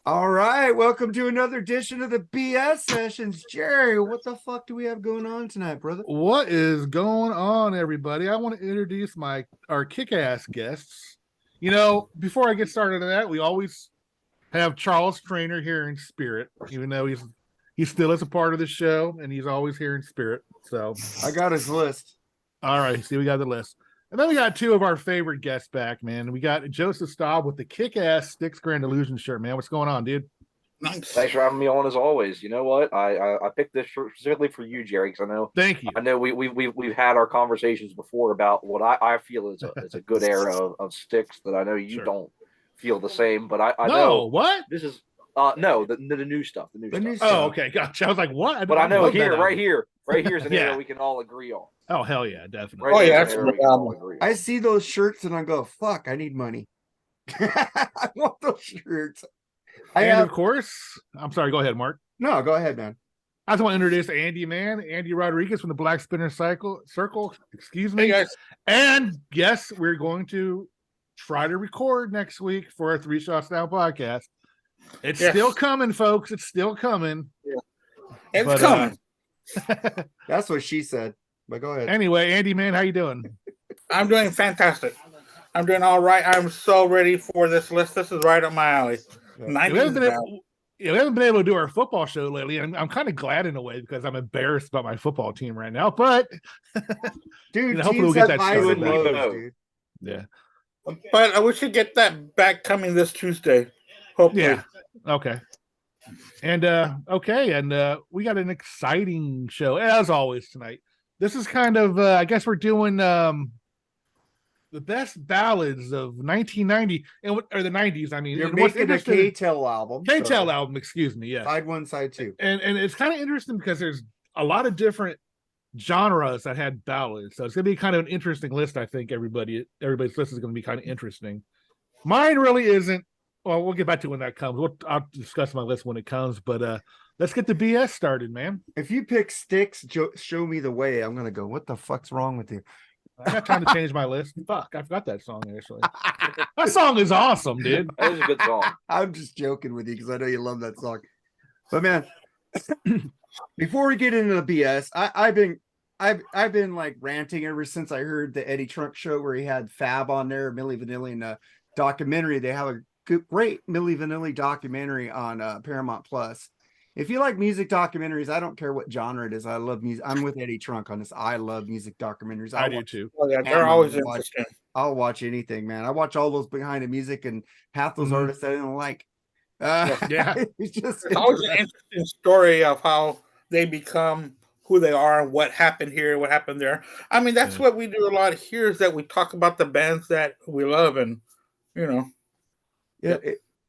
All right, welcome to another edition of the BS sessions. Jerry, what the fuck do we have going on tonight, brother? What is going on, everybody? I want to introduce our kick-ass guests. You know, before I get started on that, we always have Charles Trainer here in spirit, even though he still is a part of the show and he's always here in spirit. So I got his list. All right, see, we got the list. And then we got two of our favorite guests back, man. We got Joseph Staub with the kick-ass Sticks Grand Illusion shirt, man. What's going on, dude? Nice. Thanks for having me on as always. You know what? I picked this shirt specifically for you, Jerry, because Thank you. I know we've had our conversations before about what I feel is a good era of Sticks that I know you don't feel the same, but I know what this is no the new stuff. The new stuff. Oh, okay, gotcha. I was like, what? But I know right here is an area we can all agree on. Oh, hell yeah, definitely. Right I see those shirts and I go, fuck, I need money. I want those shirts. Of course, I'm sorry, go ahead, Mark. No, go ahead, man. I just want to introduce Andy, man. Andy Rodriguez from the Blackspinner Circle. Excuse me. Hey, guys. And yes, we're going to try to record next week for our 3 Shots Down podcast. It's still coming, folks. It's still coming. Yeah. It's coming. That's what she said. But go ahead. Anyway, Andy, man, how you doing? I'm doing fantastic. I'm doing all right. I'm so ready for this list. This is right up my alley. We haven't been able to do our football show lately, and I'm kind of glad in a way because I'm embarrassed about my football team right now. But dude, hopefully we'll get that started. Dude. Yeah, but we should get that back coming this Tuesday. Hopefully. Yeah. Okay. And we got an exciting show as always tonight. This is kind of I guess we're doing the best ballads of 1990 or the 90s. I mean, you're making a K-Tel album. K-Tel album, excuse me. Yeah, side 1, side 2, and it's kind of interesting because there's a lot of different genres that had ballads, so it's gonna be kind of an interesting list. I think everybody's list is gonna be kind of interesting. Mine really isn't. Well, we'll get back to when that comes. I'll discuss my list when it comes, but let's get the BS started, man. If you pick Sticks, show me the way. I'm gonna go, what the fuck's wrong with you? I'm not trying to change my list. Fuck, I forgot that song actually. That song is awesome, dude. That is a good song. I'm just joking with you because I know you love that song. But man, before we get into the BS, I've been like ranting ever since I heard the Eddie Trunk show where he had Fab on there, Milli Vanilli, in a documentary. They have a great Milli Vanilli documentary on Paramount Plus. If you like music documentaries, I don't care what genre it is. I love music. I'm with Eddie Trunk on this. I love music documentaries. I do too. Oh, yeah, they're always interesting. I'll watch anything, man. I watch all those behind the music and half those artists I don't like. It's always an interesting story of how they become who they are and what happened here, what happened there. I mean, that's what we do a lot here is that we talk about the bands that we love and, you know. Yeah,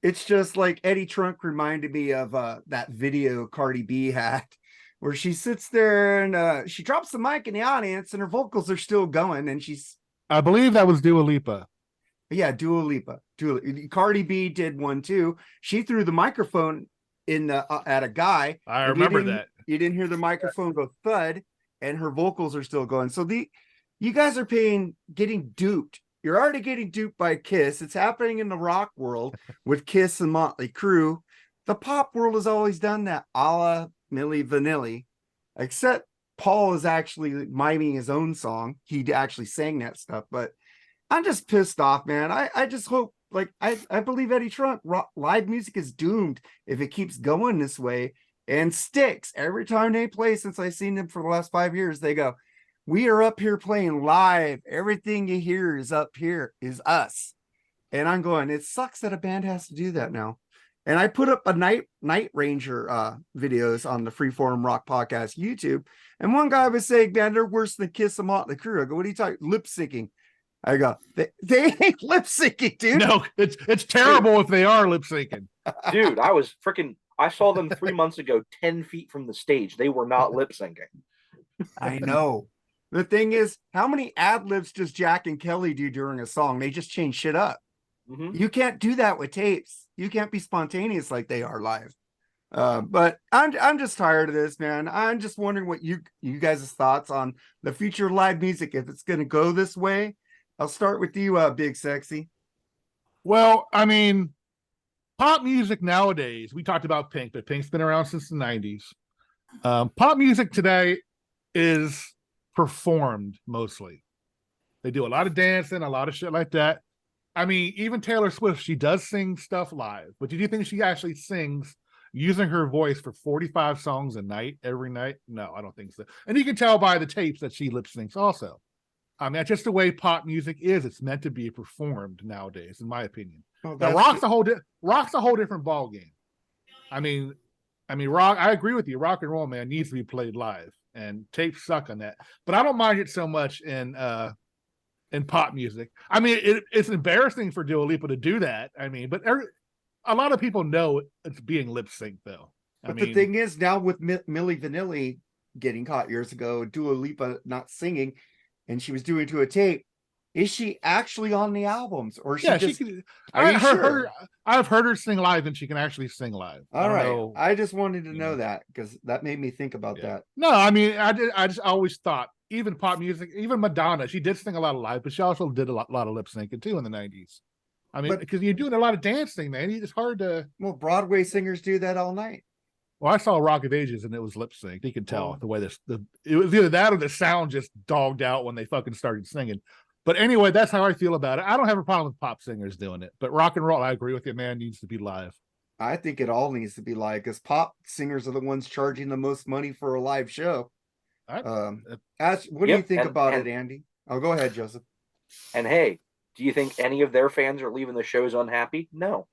it's just like Eddie Trunk reminded me of that video Cardi B had where she sits there and she drops the mic in the audience and her vocals are still going and I believe that was Dua Lipa. Yeah, Dua Lipa. Cardi B did one too. She threw the microphone in at a guy. I remember that. You didn't hear the microphone go thud and her vocals are still going. So you guys are getting duped. You're already getting duped by Kiss. It's happening in the rock world with Kiss and Motley Crue. The pop world has always done that, a la Milli Vanilli, except Paul is actually miming his own song. He actually sang that stuff, but I'm just pissed off, man. I just hope, like, I believe Eddie Trunk, live music is doomed if it keeps going this way. And Sticks, every time they play, since I've seen them for the last 5 years, they go, we are up here playing live. Everything you hear is up here, is us. And I'm going, it sucks that a band has to do that now. And I put up a Night Ranger videos on the Freeform Rock Podcast YouTube. And one guy was saying, man, they're worse than Kiss and Motley Crue. I go, what are you talking? Lip syncing. I go, they ain't lip syncing, dude. No, it's terrible if they are lip syncing. Dude, I saw them 3 months ago, 10 feet from the stage. They were not lip syncing. I know. The thing is, how many ad libs does Jack and Kelly do during a song? They just change shit up. Mm-hmm. You can't do that with tapes. You can't be spontaneous like they are live. But I'm just tired of this, man. I'm just wondering what you guys' thoughts on the future of live music, if it's going to go this way. I'll start with you, Big Sexy. Well, I mean, pop music nowadays, we talked about Pink, but Pink's been around since the 90s. Pop music today is performed mostly. They do a lot of dancing, a lot of shit like that. I mean, even Taylor Swift, she does sing stuff live, but do you think she actually sings using her voice for 45 songs a night, every night? No, I don't think so. And you can tell by the tapes that she lip syncs also. I mean, that's just the way pop music is. It's meant to be performed nowadays, in my opinion. Well, Now, rock's a whole different ball game. I mean, rock. I agree with you. Rock and roll, man, needs to be played live, and tapes suck on that. But I don't mind it so much in pop music. I mean, it's embarrassing for Dua Lipa to do that. I mean, but a lot of people know it's being lip synced, though. But the thing is, now with Milli Vanilli getting caught years ago, Dua Lipa not singing, and she was doing it to a tape. Is she actually on the albums, or she just? I've heard her sing live, and she can actually sing live. All right, I just wanted to know that because that made me think about that. No, I mean, I just always thought, even pop music, even Madonna, she did sing a lot of live, but she also did a lot of lip syncing too in the 90s. I mean, because you're doing a lot of dancing, man. It's hard to. Well, Broadway singers do that all night. Well, I saw Rock of Ages and it was lip synced. You can tell the way it was either that or the sound just dogged out when they fucking started singing. But anyway, that's how I feel about it. I don't have a problem with pop singers doing it, but rock and roll, I agree with you, man, needs to be live. I think it all needs to be live because pop singers are the ones charging the most money for a live show. What do you think about it, Andy? Oh, go ahead, Joseph. And hey, do you think any of their fans are leaving the shows unhappy? No.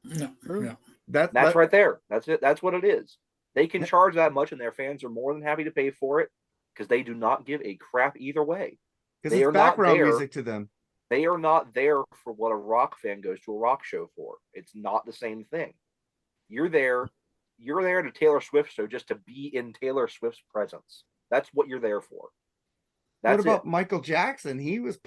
No. That's right there. That's it. That's what it is. They can charge that much, and their fans are more than happy to pay for it because they do not give a crap either way. Because it's background music to them. They are not there for what a rock fan goes to a rock show for. It's not the same thing. You're there to Taylor Swift show just to be in Taylor Swift's presence. That's what you're there for. What about Michael Jackson? He was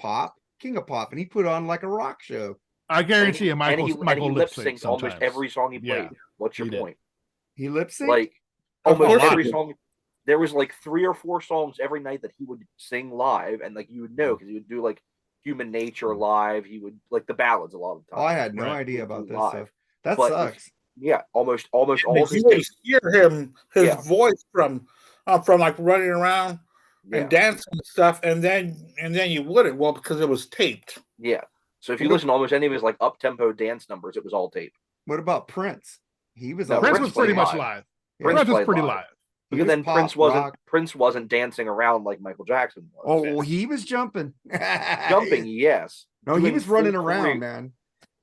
king of pop, and he put on like a rock show. I guarantee you, Michael lip syncs almost every song he played. Yeah, what's your point? He lip synced like almost every song. There was like 3 or 4 songs every night that he would sing live, and like you would know because he would do like Human Nature live. He would like the ballads a lot of the time. Oh, I had no idea about this stuff. That sucks. Almost all. You would hear his voice from like running around and dancing and stuff, and then you wouldn't. Well, because it was taped. Yeah. So if you listen to almost any of his like up tempo dance numbers, it was all taped. What about Prince? Prince was pretty much live. Prince was pretty live. But then Prince wasn't dancing around like Michael Jackson was. Oh, he was jumping. Jumping, yes. No, he was running around, man.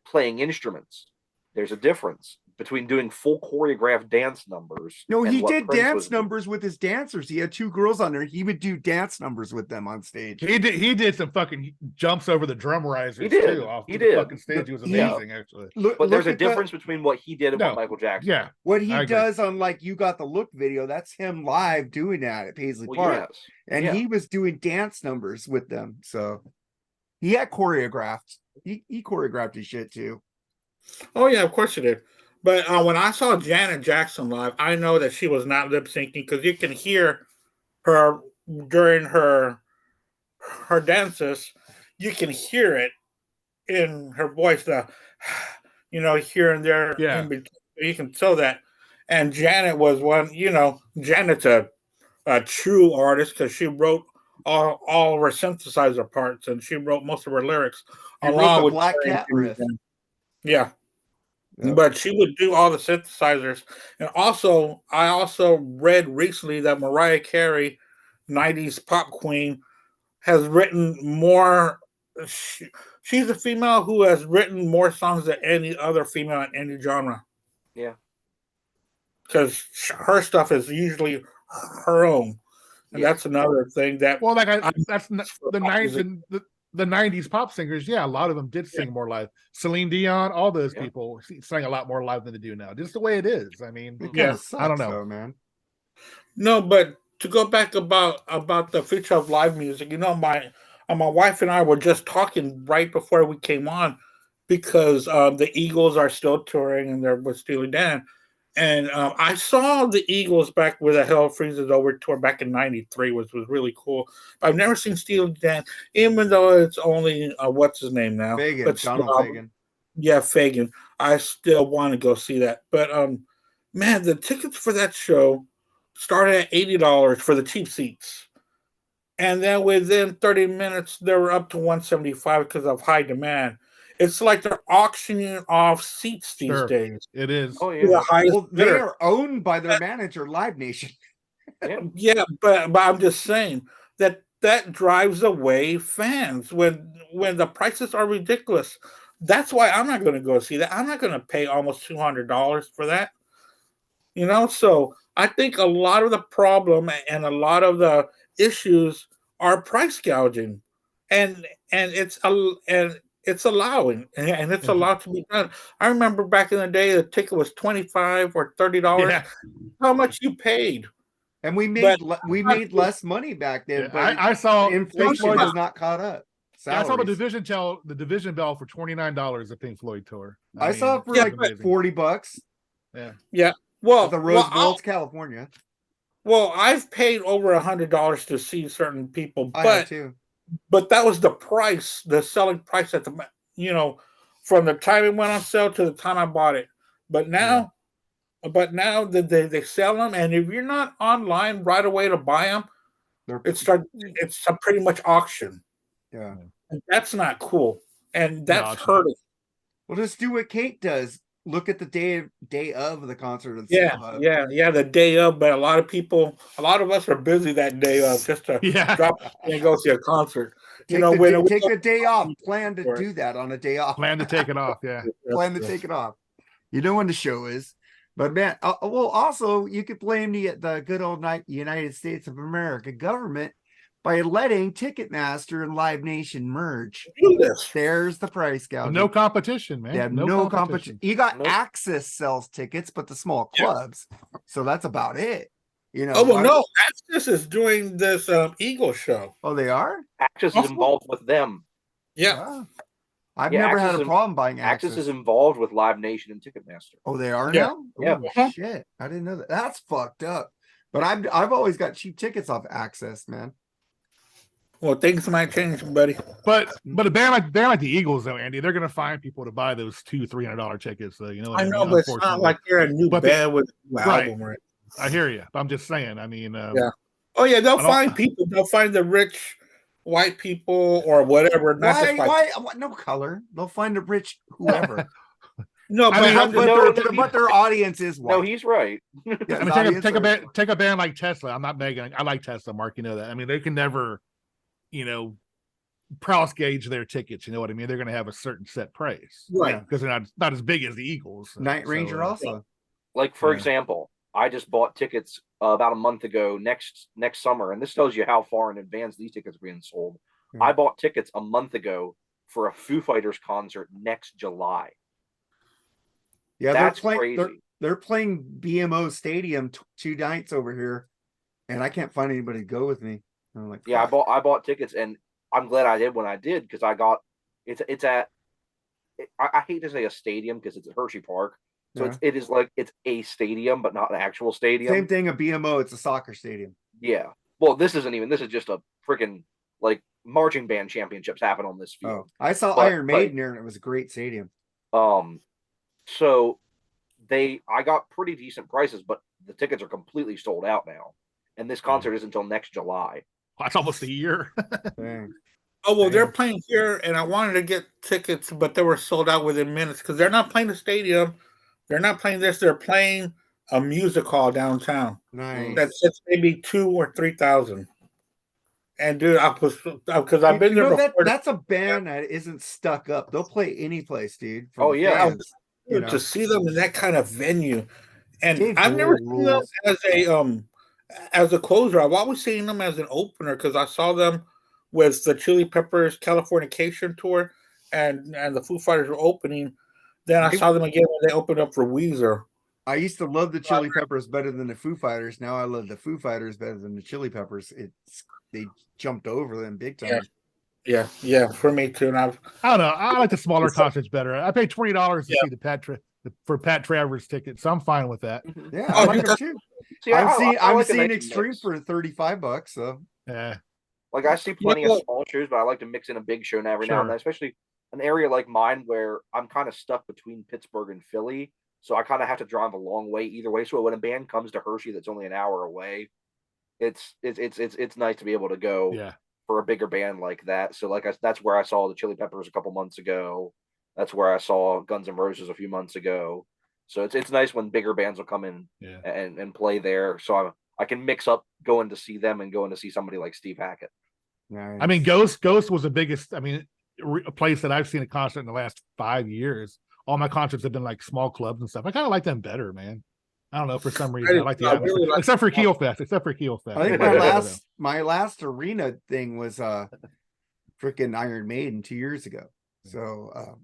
Playing instruments. There's a difference between doing full choreographed dance numbers. No, he did dance numbers with his dancers. He had 2 girls on there. He would do dance numbers with them on stage. He did some fucking jumps over the drum risers too. Off the fucking stage. It was amazing, actually. But there's a difference between what he did and what Michael Jackson. Yeah, what he does on like You Got the Look video, that's him live doing that at Paisley Park, and he was doing dance numbers with them. So he had choreographed. He choreographed his shit too. Oh yeah, of course he did. But when I saw Janet Jackson live, I know that she was not lip syncing because you can hear her during her dances. You can hear it in her voice, here and there. Yeah, you can tell that. And Janet was one. Janet's a true artist because she wrote all of her synthesizer parts and she wrote most of her lyrics along with Black Cat riff. Yeah. Yep. But she would do all the synthesizers. And I also read recently that Mariah Carey, 90s pop queen, has written more. She's a female who has written more songs than any other female in any genre. Yeah. Because her stuff is usually her own. And that's another thing that. Well, that's the 90s and the 90s pop singers, a lot of them did sing more live. Celine Dion, all those people sang a lot more live than they do now. Just the way it is. I mean, I don't know, though, man. No, but to go back about the future of live music, my wife and I were just talking right before we came on because the Eagles are still touring and they're with Steely Dan. And I saw the Eagles back with a Hell Freezes Over tour back in '93, which was really cool. I've never seen Steely Dan, even though it's only what's his name now? Fagan, Donald Fagan. Yeah, Fagin. I still want to go see that. But man, the tickets for that show started at $80 for the cheap seats. And then within 30 minutes they were up to 175 because of high demand. It's like they're auctioning off seats these Sure. days. It is. Oh The yeah. highest Well, they bidder. are owned by their manager, Live Nation. Yeah, but I'm just saying that drives away fans when the prices are ridiculous. That's why I'm not going to go see that. I'm not going to pay almost $200 for that. So I think a lot of the problem and a lot of the issues are price gouging, and it's allowing and it's allowed to be done. I remember back in the day, the ticket was $25 or $30. Yeah. How much you paid? And we But- made less money back then, Yeah, but I saw inflation Floyd- has not caught up. I saw the Salaries. division bell for $29 at Pink Floyd tour. I saw it for Yeah, like amazing. $40 Yeah. Well, at the Rose well, Bowl, it's California. I've paid over $100 to see certain people, I have too. but that was the price, the selling price at from the time it went on sale to the time I bought it. But now they sell them, and if you're not online right away to buy them, it's a pretty much auction. Yeah. And that's not cool, and No, that's it's not. hurting. Well, just do what Kate does. Look at the day of the concert. And Yeah, the day of. But a lot of us are busy that day of just to Yeah. drop and go see a concert. Take the day off. Plan to do that on a day off. Plan to take it off. Yeah. Plan to take it off. You know when the show is. But man, well, also you could blame the good old United States of America government by letting Ticketmaster and Live Nation merge. Do this. There's the price gouging. No competition, man. They have no competition. You got Nope. Access sells tickets, but the small clubs. So that's about it. Oh well, no. Access is doing this Eagle show. Oh, they are? Access is involved with them. Yeah. Wow. I've Yeah, never had Access a is- problem buying Access. Access is involved with Live Nation and Ticketmaster. Oh, they are Yeah. now? Yeah. Oh, shit. I didn't know that. That's fucked up. But I've always got cheap tickets off Access, man. Well, things might change, buddy. But a band like the Eagles, though, Andy, they're gonna find people to buy those $200-$300 tickets. So you know, what I know, mean? but it's not like they're a new But band with a new right. album, right? I hear you. I'm just saying. I mean, Yeah. Oh yeah, they'll find people. They'll find the rich white people or whatever. Not just Why? No color. They'll find a rich whoever. No, I but mean, I'm just- but their audience is white. No, he's right. Yeah, I his mean, audience take are- a band like Tesla. I'm not making. I like Tesla, Mark. You know that. I mean, they can never, price gauge their tickets. You know what I mean? They're going to have a certain set price, Right. Because they're not as big as the Eagles. Night So, Ranger also. Like for Yeah. example, I just bought tickets about a month ago next summer, and this tells you how far in advance these tickets are being sold. Yeah. I bought tickets a month ago for a Foo Fighters concert next July. Yeah, That's they're playing. crazy. They're playing BMO Stadium 2 nights over here, and I can't find anybody to go with me. I'm like, Yeah, fuck. I bought tickets, and I'm glad I did when I did because I got I hate to say a stadium because it's at Hershey Park, so Yeah. it's a stadium but not an actual stadium. Same thing. A BMO. It's a soccer stadium. Yeah. Well, this isn't even. This is just a freaking like marching band championships happen on this Oh, field. I saw But, Iron Maiden there, and it was a great stadium. So I got pretty decent prices, but the tickets are completely sold out now, and this concert is until next July. That's almost a year. Dang. Oh well, they're Damn. playing here, and I wanted to get tickets, but they were sold out within minutes because they're not playing the stadium. They're not playing this. They're playing a music hall downtown. Nice. That's maybe 2,000 or 3,000. And dude, because I've been there before. That's a band that isn't stuck up. They'll play any place, dude. for Oh, the yeah. fans, you know. to see them in that kind of venue, and Dave I've never Grohl seen them rules. as a closer. I've always seen them as an opener because I saw them with the Chili Peppers Californication tour, and the Foo Fighters were opening. Then I saw them again when they opened up for Weezer. I used to love the Chili Peppers better than the Foo Fighters. Now I love the Foo Fighters better than the Chili Peppers. They jumped over them big time. Yeah, for me too. And I don't know. I like the smaller concerts better. I paid $20 to see the Pat Travers ticket, so I'm fine with that. Yeah, Oh, I like you them too. See, I'm like a seeing nice Extreme mix. for $35. So Yeah. Like I see plenty Well- of small shows, but I like to mix in a big show every now and Sure. then, especially an area like mine where I'm kind of stuck between Pittsburgh and Philly, so I kind of have to drive a long way either way. So when a band comes to Hershey that's only an hour away, it's nice to be able to go Yeah. for a bigger band like that. So that's where I saw the Chili Peppers a couple months ago. That's where I saw Guns N' Roses a few months ago. So it's nice when bigger bands will come in and play there. So I can mix up going to see them and going to see somebody like Steve Hackett. Nice. I mean, Ghost was the biggest. I mean, a place that I've seen a concert in the last 5 years. All my concerts have been like small clubs and stuff. I kind of like them better, man. I don't know, for some reason. I like the atmosphere. really like except for Keelfest. I think my last arena thing was freaking Iron Maiden 2 years ago. So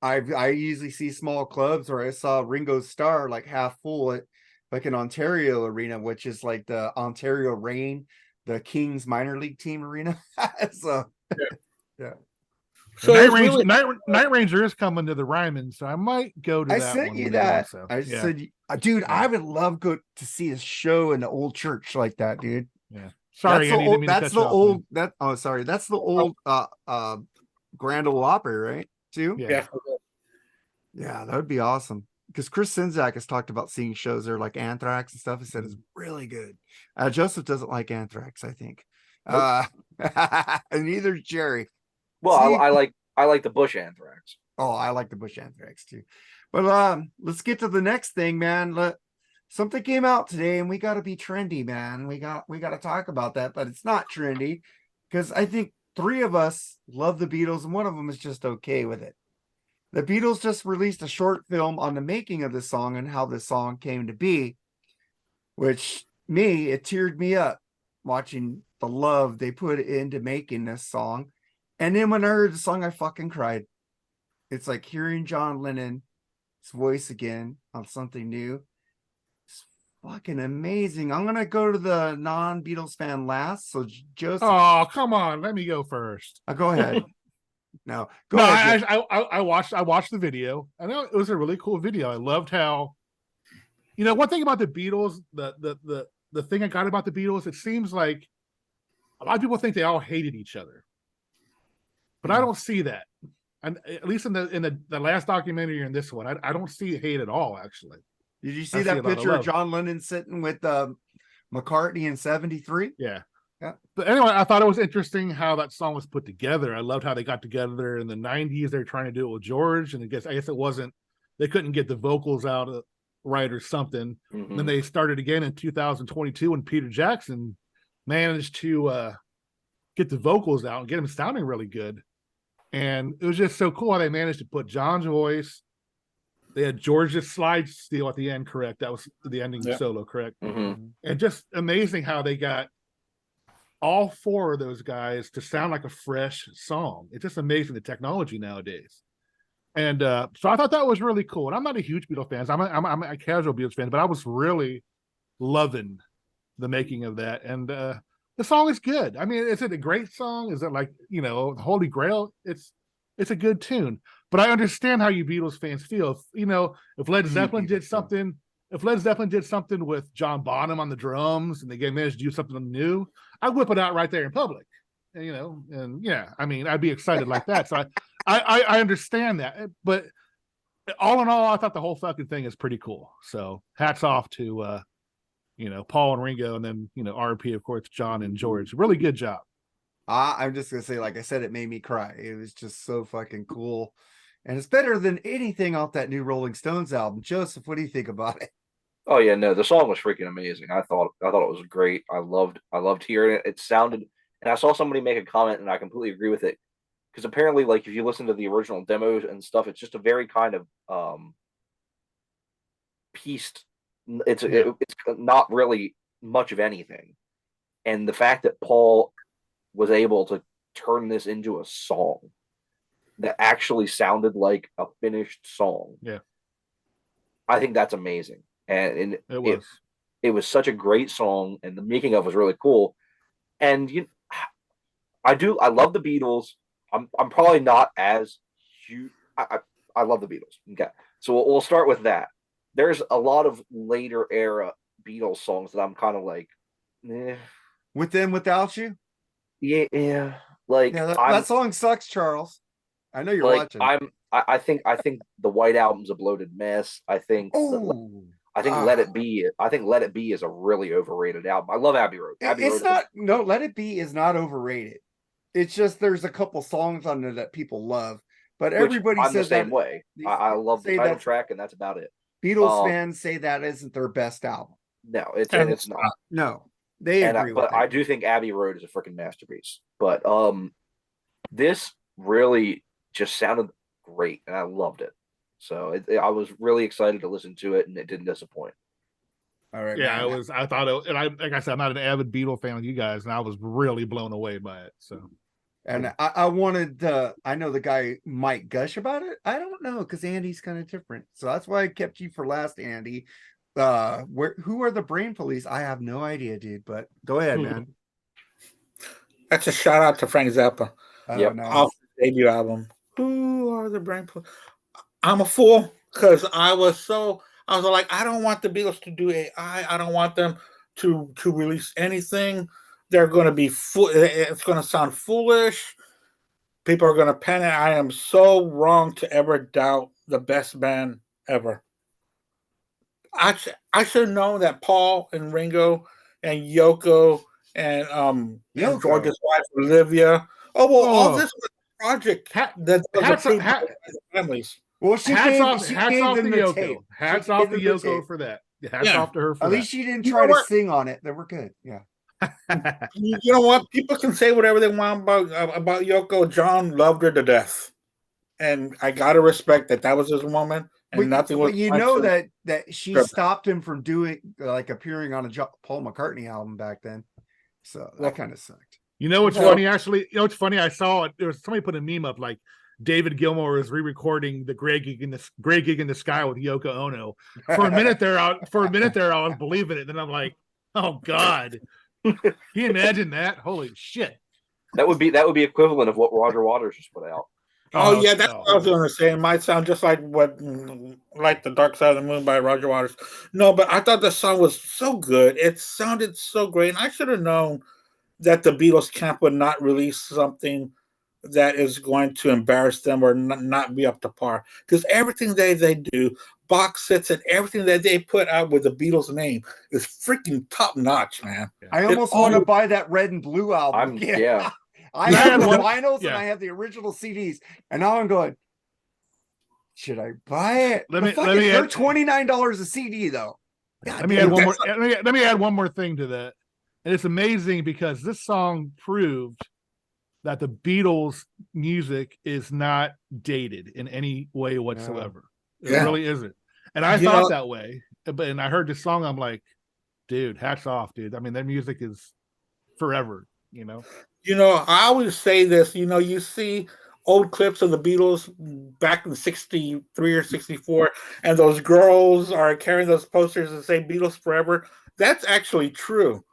I usually see small clubs, or I saw Ringo Starr like half full at like an Ontario arena, which is like the Ontario Reign, the Kings minor league team arena. So yeah. So Night Ranger is coming to the Ryman, so I might go to that. I sent one you when that. they go, so, I said, dude, I would love to see a show in the old church like that, dude. Yeah. Sorry, that's the old Grand Ole Opry, right? Too. Yeah. Yeah, that would be awesome. Because Chris Czynszak has talked about seeing shows there like Anthrax and stuff. He said it's really good. Joseph doesn't like Anthrax, I think. Nope. And neither is Jerry. Well, I like the Bush Anthrax. Oh, I like the Bush Anthrax too. But let's get to the next thing, man. Something came out today, and we got to be trendy, man. We got to talk about that, but it's not trendy because I think 3 of us love the Beatles, and one of them is just okay with it. The Beatles just released a short film on the making of the song and how the song came to be, which it teared me up watching the love they put into making this song. And then when I heard the song, I fucking cried. It's like hearing John Lennon's voice again on something new. It's fucking amazing. I'm going to go to the non-Beatles fan last. So Joseph. Oh, come on. Let me go first. Go ahead. Go ahead. I watched the video. I know it was a really cool video. I loved how, one thing about the Beatles, the thing I got about the Beatles, it seems like a lot of people think they all hated each other. But I don't see that, and at least in the last documentary and this one, I don't see hate at all. Actually, did you see that picture of John Lennon sitting with McCartney in ’73? Yeah. But anyway, I thought it was interesting how that song was put together. I loved how they got together in the '90s. They were trying to do it with George, and I guess it wasn't. They couldn't get the vocals out right or something. Mm-hmm. Then they started again in 2022 when Peter Jackson managed to get the vocals out and get them sounding really good. And it was just so cool how they managed to put John's voice. They had George's slide steel at the end, correct? That was the ending solo, correct? Mm-hmm. And just amazing how they got all 4 of those guys to sound like a fresh song. It's just amazing, the technology nowadays. And so I thought that was really cool. And I'm not a huge Beatles fan. I'm a casual Beatles fan, but I was really loving the making of that. And the song is good. I mean, is it a great song? Is it like, Holy Grail? It's a good tune. But I understand how you Beatles fans feel. If Led Zeppelin did something, with John Bonham on the drums and they managed to do something new, I'd whip it out right there in public. And yeah, I mean, I'd be excited like that. So I understand that. But all in all, I thought the whole fucking thing is pretty cool. So hats off to Paul and Ringo, and then RP, of course, John and George. Really good job. I'm just gonna say, like I said, it made me cry. It was just so fucking cool, and it's better than anything off that new Rolling Stones album. Joseph, what do you think about it? Oh yeah, no, the song was freaking amazing. I thought it was great. I loved hearing it. It sounded, and I saw somebody make a comment, and I completely agree with it, because apparently, like, if you listen to the original demos and stuff, it's just a very kind of pieced. It's not really much of anything, and the fact that Paul was able to turn this into a song that actually sounded like a finished song, I think that's amazing. And it was such a great song, and the making of it was really cool. And I love the Beatles. I'm probably not as huge. I love the Beatles. Okay, so we'll start with that. There's a lot of later era Beatles songs that I'm kind of like, With Them Without You. Yeah. Like, that song sucks, Charles. I know you're like watching. I think the White Album's a bloated mess. I think Oh, Let It Be. I think Let It Be is a really overrated album. I love Abbey Road. Abbey it's Road not. No, Let It Be is not overrated. It's just there's a couple songs on there that people love, but which everybody I'm the says same that. way. I love the Say title that track, and that's about it. Beatles fans say that isn't their best album. No, it's not. No, they agree with but that. I do think Abbey Road is a freaking masterpiece. But this really just sounded great, and I loved it. So I was really excited to listen to it, and it didn't disappoint. All right. Yeah, man. it was. I thought it, and like I said, I'm not an avid Beatle fan of you guys, and I was really blown away by it. So, And I wanted I know the guy might gush about it. I don't know because Andy's kind of different. So that's why I kept you for last, Andy. Who are the Brain Police? I have no idea, dude, but go ahead, man. That's a shout out to Frank Zappa. Yep. Nice. Off the debut album. Who are the Brain Police? I'm a fool because I was like, I don't want the Beatles to do AI. I don't want them to release anything. They're going to be it's going to sound foolish. People are going to panic. I am so wrong to ever doubt the best band ever. I should know that Paul and Ringo and Yoko and George's wife Olivia. All this was a project that was approved by the families. Well, hats off to Yoko. Tape. Hats off to Yoko for that. Hats off to her for that. At least she didn't try to sing on it. Then we're good. Yeah. You know what? People can say whatever they want about Yoko. John loved her to death, and I gotta respect that was his moment. And nothing was. But you know that she stopped him from doing appearing on a Paul McCartney album back then. So that kind of sucked. You know what's funny? Actually, you know what's funny? I saw it. There was somebody put a meme up like David Gilmour is re-recording the Great Gig in the Sky with Yoko Ono. For a minute there, I was believing it. Then I'm like, oh God. Can you imagine that? Holy shit! That would be equivalent of what Roger Waters just put out. Oh yeah, that's what I was going to say. It might sound just like the Dark Side of the Moon by Roger Waters. No, but I thought the song was so good. It sounded so great, and I should have known that the Beatles camp would not release something that is going to embarrass them or not be up to par. Because everything they do, box sets and everything that they put out with the Beatles name is freaking top notch, man. I almost want to buy that Red and Blue album. Yeah. I have the vinyls and I have the original CDs, and now I'm going, should I buy it? They're $29 a CD though. Let me add one more thing to that. And it's amazing because this song proved that the Beatles music is not dated in any way whatsoever. It really isn't. And I thought that way, and I heard this song, I'm like, dude, hats off, dude. I mean, their music is forever, you know? I always say this, you see old clips of the Beatles back in 63 or 64, and those girls are carrying those posters that say Beatles forever. That's actually true.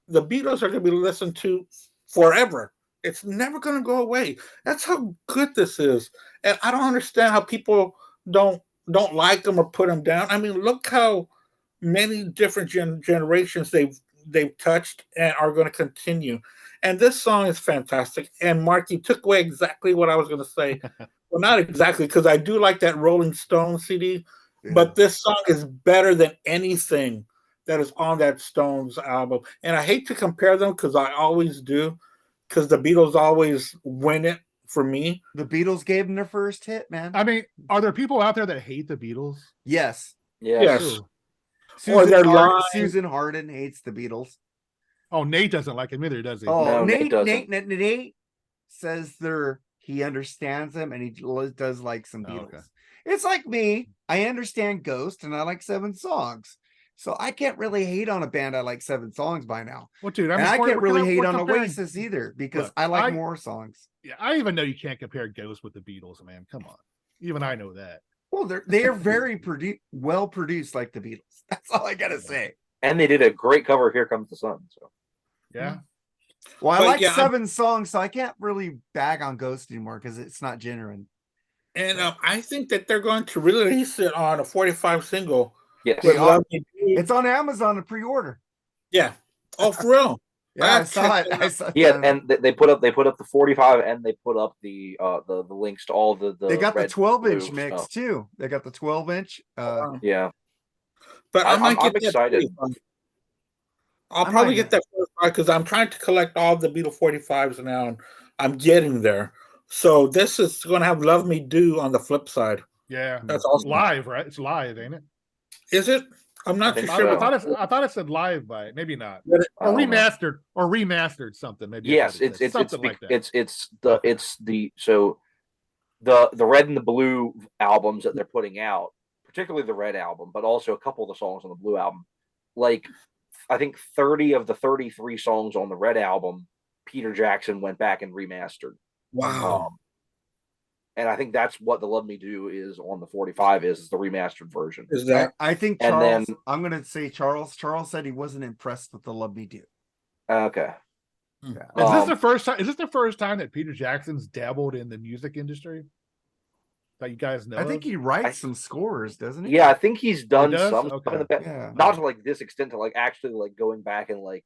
The Beatles are going to be listened to forever. It's never going to go away. That's how good this is. And I don't understand how people don't like them or put them down. I mean, look how many different generations they've touched and are going to continue. And this song is fantastic. And Mark, you took away exactly what I was going to say. Well, not exactly, because I do like that Rolling Stone CD, but this song is better than anything that is on that Stones album. And I hate to compare them because I always do, because the Beatles always win it for me. The Beatles gave them their first hit, man. I mean, are there people out there that hate the Beatles? Yes. Yes. Susan Harden hates the Beatles. Oh, Nate doesn't like him either, does he? Oh, no, Nate says he understands them and he does like some Beatles. Okay. It's like me. I understand Ghost and I like 7 songs. So I can't really hate on a band I like 7 songs by now. Well, dude, I can't really hate on Oasis either because I like more songs. Yeah, I even know you can't compare Ghost with the Beatles, man. Come on. Even I know that. Well, they are very well produced like the Beatles. That's all I gotta say. And they did a great cover of Here Comes the Sun. So yeah. Well, I like 7 songs, so I can't really bag on Ghost anymore because it's not genuine. And I think that they're going to release it on a 45 single. Yes. It's on Amazon to pre-order. Yeah. Oh, for real? Yeah, I saw it. I saw it. Yeah, and they put up the 45 and they put up the links to all the They got the red, 12-inch blue mix stuff. too. They got the 12-inch. Yeah, But I might I'm get that excited. 45. I'll I probably might- get that 45 because I'm trying to collect all the Beetle 45s now, and I'm getting there. So this is going to have Love Me Do on the flip side. Yeah, That's awesome. live, right? It's live, ain't it? Is it? I'm not too think sure. so. I thought it said live by it. Maybe not. I Or don't know. remastered something. Maybe. Yes, it's something like that. It's Okay. the red and the blue albums that they're putting out, particularly the red album, but also a couple of the songs on the blue album. Like, I think 30 of the 33 songs on the red album, Peter Jackson went back and remastered. Wow. And I think that's what the Love Me Do is on the 45 is the remastered version. Is that? I think And Charles. then- I'm gonna say Charles. Charles said he wasn't impressed with the Love Me Do. Okay. Yeah. Is this the first time? Is this the first time that Peter Jackson's dabbled in the music industry? That you guys know? I think of? he writes some scores, doesn't he? Yeah, I think he's done does? some Okay. stuff in the past. Yeah. Not to like this extent to like actually like going back and like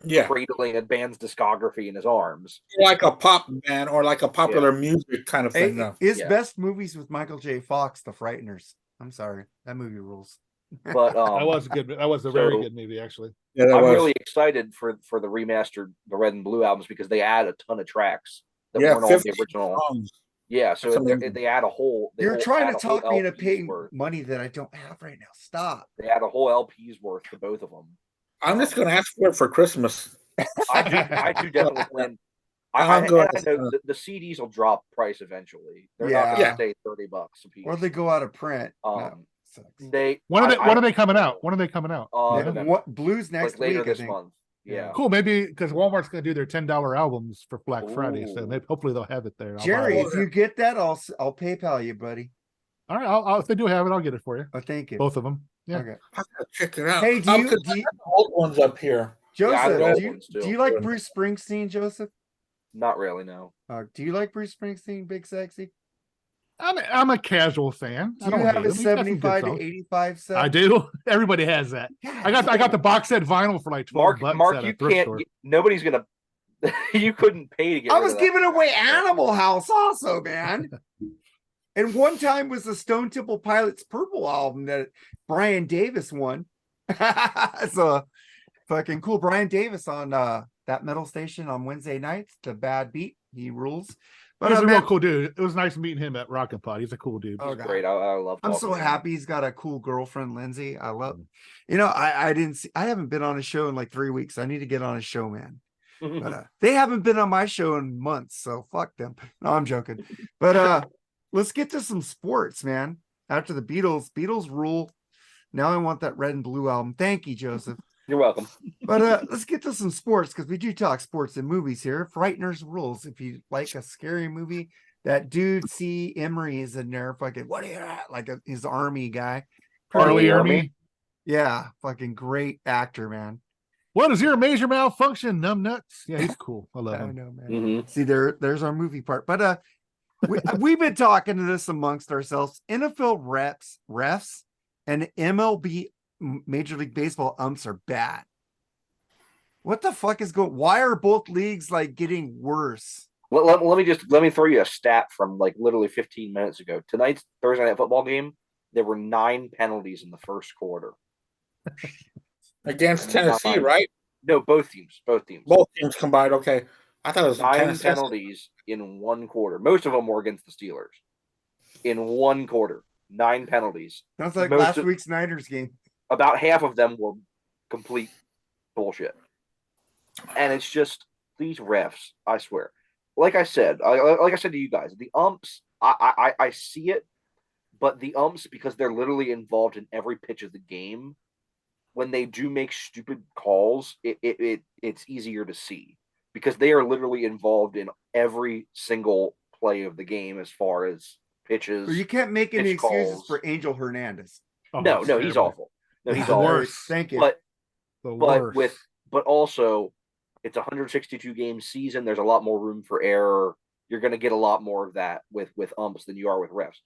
Yeah. cradling a band's discography in his arms. Like a pop band or like a popular music kind of thing. Hey, his best movies with Michael J. Fox, The Frighteners. I'm sorry, that movie rules. But that was good. That was a very good movie, actually. Yeah, that I'm was. really excited for the remastered, the red and blue albums because they add a ton of tracks that Yeah, weren't on 50 the original. songs. Yeah, so That's amazing. they add a whole. You're trying to talk me into LP's paying worth. money that I don't have right now. Stop. They add a whole LP's worth to both of them. I'm just going to ask for it for Christmas. I do definitely plan. I'm I good. know the CDs will drop price eventually. They're not Yeah. going to stay $30 a piece. Or they go out of print. Sucks. When are they coming out? When are they coming out? Yeah, November. what Blues next Like later week? this I think. month. Yeah. Cool. Maybe because Walmart's going to do their $10 albums for Black Friday, so Ooh. hopefully they'll have it there. I'll Jerry, buy it. if you get that, I'll PayPal you, buddy. All right. I'll, if they do have it, I'll get it for you. Oh, thank you. Both of them. Yeah. Okay. I gotta check it out. Hey, do you, 'cause do I you have the old ones up here? Joseph? I know do you, ones, too. do you like Bruce Springsteen, Joseph? Not really, no. Do you like Bruce Springsteen, Big Sexy? I'm a casual fan. Do I don't you have hate a him. He's got some good 75 to songs. 85 set? I do. Everybody has that. I got the box set vinyl for like $12 Mark, at you a thrift can't. store. Nobody's gonna. You couldn't pay to get. I rid was of that. giving away Animal House also, man. And one time was the Stone Temple Pilots Purple album that Brian Davis won. So fucking cool. Brian Davis on that metal station on Wednesday nights, the Bad Beat. He rules. But He's a man, real cool dude. It was nice meeting him at Rockin' Pod. He's a cool dude. Oh, He's God. great. I love. I'm talking so to him. happy he's got a cool girlfriend, Lindsay. I love, I haven't been on a show in like 3 weeks. I need to get on a show, man. But they haven't been on my show in months, so fuck them. No, I'm joking. But let's get to some sports, man. After the Beatles rule. Now I want that red and blue album. Thank you, Joseph. You're welcome. But let's get to some sports because we do talk sports and movies here. Frighteners rules. If you like a scary movie, that dude C. Emery is in there. Fucking what are you at? Like his army guy. Harley Army. Ermy. Yeah, fucking great actor, man. What is your major malfunction, numbnuts? Yeah, he's cool. I love I him. know, man. Mhm. See, there's our movie part. But we've been talking to this amongst ourselves. NFL refs, and MLB Major League Baseball umps are bad. What the fuck is going? Why are both leagues like getting worse? Let me throw you a stat from like literally 15 minutes ago. Tonight's Thursday night football game, there were 9 penalties in the first quarter. Against Tennessee, 9. right? No, both teams. Both teams combined. Okay. I thought it was 9 Tennessee. penalties in one quarter. Most of them were against the Steelers. In one quarter, 9 penalties. Sounds like Most last of- week's Niners game. About half of them were complete bullshit. And it's just these refs, I swear. Like I said to you guys, the umps, I see it, but the umps, because they're literally involved in every pitch of the game, when they do make stupid calls, it's easier to see because they are literally involved in every single play of the game as far as pitches. So you can't make any pitch excuses calls. for Angel Hernandez. Oh, No, it's he's terrible. awful. No, he's The awful. worst. Thank you. The worst. But also it's a 162 game season. There's a lot more room for error. You're going to get a lot more of that with umps than you are with refs.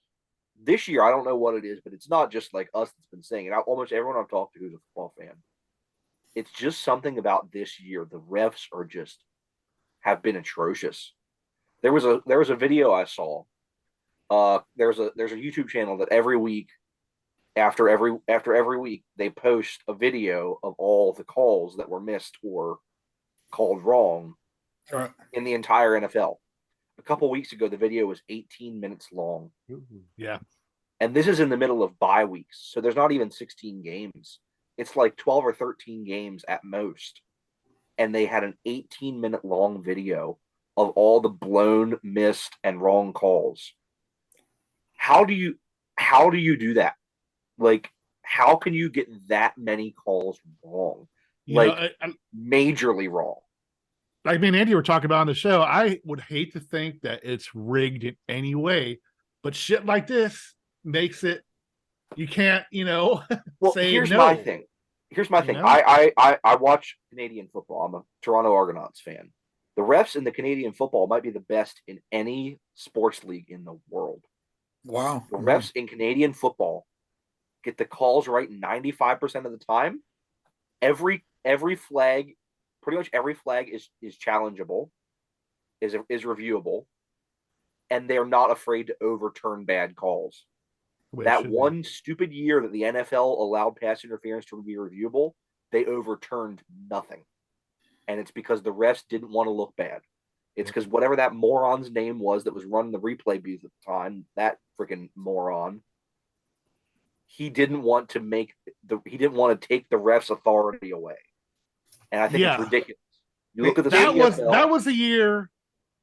This year, I don't know what it is, but it's not just like us that's been saying it. Almost everyone I've talked to who's a football fan It's just something about this year. The refs have been atrocious. There was a video I saw. There's a YouTube channel that every week, after every week, they post a video of all the calls that were missed or called wrong in the entire NFL. A couple weeks ago, the video was 18 minutes long. Yeah. And this is in the middle of bye weeks. So there's not even 16 games. It's like 12 or 13 games at most. And they had an 18-minute long video of all the blown, missed, and wrong calls. How do you do that? Like, how can you get that many calls wrong? Majorly wrong. Like me and Andy were talking about on the show, I would hate to think that it's rigged in any way, but shit like this makes it, you can't, well, say here's no. my thing. Here's my thing. I watch Canadian football. I'm a Toronto Argonauts fan. The refs in the Canadian football might be the best in any sports league in the world. Wow. The refs in Canadian football get the calls right 95% of the time. Every flag, pretty much every flag is challengeable, is reviewable, and they're not afraid to overturn bad calls. That one stupid year that the NFL allowed pass interference to be reviewable, they overturned nothing. And it's because the refs didn't want to look bad. It's because whatever that moron's name was that was running the replay booth at the time, that freaking moron, he didn't want to take the refs' authority away. And I think it's ridiculous. You look at the that was the year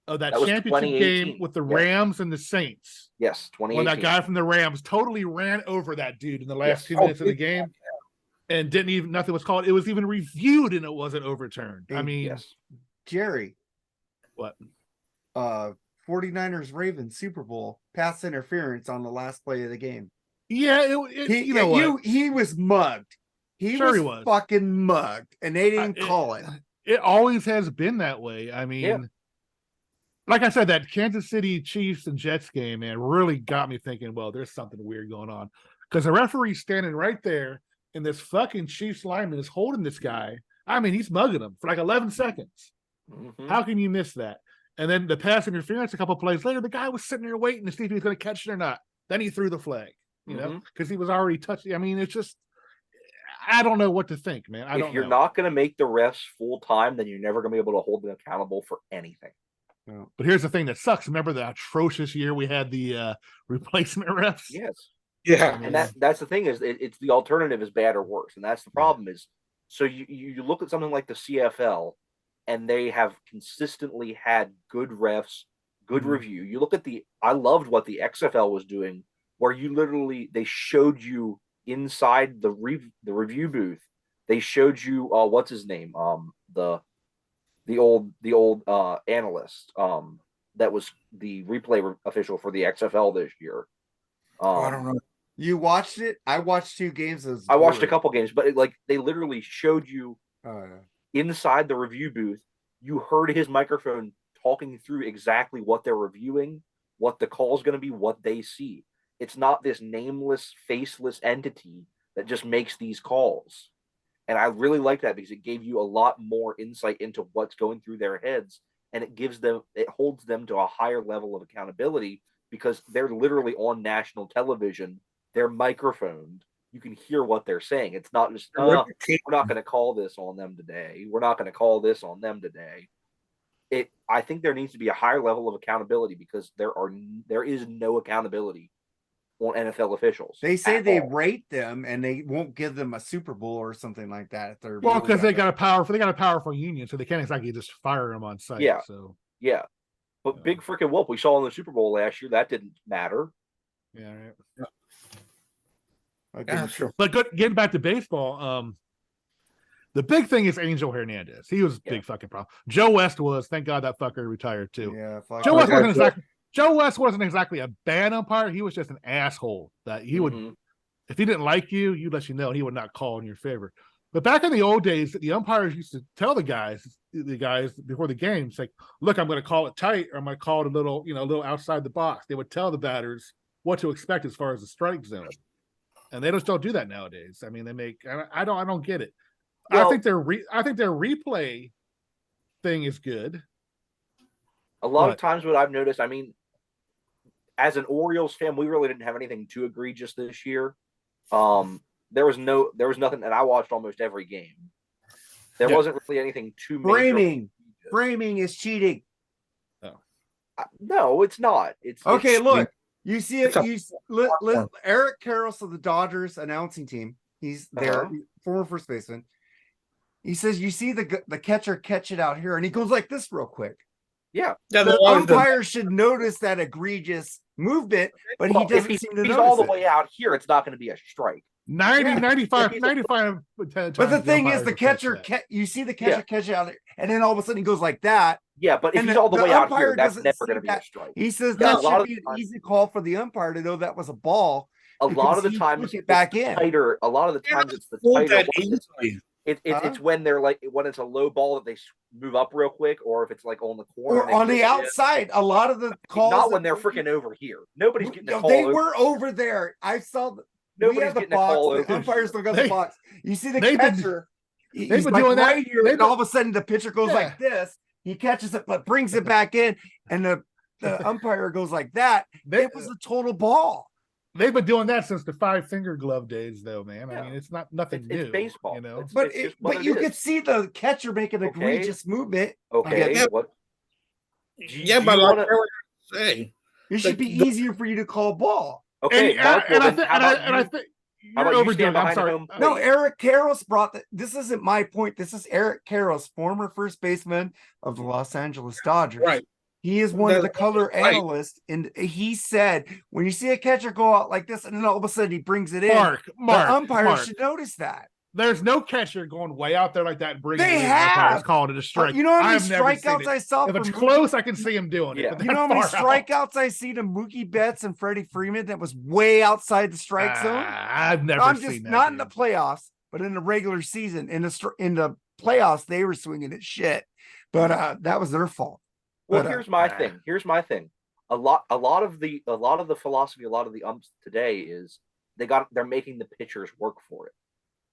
of that championship game with the Rams and the Saints. Yes, 2018. When that guy from the Rams totally ran over that dude in the last 2 minutes of the game and nothing was called. It was even reviewed and it wasn't overturned. I mean, Jerry. What? 49ers Ravens Super Bowl, pass interference on the last play of the game. Yeah, he was mugged. He was fucking mugged, and they didn't call it. It always has been that way. I mean, like I said, that Kansas City Chiefs and Jets game, man, really got me thinking, well, there's something weird going on. Because the referee's standing right there, and this fucking Chiefs lineman is holding this guy. I mean, he's mugging him for like 11 seconds. Mm-hmm. How can you miss that? And then the pass interference a couple plays later, the guy was sitting there waiting to see if he was going to catch it or not. Then he threw the flag, because he was already touching. I mean, it's just, I don't know what to think, man. If you're not going to make the refs full time, then you're never going to be able to hold them accountable for anything. No. But here's the thing that sucks. Remember the atrocious year we had the replacement refs? Yes. Yeah. And that's the thing is it's the alternative is bad or worse. And that's the problem is, so you look at something like the CFL, and they have consistently had good refs, good review. You look at I loved what the XFL was doing, where they showed you inside the review booth. They showed you what's his name, the old analyst that was the replay official for the XFL this year. I don't know. You watched it? I watched 2 games. I watched a couple games, but they literally showed you inside the review booth. You heard his microphone talking through exactly what they're reviewing, what the call is going to be, what they see. It's not this nameless, faceless entity that just makes these calls. And I really like that because it gave you a lot more insight into what's going through their heads, and it holds them to a higher level of accountability because they're literally on national television. They're microphoned. You can hear what they're saying. It's not just, we're not going to call this on them today. We're not going to call this on them today. I think there needs to be a higher level of accountability because there is no accountability on NFL officials. They say they rate them and they won't give them a Super Bowl or something like that. Well, because they got a powerful union, so they can't exactly just fire them on site. Yeah. So but big freaking whoop we saw in the Super Bowl last year, that didn't matter. Yeah, right. Yeah, sure. But getting back to baseball, the big thing is Angel Hernandez. He was a big fucking problem. Joe West was. Thank God that fucker retired too. Yeah, Joe West wasn't exactly a bad umpire. He was just an asshole that he would, if he didn't like you, he'd let you know. He would not call in your favor. But back in the old days, the umpires used to tell the guys before the games, like, look, I'm going to call it tight, or I'm going to call it a little outside the box. They would tell the batters what to expect as far as the strike zone. And they just don't do that nowadays. I mean, I don't get it. I think their replay thing is good. A lot of times, what I've noticed, I mean, as an Orioles fan, we really didn't have anything too egregious this year. There was nothing, and I watched almost every game. There wasn't really anything too major. Framing is cheating. No, it's not. Okay. It's, Look, you see it. Eric Karros of the Dodgers announcing team. He's there, former first baseman. He says, "You see the catcher catch it out here," and he goes like this real quick. Yeah, the umpire should notice that egregious movement, but he doesn't seem to notice. He's all the way out here. It's not going to be a strike. 95. But the thing is, the catcher, you see the catcher catch it out there, and then all of a sudden he goes like that. Yeah, but if he's all the way out here, that's never going to be a strike. He says that should be an easy call for the umpire to know that was a ball. A lot of the times, it back in. Tighter. A lot of the times, it's the tighter. It's when they're like when it's a low ball that they move up real quick, or if it's like on the corner or on the outside. A lot of the calls, not when they're freaking over here. Nobody's getting a call. They were over there. I saw. Nobody's getting a call. The umpires still got the box. You see the catcher. He's like doing that here, and all of a sudden the pitcher goes like this. He catches it, but brings it back in, and the umpire goes like that. It was a total ball. They've been doing that since the 5-finger glove days, though, man. I mean, it's not nothing new. It's baseball, you know. But you could see the catcher make an egregious movement. Okay, what? But say it should be easier for you to call ball. Okay, and I think you're overdoing. I'm sorry. No, Eric Karros brought this isn't my point. This is Eric Karros, former first baseman of the Los Angeles Dodgers. Right. He is one of the color analysts, and he said when you see a catcher go out like this, and then all of a sudden he brings it in, the umpire should notice that. There's no catcher going way out there like that and bringing it in. The umpire's calling it a strike. You know how many strikeouts I saw? If it's close, I can see him doing it. You know how many strikeouts I see to Mookie Betts and Freddie Freeman that was way outside the strike zone? I've never seen that. Not in the playoffs, but in the regular season. In the playoffs, they were swinging at shit, but that was their fault. Well, here's my thing. A lot of the philosophy, a lot of the umps today is they're making the pitchers work for it.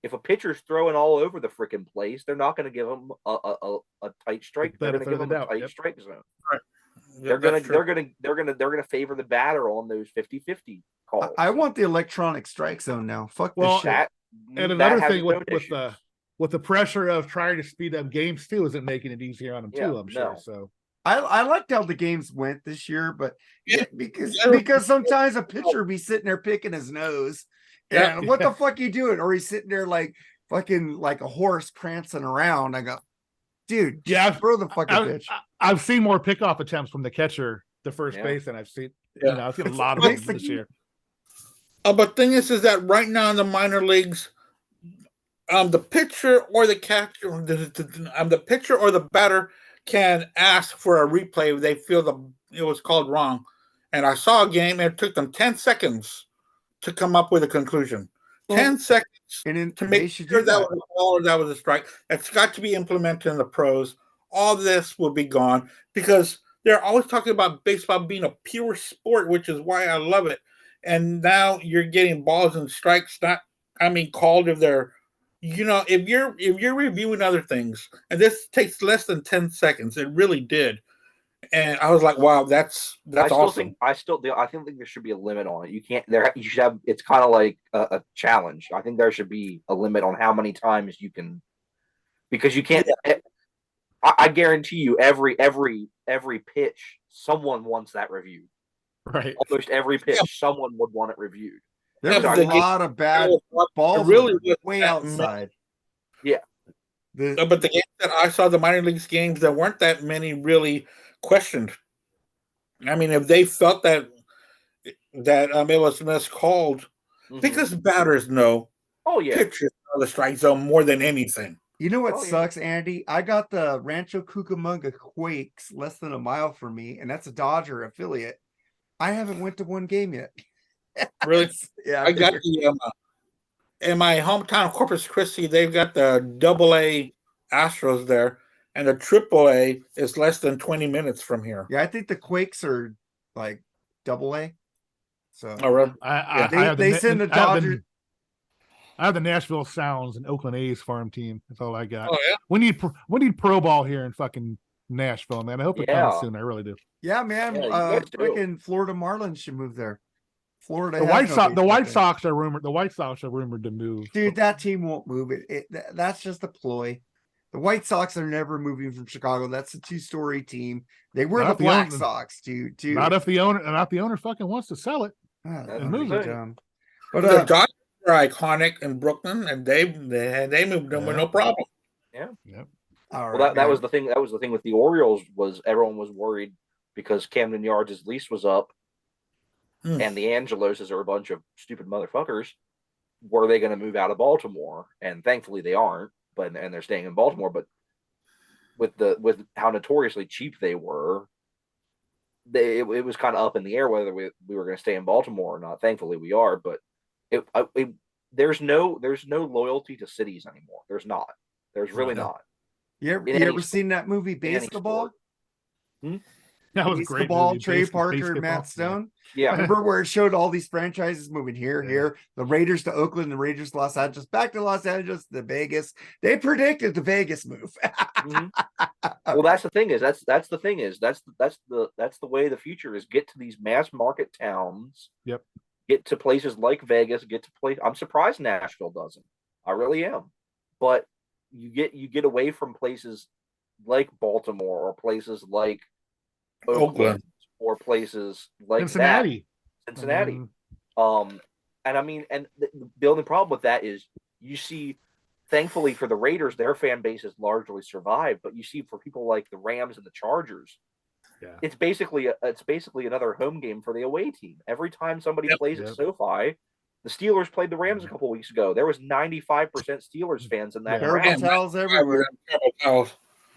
If a pitcher's throwing all over the freaking place, they're not going to give them a tight strike. They're going to give them a tight strike zone. Right. They're going to favor the batter on those 50-50 calls. I want the electronic strike zone now. Fuck this shit. And another thing with the pressure of trying to speed up games too isn't making it easier on them too. I'm sure. So. I liked how the games went this year, but because sometimes a pitcher would be sitting there picking his nose. And what the fuck you doing? Or he's sitting there like fucking like a horse prancing around. I go, dude, throw the fucking pitch. I've seen more pickoff attempts from the catcher, the first base, than I've seen. I've seen a lot of them this year. But thing is that right now in the minor leagues, the pitcher or the catcher, the pitcher or the batter can ask for a replay if they feel it was called wrong. And I saw a game and it took them 10 seconds to come up with a conclusion. 10 seconds to make sure that was a ball or that was a strike. It's got to be implemented in the pros. All this will be gone because they're always talking about baseball being a pure sport, which is why I love it. And now you're getting balls and strikes called if they're if you're reviewing other things, and this takes less than 10 seconds, it really did. And I was like, wow, that's awesome. I think there should be a limit on it. You should have, it's kind of like a challenge. I think there should be a limit on how many times you can, because you can't, I guarantee you every pitch, someone wants that reviewed. Right. Almost every pitch, someone would want it reviewed. There's a lot of bad balls really way outside. Yeah. But the games that I saw, the minor leagues games, there weren't that many really questioned. I mean, if they felt that it was miscalled, because batters know. Oh yeah. Pitchers know the strike zone more than anything. You know what sucks, Andy? I got the Rancho Cucamonga Quakes less than a mile from me, and that's a Dodger affiliate. I haven't went to one game yet. Really? Yeah. I got the in my hometown of Corpus Christi, they've got the AA Astros there, and the AAA is less than 20 minutes from here. Yeah, I think the Quakes are like AA. So really? they send the Dodgers. I have the Nashville Sounds and Oakland A's farm team. That's all I got. Oh yeah. We need pro ball here in fucking Nashville, man. I hope it comes soon. I really do. Yeah, man. Yeah, you guys do. Freaking Florida Marlins should move there. Florida. The has White no Sox. The baseball White team. Sox are rumored. The White Sox are rumored to move. Dude, that team won't move. That's just a ploy. The White Sox are never moving from Chicago. That's a 2-story team. They were Not the if the Black owner- Sox, dude. Too. Not if the owner fucking wants to sell it. Ah, That's move the it. thing. dumb. But The Dodgers are iconic in Brooklyn, and they moved them with no problem. all Well, right, that man. was the thing. That was the thing with the Orioles was everyone was worried because Camden Yards' lease was up, and the Angeloses are a bunch of stupid motherfuckers. Were they going to move out of Baltimore? And thankfully they aren't. But and they're staying in Baltimore. But with how notoriously cheap they were, it was kind of up in the air whether we were going to stay in Baltimore or not. Thankfully we are. But there's no loyalty to cities anymore. There's not. There's really No. not. You ever, in you any ever seen that movie any Basketball? sport. That was a great. Basketball, movie, Trey Parker, and Basketball. Matt Stone. Yeah. Remember where it showed all these franchises moving here, Yeah. here, the Raiders to Oakland, the Raiders to Los Angeles, back to Los Angeles, to Vegas. They predicted the Vegas move. Mhm. Well, that's the thing is that's the thing is that's the way the future is. Get to these mass market towns. Yep. Get to places like Vegas. I'm surprised Nashville doesn't. I really am. But you get away from places like Baltimore or places like Oakland or places like Cincinnati. Cincinnati. Mm. And I mean, and the only problem with that is you see, thankfully for the Raiders, their fan base has largely survived. But you see, for people like the Rams and the Chargers, Yeah. it's basically another home game for the away team. Every time somebody plays at SoFi, the Steelers played the Rams a couple of weeks ago. There was 95% Steelers fans in that Terrible crowd. towels everywhere.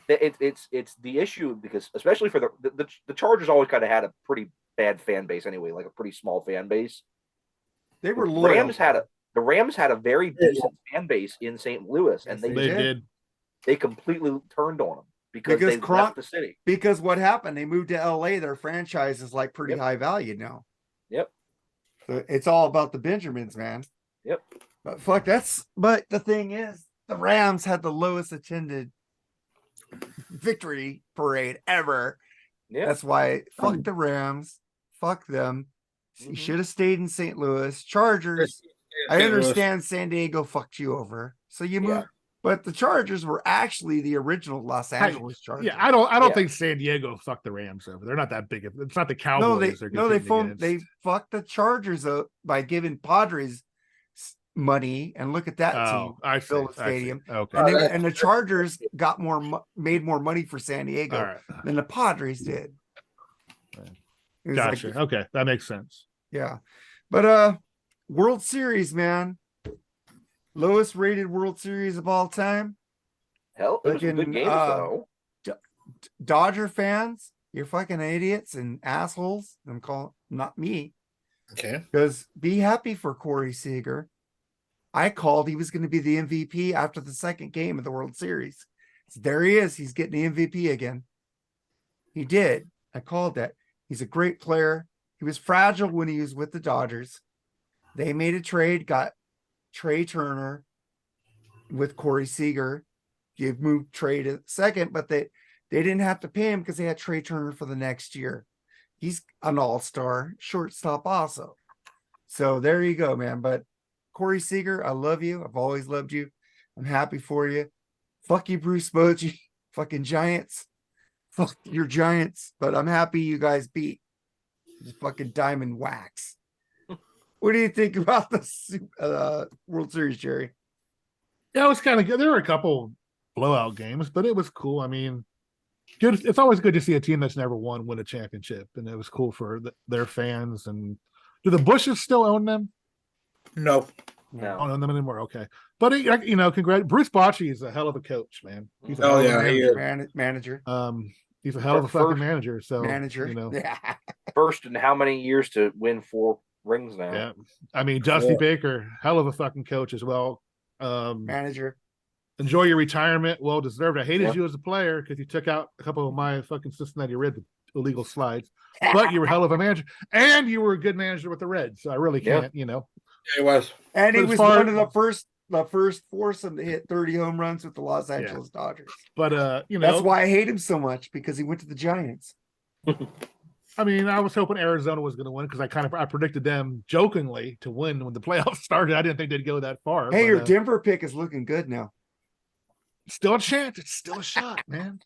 It's the issue because especially for the Chargers always kind of had a pretty bad fan base anyway, like a pretty small fan base. They were The loyal. Rams had a very decent fan base in St. Louis, and Yes, They did. they completely turned on them because they Because left the city. Because what happened? They moved to LA. Their franchise is like pretty Yep. high value now. Yep. So it's all about the Benjamins, man. Yep. But fuck, but the thing is, the Rams had the lowest attended victory parade ever. Yeah. That's why fuck the Rams. Fuck them. You Mhm. should have stayed in St. Louis. Chargers. I understand San Diego fucked you over. So you moved, but the Chargers were actually the original Los Angeles Chargers. Yeah, I don't Yeah. think San Diego fucked the Rams over. They're not that big. It's not the No, Cowboys. they fucked the Chargers up by giving Padres money, and look at that team. I fill the see. stadium. Okay. And the Chargers got made more money for San Diego All right. than the Padres did. It was Gotcha. like- Okay, that makes sense. yeah. But World Series, man. Lowest rated World Series of all time. Hell, it was a good Fucking, game though. Dodger fans, you're fucking idiots and assholes. I'm calling not me. Okay. Because be happy for Corey Seager. I called he was going to be the MVP after the second game of the World Series. So there he is. He's getting the MVP again. He did. I called that. He's a great player. He was fragile when he was with the Dodgers. They made a trade, got Trey Turner with Corey Seager. You moved Trey to second, but they didn't have to pay him because they had Trey Turner for the next year. He's an all-star shortstop also. So there you go, man. But Corey Seager, I love you. I've always loved you. I'm happy for you. Fuck you, Bruce Bochy. Fucking Giants. Fuck your Giants. But I'm happy you guys beat the fucking Diamond Wax. What do you think about the World Series, Jerry? Yeah, it was kind of good. There were a couple blowout games, but it was cool. I mean, good. It's always good to see a team that's never win a championship, and it was cool for their fans. And do the Bushes still own them? No. I No. don't own them anymore. Okay, but congrats. Bruce Bochy is a hell of a coach, man. He's a Oh, hell of a yeah, he manager. is. Manager. He's a hell of a First- fucking manager. So Manager. you know, Yeah. First in how many years to win 4 rings now? yeah. I mean, Dusty Yeah. Baker, hell of a fucking coach as well. Manager. Enjoy your retirement. Well deserved. I hated Yeah. you as a player because you took out a couple of my fucking Cincinnati Reds illegal slides, but you were a hell of a manager, and you were a good manager with the Reds. So I really Yeah. can't, Yeah, he was. And he As was far- one of the first the first foursome to hit 30 home runs with the Los Angeles Dodgers. But that's why I hate him so much, because he went to the Giants. I mean, I was hoping Arizona was going to win because I predicted them jokingly to win when the playoffs started. I didn't think they'd go that far. Hey, your Denver pick is looking good now. Still a chance. It's still a shot, man.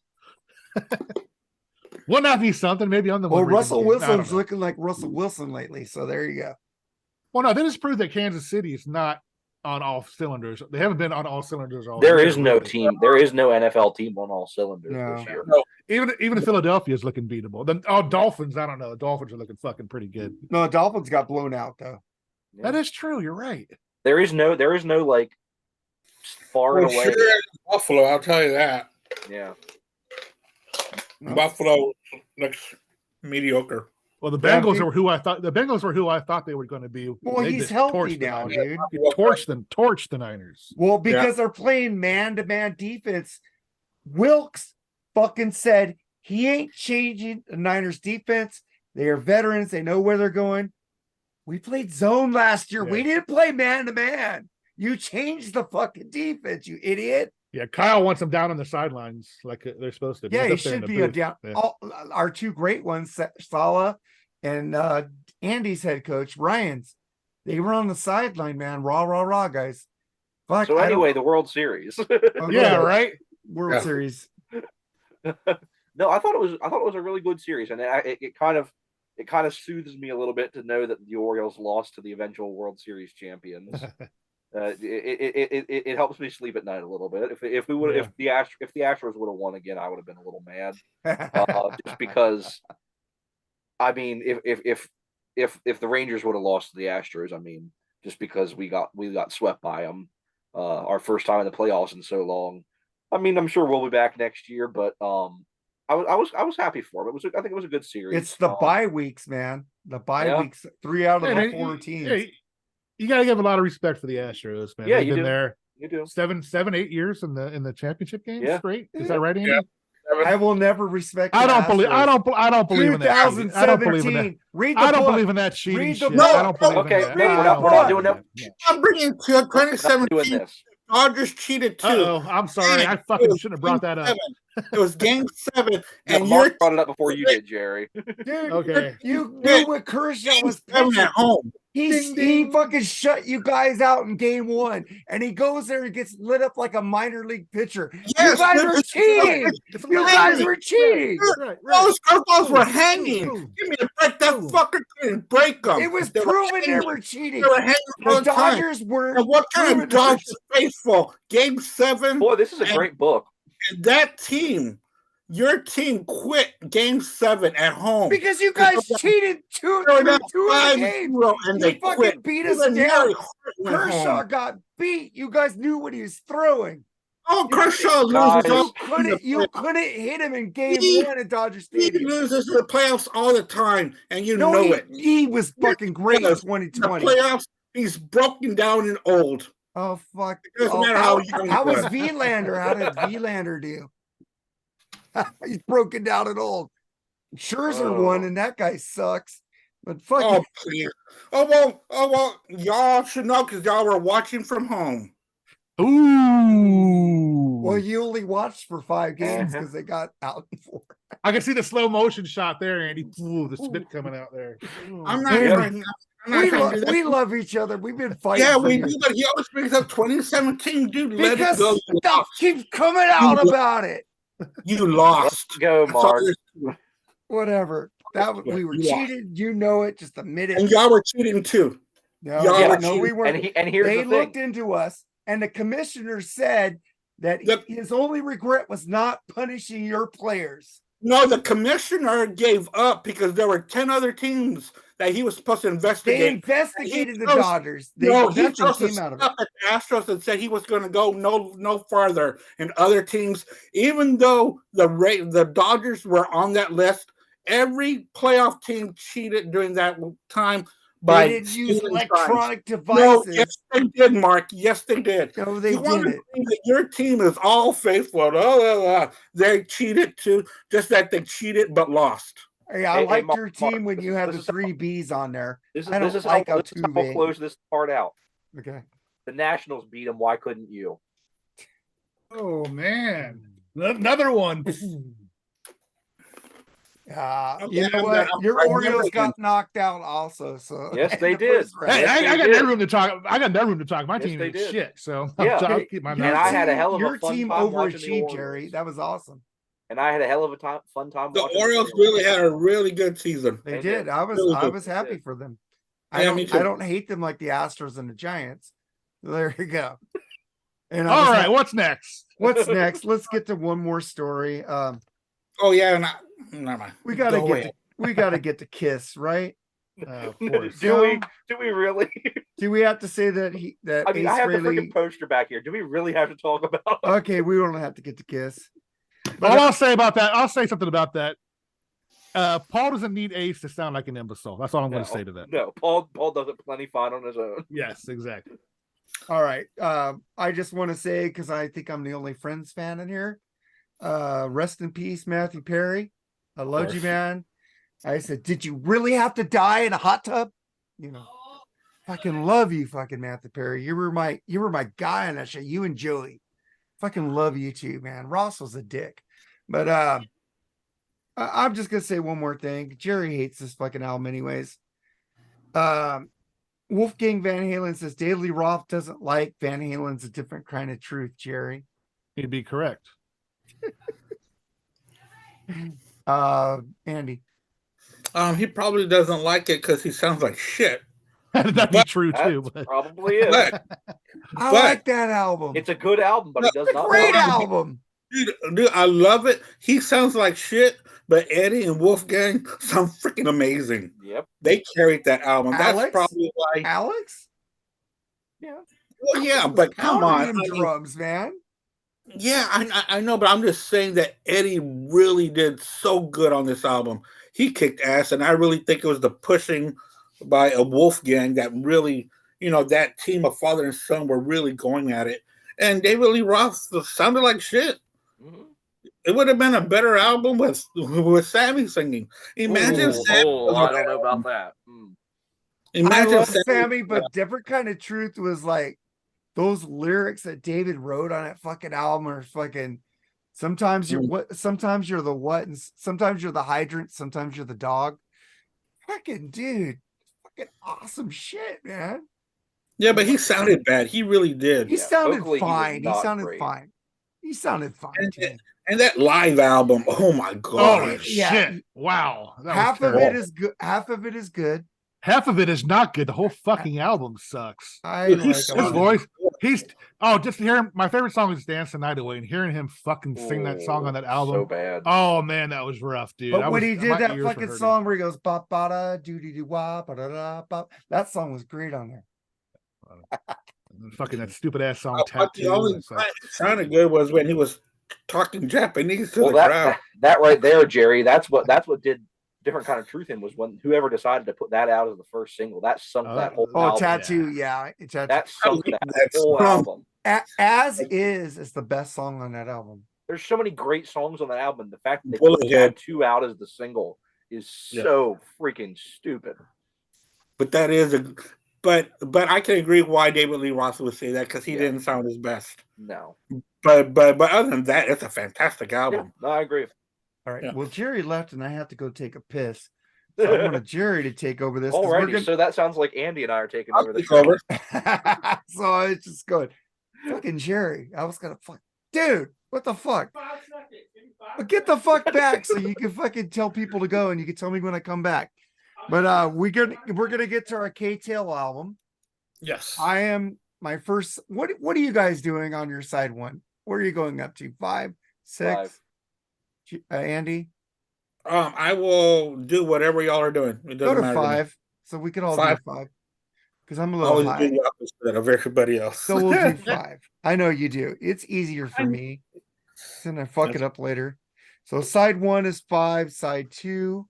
Wouldn't that be something? Maybe on the well, Russell Wilson's looking like Russell Wilson lately, so there you go. Well, no, they just proved that Kansas City is not on all cylinders. They haven't been on all cylinders all There year. is no team. There is no NFL team on all cylinders this year. No. Even Philadelphia is looking beatable. The Dolphins, I don't know. The Dolphins are looking fucking pretty good. No, the Dolphins got blown out though. Yeah. That is true. You're right. There is no like far away. Sure, Buffalo, I'll tell you that. Yeah. Buffalo looks mediocre. Well, the Bengals were who I thought they were going to be. Well, he's healthy now, dude. Torch the Niners. Well, because they're playing man-to-man defense. Wilkes fucking said he ain't changing the Niners defense. They are veterans. They know where they're going. We played zone last year. Yeah. We didn't play man-to-man. You changed the fucking defense, you idiot. Yeah, Kyle wants them down on the sidelines like they're supposed to. Yeah, he should be a down. Yeah. Our two great ones, Salah and Andy's head coach, Ryan's. They were on the sideline, man. Raw, guys. Fuck, so anyway, the World Series. Yeah, right. World Series. No, I thought it was a really good series, and it kind of soothes me a little bit to know that the Orioles lost to the eventual World Series champions. It helps me sleep at night a little bit. If the Astros would have won again, I would have been a little mad. Just because, I mean, if the Rangers would have lost to the Astros, I mean, just because we got swept by them, our first time in the playoffs in so long. I mean, I'm sure we'll be back next year, but I was happy for them. I think it was a good series. It's the bye weeks, man. The bye weeks. 3 out of the 4 teams. You got to give a lot of respect for the Astros, man. Yeah, They've been there. You do 7, 8 years in the championship game straight. Is that right, Andy? Yeah. I will never respect. I don't believe in that. 2017. I don't believe in that. Read the book. don't believe in that cheating. Read the shit. book. I don't believe Okay, in that. we're not doing that. I'm bringing to 2017. Dodgers cheated too. I'm sorry. I fucking shouldn't have brought that up. It was game 7, and Mark brought it up before you did, Jerry. Dude, okay. You knew what Kershaw was pitching at home. He fucking shut you guys out in game 1, and he goes there and gets lit up like a minor league pitcher. Yes, you guys were cheating. You guys were cheating. Those curveballs were hanging. Give me a break. That fucker couldn't break them. It was proven they were cheating. They were hanging the Dodgers were. And what kind of Dodgers faithful? Game 7. Boy, this is a great book. And that team, your team quit game 7 at home. Because you guys cheated two games. And they fucking beat us down. Kershaw got beat. You guys knew what he was throwing. Oh, Kershaw loses. You couldn't hit him in game 1 at Dodger Stadium. He loses the playoffs all the time, and you know it. He was fucking great in 2020. The playoffs, he's broken down and old. Oh, fuck. It doesn't matter how was Verlander? How did Verlander do? He's broken down and old. Scherzer won, and that guy sucks. But fuck. Oh, please. Oh, well. Y'all should know because y'all were watching from home. Ooh. Well, you only watched for 5 games because they got out in 4. I can see the slow motion shot there, Andy. Ooh, the spit coming out there. I'm not. We love each other. We've been fighting. Yeah, we do, but he always brings up 2017, dude. Let it go. Stuff keeps coming out about it. You lost. Let's go, Mark. Whatever. We were cheated. You know it. Just admit it. And y'all were cheating too. No, we weren't. And here's they the looked thing. into us, and the commissioner said that his only regret was not punishing your players. No, the commissioner gave up because there were 10 other teams that he was supposed to investigate. They investigated the Dodgers. He chose to stop at the Astros and said he was going to go no farther. And other teams, even though the Dodgers were on that list, every playoff team cheated during that time. They didn't use electronic devices. No, yes, they did, Mark. Yes, they did. No, they didn't. Your team is all faithful. They cheated too, just that they cheated but lost. Hey, I liked your team when you had the 3 Bs on there. This is how we'll close this part out. Okay. The Nationals beat them. Why couldn't you? Oh man, another one. You know what? Your Orioles got knocked out also. So Yes, they the did. first round. Hey, Yes, I they got did. no room to talk. I got no room to talk. My Yes, team they is did. shit. So Yeah. I'll keep my And mouth I shut. had a hell of a your fun team time watching the overachieved, Orioles. Jerry. That was awesome. And I had a hell of a fun time The watching Orioles the really had a really good season. They They did. did. I was Really I good. was They happy did. for them. Yeah, me too. I don't hate them like the Astros and the Giants. There you go. And All right, what's next? what's next? Let's get to one more story. Oh yeah, never mind. We gotta Go get ahead. we gotta get to Kiss, right? Of course. do we really? Do we have to say that I mean, I Ace have the Frehley? freaking poster back here. Do we really have to talk about it? Okay, we don't have to get to Kiss. All I'll say about that, I'll say something about that. Paul doesn't need Ace to sound like an imbecile. That's all I'm going to say to that. No, Paul does it plenty fine on his own. Yes, exactly. All right. I just want to say, because I think I'm the only Friends fan in here. Rest in peace, Matthew Perry. I love you, man. I said, did you really have to die in a hot tub? You know, fucking love you, fucking Matthew Perry. You were my guy on that show. You and Joey. Fucking love you too, man. Ross was a dick. But I'm just gonna say one more thing. Jerry hates this fucking album anyways. Wolfgang Van Halen says Daily Roth doesn't like Van Halen's A Different Kind of Truth, Jerry. He'd be correct. Andy. He probably doesn't like it because he sounds like shit. That'd be true too. That But probably is. But I like that album. It's a good album, but he does It's a not great like it. album. dude, I love it. He sounds like shit, but Eddie and Wolfgang sound freaking amazing. Yep. They carried that album. Alex? That's probably why. Alex? Yeah. Well, yeah, but come on. Pounding them drums, man. Yeah, I know, but I'm just saying that Eddie really did so good on this album. He kicked ass, and I really think it was the pushing by a Wolfgang that really, that team of father and son were really going at it. And David Lee Roth sounded like shit. Mm-hmm. It would have been a better album with Sammy singing. Imagine Sammy. I don't know about that. Imagine I love Sammy, but Different Kind of Truth was like those lyrics that David wrote on that fucking album are fucking. Sometimes you're what, sometimes you're the what, and sometimes you're the hydrant, sometimes you're the dog. Fucking dude, fucking awesome shit, man. Yeah, but he sounded bad. He really did. He sounded vocally, fine. he He was sounded great. fine. He sounded fine. And that live album, oh my god! holy yeah. shit! Wow, that was Half of terrible. it is good. Half of it is good. Half of it is not good. The whole fucking album sucks. I Dude, like he's a His lot of voice, just hearing my favorite song is Dance the Night Away, and hearing him fucking sing that song on that album. So bad. Oh man, that was rough, dude. But when he my did that ears were fucking hurting. song where he goes ba ba da doo doo doo wah ba da da ba, that song was great on there. Fucking that stupid ass song But the Tattoo. only It's time like, it sounded good was when he was talking Japanese to Well, the crowd. that right there, Jerry. That's what did Different Kind of Truth in, was when whoever decided to put that out as the first single. That sunk that whole Oh, album. Tattoo, yeah. Tattoo. That sunk that That's whole wrong. album. As is the best song on that album. There's so many great songs on that album. The fact that they Bullet put Head. Tattoo out as the single is so freaking stupid. But that is but I can agree why David Lee Roth would say that because he Yeah. didn't sound his best. No. But other than that, it's a fantastic album. No, I agree. All right. Yeah. Well, Jerry left and I have to go take a piss. So I wanted Jerry to take over this. 'cause we're Alrighty, so that sounds like Andy and I are taking I'll over the take show. over. so it's just good. Fucking Jerry. I was gonna dude, what the fuck? Well, get the fuck back so you can fucking tell people to go and you can tell me when I come back. But we're gonna get to our K-Tel album. Yes. I am my first. What are you guys doing on your side one? Where are you going up to? 5, 6? Andy? I will do whatever y'all are doing. It Go doesn't to matter. 5. So we could all 5? do 5. Because I'm a I little always high. do the opposite of everybody else. So we'll do 5. I know you do. It's easier for me. Then I fuck it up later. So side 1 is 5, side 2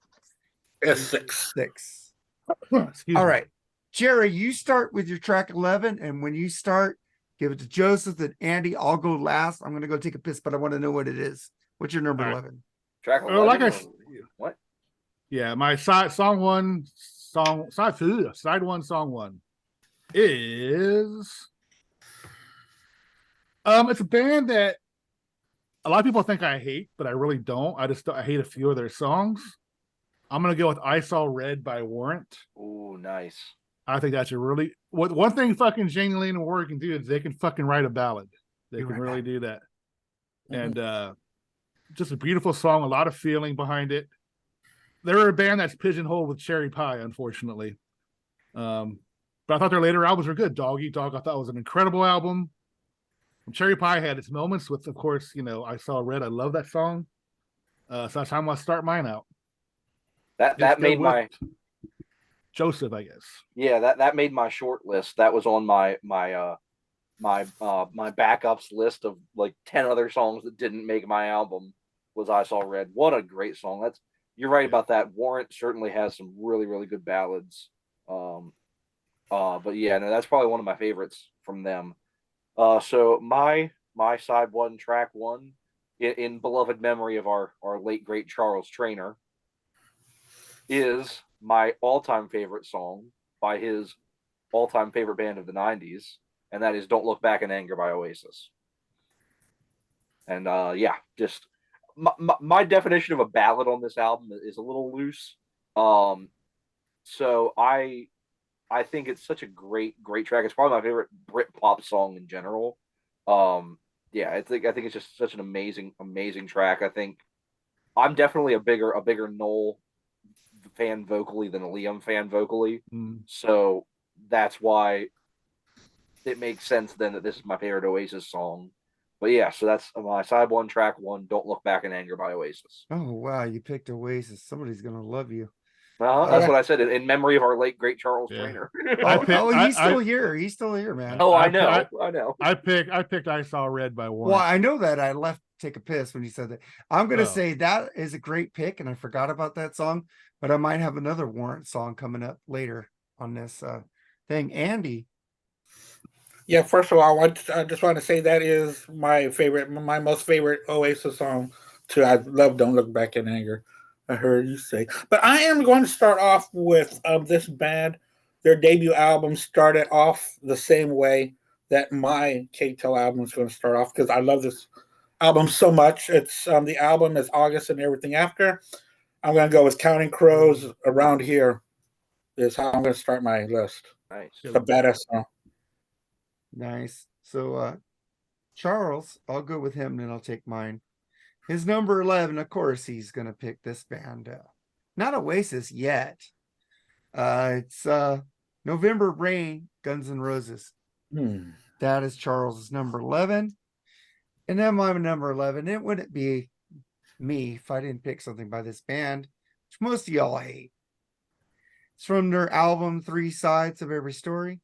It's 6. 6. excuse All me. right. Jerry, you start with your track 11, and when you start, give it to Joseph and Andy. I'll go last. I'm gonna go take a piss, but I want to know what it is. What's your number All right. 11? Track Oh, like 11, what? Yeah, my side one, song one is It's a band that a lot of people think I hate, but I really don't. I hate a few of their songs. I'm gonna go with "I Saw Red" by Warrant. Ooh, nice. I think that's a really one thing fucking Jane Lane and Warrant can do is they can fucking write a ballad. They can really do that. And just a beautiful song, a lot of feeling behind it. They're a band that's pigeonholed with Cherry Pie, unfortunately. But I thought their later albums were good. Dog Eat Dog, I thought was an incredible album. And Cherry Pie had its moments with, of course, I Saw Red. I love that song. So that's how I'm gonna start mine out. That made my Joseph, I guess. Yeah, that made my short list. That was on my backups list of like 10 other songs that didn't make my album. Was I Saw Red. What a great song. You're right about that. Warrant certainly has some really, really good ballads. But yeah, no, that's probably one of my favorites from them. So my side one, track one, in beloved memory of our late great Charles Trainer, is my all-time favorite song by his all-time favorite band of the 90s, and that is "Don't Look Back in Anger" by Oasis. And just my definition of a ballad on this album is a little loose. So I think it's such a great track. It's probably my favorite Brit pop song in general. I think it's just such an amazing track. I think I'm definitely a bigger Noel fan vocally than a Liam fan vocally. So that's why it makes sense then that this is my favorite Oasis song. But yeah, so that's my side one, track one, "Don't Look Back in Anger" by Oasis. Oh wow, you picked Oasis. Somebody's gonna love you. That's what I said, in memory of our late great Charles Trainer. He's still here. He's still here, man. Oh, I know. I picked "I Saw Red" by Warren. Well, I know that. I left to take a piss when you said that. I'm gonna say that is a great pick, and I forgot about that song. But I might have another Warrant song coming up later on this thing. Andy. Yeah, first of all, I just want to say that is my most favorite Oasis song too. I love "Don't Look Back in Anger." I heard you say, but I am going to start off with this band. Their debut album started off the same way that my K-Tel album is going to start off, because I love this album so much. It's the album is August and Everything After. I'm going to go with Counting Crows. Around Here is how I'm going to start my list. Nice. It's a badass song. Nice. So Charles, I'll go with him, and I'll take mine. His number 11, of course, he's going to pick this band. Not Oasis yet. It's November Rain, Guns N' Roses. That is Charles's number 11. And then my number 11, it wouldn't be me if I didn't pick something by this band, which most of y'all hate. It's from their album 3 Sides of Every Story.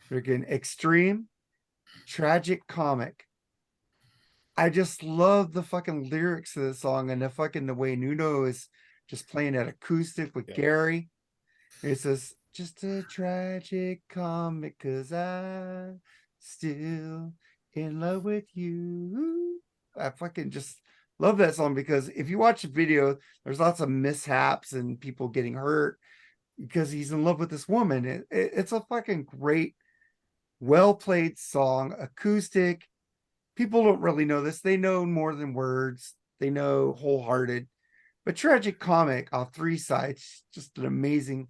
Freaking Extreme, Tragic Comic. I just love the fucking lyrics of the song, and the way Nuno is just playing that acoustic with Gary. It says, "Just a tragic comic, 'cause I'm still in love with you." I fucking just love that song, because if you watch the video, there's lots of mishaps and people getting hurt because he's in love with this woman. It's a fucking great, well-played song, acoustic. People don't really know this. They know more than words. They know Wholehearted. But Tragic Comic off 3 Sides, just an amazing,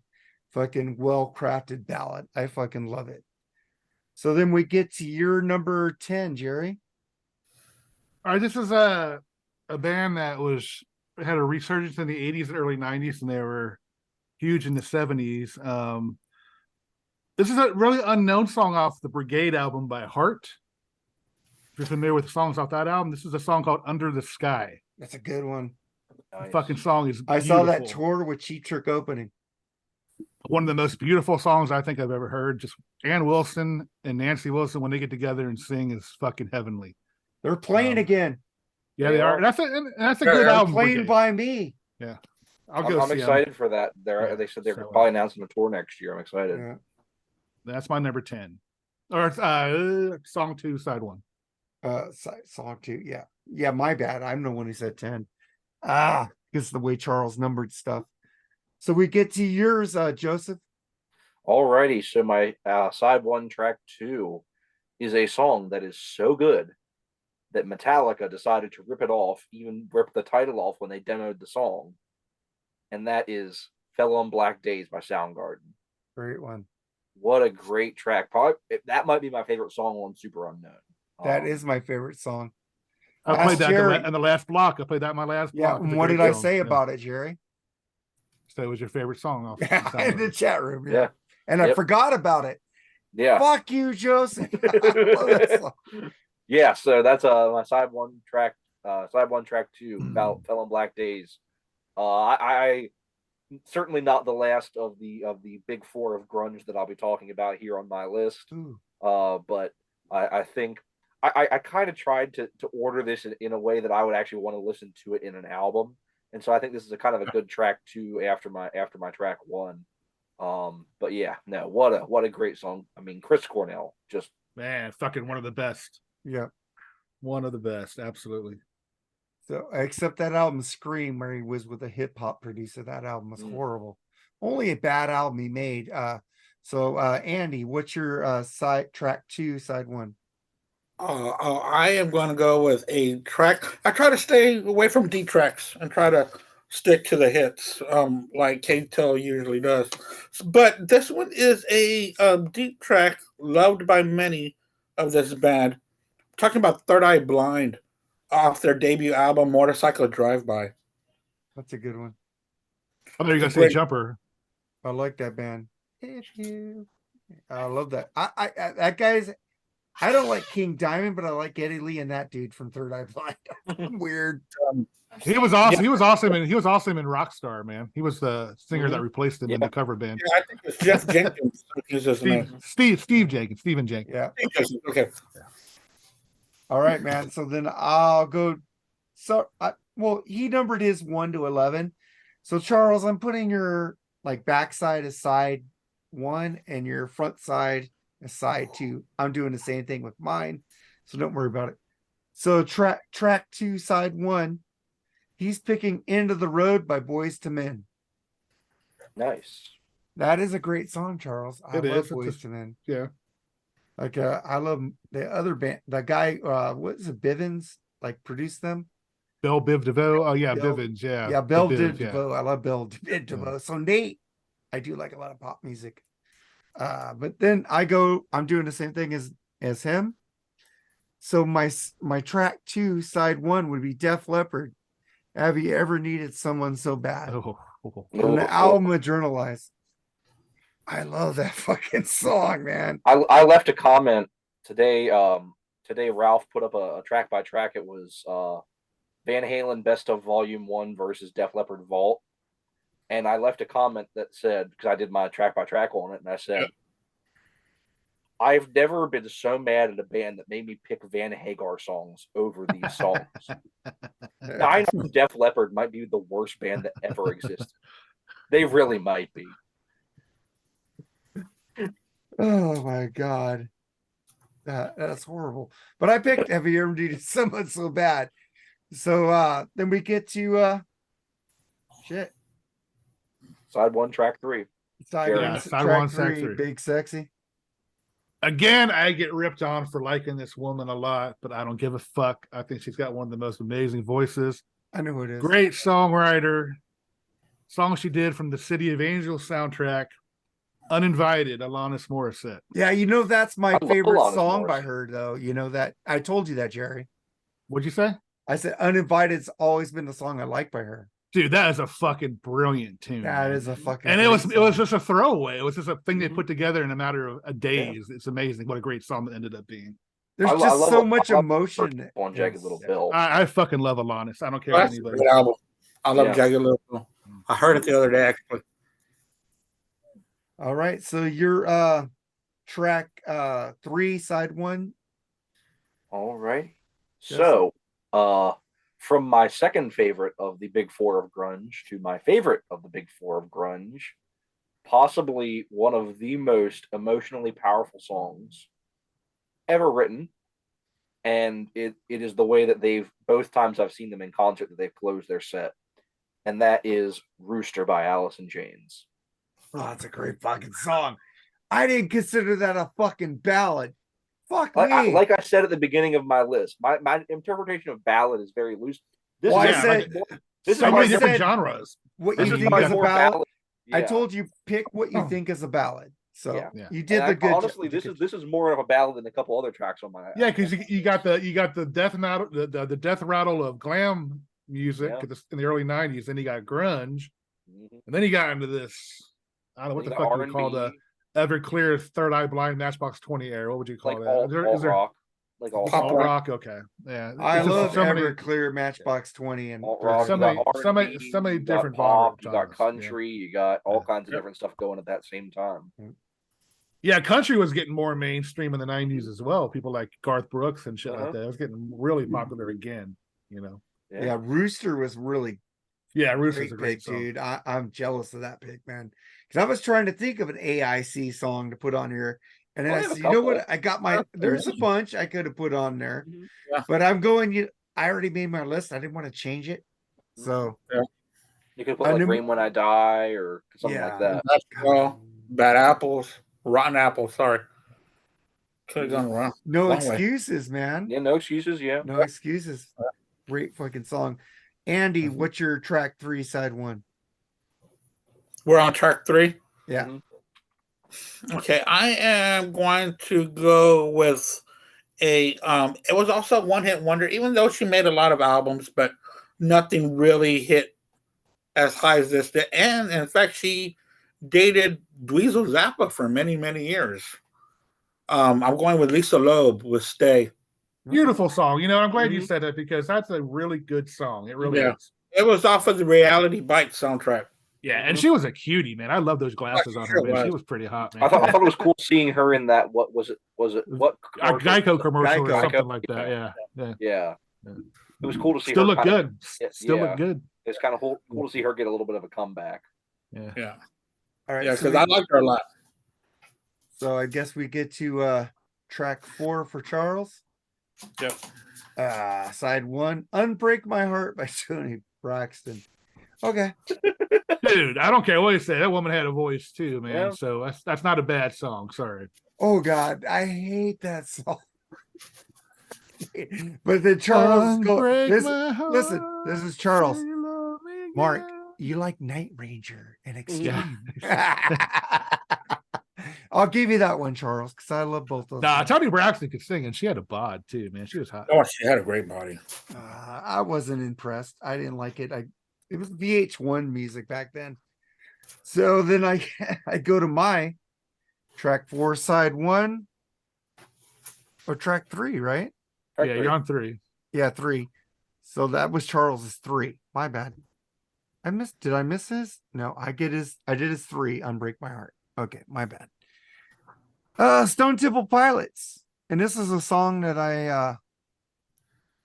fucking well-crafted ballad. I fucking love it. So then we get to your number 10, Jerry. All right, this is a band that had a resurgence in the 80s and early 90s, and they were huge in the 70s. This is a really unknown song off the Brigade album by Heart. If you're familiar with the songs off that album, this is a song called "Under the Sky." That's a good one. Nice. The fucking song is beautiful. I saw that tour with Cheap Trick opening. One of the most beautiful songs I think I've ever heard. Just Ann Wilson and Nancy Wilson, when they get together and sing, is fucking heavenly. They're playing again. Yeah, they are. And that's a good album. Playing Brigade. by me. Yeah. I'm excited for that. They said they're probably announcing a tour next year. I'm excited. Yeah. That's my number 10. Or song 2, side 1. Song 2, yeah, my bad. I'm the one who said 10. Because the way Charles numbered stuff. So we get to yours, Joseph. Alrighty, so my side 1, track 2 is a song that is so good that Metallica decided to rip it off, even rip the title off when they demoed the song. And that is Fell on Black Days by Soundgarden. Great one. What a great track. Probably that might be my favorite song on Super Unknown. That is my favorite song. I played that in the last block. I played that in my last block. Yeah, and what did I say about it, Jerry? So it was your favorite song off in the chat room. Yeah. And I forgot about it. Yeah. Fuck you, Joseph. Yeah, so that's my side one, track 2, about Fell on Black Days. I certainly not the last of the big four of grunge that I'll be talking about here on my list. But I think I kind of tried to order this in a way that I would actually want to listen to it in an album. And so I think this is a kind of a good track 2 after my track 1. But yeah, no, what a great song. I mean, Chris Cornell, just man, fucking one of the best. Yeah. One of the best, absolutely. So except that album Scream, where he was with a hip hop producer, that album was horrible. Only a bad album he made. So Andy, what's your track 2, side 1? I am going to go with a track. I try to stay away from D tracks and try to stick to the hits, like K-Tel usually does. But this one is a deep track loved by many of this band. I'm talking about Third Eye Blind off their debut album, Motorcycle Drive-By. That's a good one. Oh, there you go, say Jumper. I like that band. I love that. I that guy's. I don't like King Diamond, but I like Eddie Lee and that dude from Third Eye Blind. Weird. He was awesome. Yeah. He was awesome in Rockstar, man. He was the singer that replaced him in the cover band. Yeah, I think it's Jeff Jenkins. Steve Jenkins. Stephen Jenkins. Yeah. Okay. All right, man. So then I'll go. So he numbered his 1 to 11. So Charles, I'm putting your backside as side 1 and your front side as side 2. I'm doing the same thing with mine, so don't worry about it. So track 2, side 1. He's picking End of the Road by Boyz II Men. Nice. That is a great song, Charles. I love Boyz II Men. Yeah. I love the other band. The guy, what is it, Bivens, produced them? Bell Biv DeVoe. Oh yeah, Bivens. Yeah. Yeah, Bell Biv DeVoe. I love Bell Biv DeVoe. Yeah. So Nate, I do like a lot of pop music. But then I'm doing the same thing as him. So my track 2, side 1 would be Def Leppard. Have you ever needed someone so bad? From the album Adrenalize. I love that fucking song, man. I left a comment today. Today Ralph put up a track by track. It was Van Halen Best of Volume 1 versus Def Leppard Vault. And I left a comment that said, because I did my track by track on it, and I said, I've never been so mad at a band that made me pick Van Hagar songs over these songs. Now, I know Def Leppard might be the worst band that ever existed. They really might be. Oh my God. That's horrible. But I picked Have You Ever Needed Someone So Bad? So then we get to Side 1, track 3. Side 1, track 3. Big Sexy. Again, I get ripped on for liking this woman a lot, but I don't give a fuck. I think she's got one of the most amazing voices. I know who it is. Great songwriter. Song she did from the City of Angels soundtrack. Uninvited, Alanis Morissette. Yeah, that's my favorite song by her, though. You know that. I told you that, Jerry. What'd you say? I said Uninvited's always been the song I like by her. Dude, that is a fucking brilliant tune. That is a fucking. And it was just a throwaway. It was just a thing they put together in a matter of days. Yeah. It's amazing what a great song it ended up being. There's just so much emotion on Jagged Little Pill. I fucking love Alanis. I don't care what anybody. Good album. I love Jagged Little Pill. I heard it the other day actually. All right, so your track 3, side 1. All right. So from my second favorite of the big four of grunge to my favorite of the big four of grunge, possibly one of the most emotionally powerful songs ever written. And it is the way that both times I've seen them in concert that they've closed their set. And that is Rooster by Alice in Chains. Oh, that's a great fucking song. I didn't consider that a fucking ballad. Fuck me. Like I said at the beginning of my list, my interpretation of ballad is very loose. This Well, I is said- this So is many my- different said- genres. what this you is think my is a more ballad. ballad. I Yeah. told you pick what you think is a ballad. So Yeah. Yeah. you did And the good. honestly, this is more of a ballad than a couple other tracks on my. Yeah, because you got the death rattle, the death rattle of glam music Yeah. in the early '90s. Then you got grunge, Mhm. and then you got into this. I don't know what You the got fuck you would call the R&B, Everclear, Third Eye Blind, Matchbox 20 era. What would you call like that? alt rock, like alt Pop alt rock. rock? Okay, yeah. I It's just love so many- Everclear, Matchbox 20, and Alt rock, So you many- got so many- R&B, so many you got different pop, you genres, got country, you got all kinds of Yep. different stuff going at that same time. Yeah, country was getting more mainstream in the '90s as well. People like Garth Brooks and shit Uh-huh. like that. It was getting really popular again. You know. yeah, Rooster was really Yeah, Rooster's great a great pick, song. dude. I'm jealous of that pick, man. Because I was trying to think of an AIC song to put on here, and then Oh, I I have a said, you know what? couple. I got my. There's a bunch I could have put on there, Yeah. but I'm going. I already made my list. I didn't want to change it, so You could put I like knew- Rain When I Die or something Yeah. like that. Well, bad apples, rotten apples. Sorry, could have gone wrong. no Long way. excuses, man. Yeah, no excuses. Yeah. No excuses. Great fucking song. Andy, what's your track 3, side 1? We're on track 3. Yeah. Mhm. Okay, I am going to go with a. It was also a one-hit wonder, even though she made a lot of albums, but nothing really hit as high as this did. And in fact, she dated Dweezil Zappa for many, many years. I'm going with Lisa Loeb with "Stay." Beautiful song. You know, I'm glad you Mhm. said that because that's a really good song. It really Yeah. is. It was off of the Reality Bites soundtrack. Yeah, and she was a cutie, man. I love those glasses on her. Sure Man. She was. was pretty hot, man. I thought it was cool seeing her in that. What was it? What A commercial? Geico commercial or Geico. something like that. Yeah, yeah. Yeah. Yeah. It was cool to see Still her look kinda- good. Yeah, Still yeah. look good. It's kind of cool to see her get a little bit of a comeback. Yeah. Yeah, All right. yeah, so, because I liked her a lot. so I guess we get to track 4 for Charles. Yep. Side 1, Unbreak My Heart by Tony Braxton. Okay. Dude, I don't care what you say. That woman had a voice too, man. Yeah. So that's not a bad song. Sorry. Oh God, I hate that song. But then Charles Unbreak this, my heart, listen, this is Charles. say you love me Mark, again. you like Night Ranger and Yeah. Extreme. I'll give you that one, Charles, because I love both those. Nah, songs. Tony Braxton could sing, and she had a bod too, man. She was hot. Oh, she had a great body. I wasn't impressed. I didn't like it. It was VH1 music back then. So then I I go to my track 4, side 1, or track 3, right? Yeah, you're on 3. Yeah, 3. So that was Charles's 3. My bad. Did I miss his? No, I did his 3, Unbreak My Heart. Okay, my bad. Stone Temple Pilots. And this is a song that I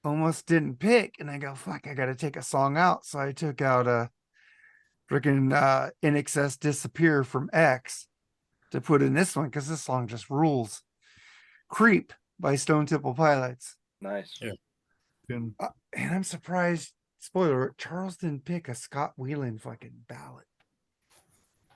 almost didn't pick. And I go, fuck, I gotta take a song out. So I took out freaking In Excess Disappear from X to put in this one because this song just rules. Creep by Stone Temple Pilots. Nice. Yeah. And And I'm surprised, spoiler alert, Charles didn't pick a Scott Weiland fucking ballad.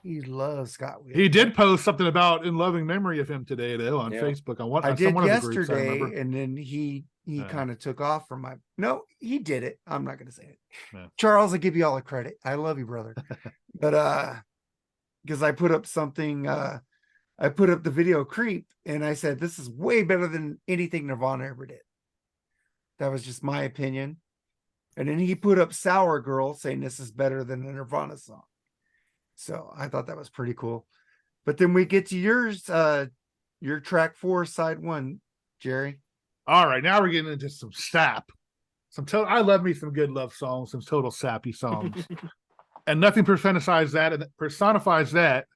He loves Scott Weiland. he did post something about in loving memory of him today, though, on Yeah. Facebook. On one, I on did some one of the groups, I yesterday, remember. and then he kind of took off from my. No, he did it. I'm not gonna say it. Yeah. Charles, I give you all the credit. I love you, brother. But because I put up something, I put up the video Creep, and I said this is way better than anything Nirvana ever did. That was just my opinion. And then he put up Sour Girl, saying this is better than a Nirvana song. So I thought that was pretty cool. But then we get to yours, your track 4, side 1, Jerry. All right, now we're getting into some sap. I love me some good love songs, some total sappy songs. And nothing personifies that